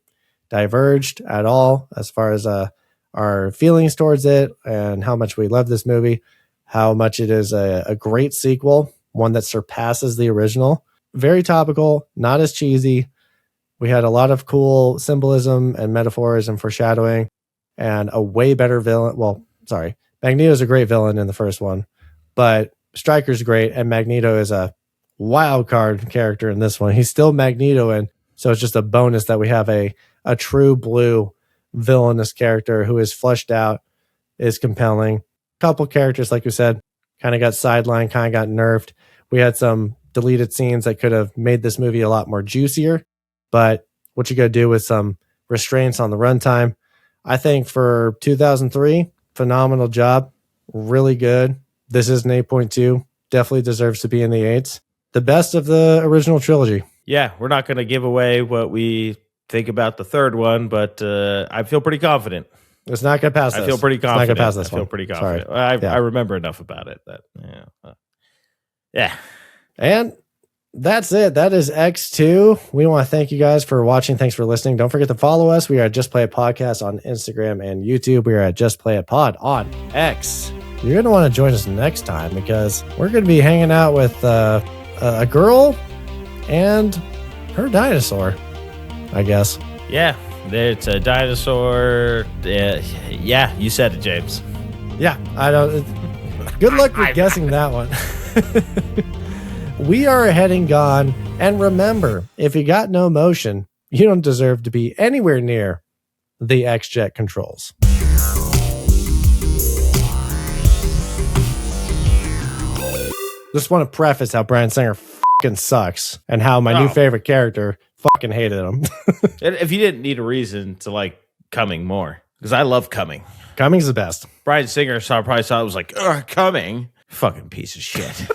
diverged at all as far as our feelings towards it and how much we love this movie, how much it is a great sequel, one that surpasses the original. Very topical, not as cheesy. We had a lot of cool symbolism and metaphors and foreshadowing, and a way better villain. Well, sorry, Magneto's a great villain in the first one, but Stryker's great, and Magneto is a wild card character in this one. He's still Magneto, and so it's just a bonus that we have a true blue villainous character who is fleshed out, is compelling. Couple characters, like you said, kind of got sidelined, kind of got nerfed. We had some deleted scenes that could have made this movie a lot more juicier, but what you got to do with some restraints on the runtime. I think for 2003, phenomenal job, really good. This is an 8.2, definitely deserves to be in the 8s. The best of the original trilogy. Yeah, we're not going to give away what we think about the third one, but I feel pretty confident. It's not going to pass this. I feel pretty confident. It's not going to pass this one. I feel pretty confident. I remember enough about it. Yeah. And that's it. That is X2. We want to thank you guys for watching. Thanks for listening. Don't forget to follow us. We are at Just Play It Podcast on Instagram and YouTube. We are at Just Play It Pod on X. You're going to want to join us next time because we're going to be hanging out with a girl and her dinosaur, I guess. Yeah, it's a dinosaur. Yeah, you said it, James. Yeah, I don't. Good luck with guessing that one. We are heading gone. And remember, if you got no motion, you don't deserve to be anywhere near the X-Jet controls. Just want to preface how Bryan Singer fucking sucks and how my new favorite character fucking hated him. If you didn't need a reason to like Cumming more, because I love Cumming. Cumming's the best. Bryan Singer probably saw it was like, Cumming. Fucking piece of shit.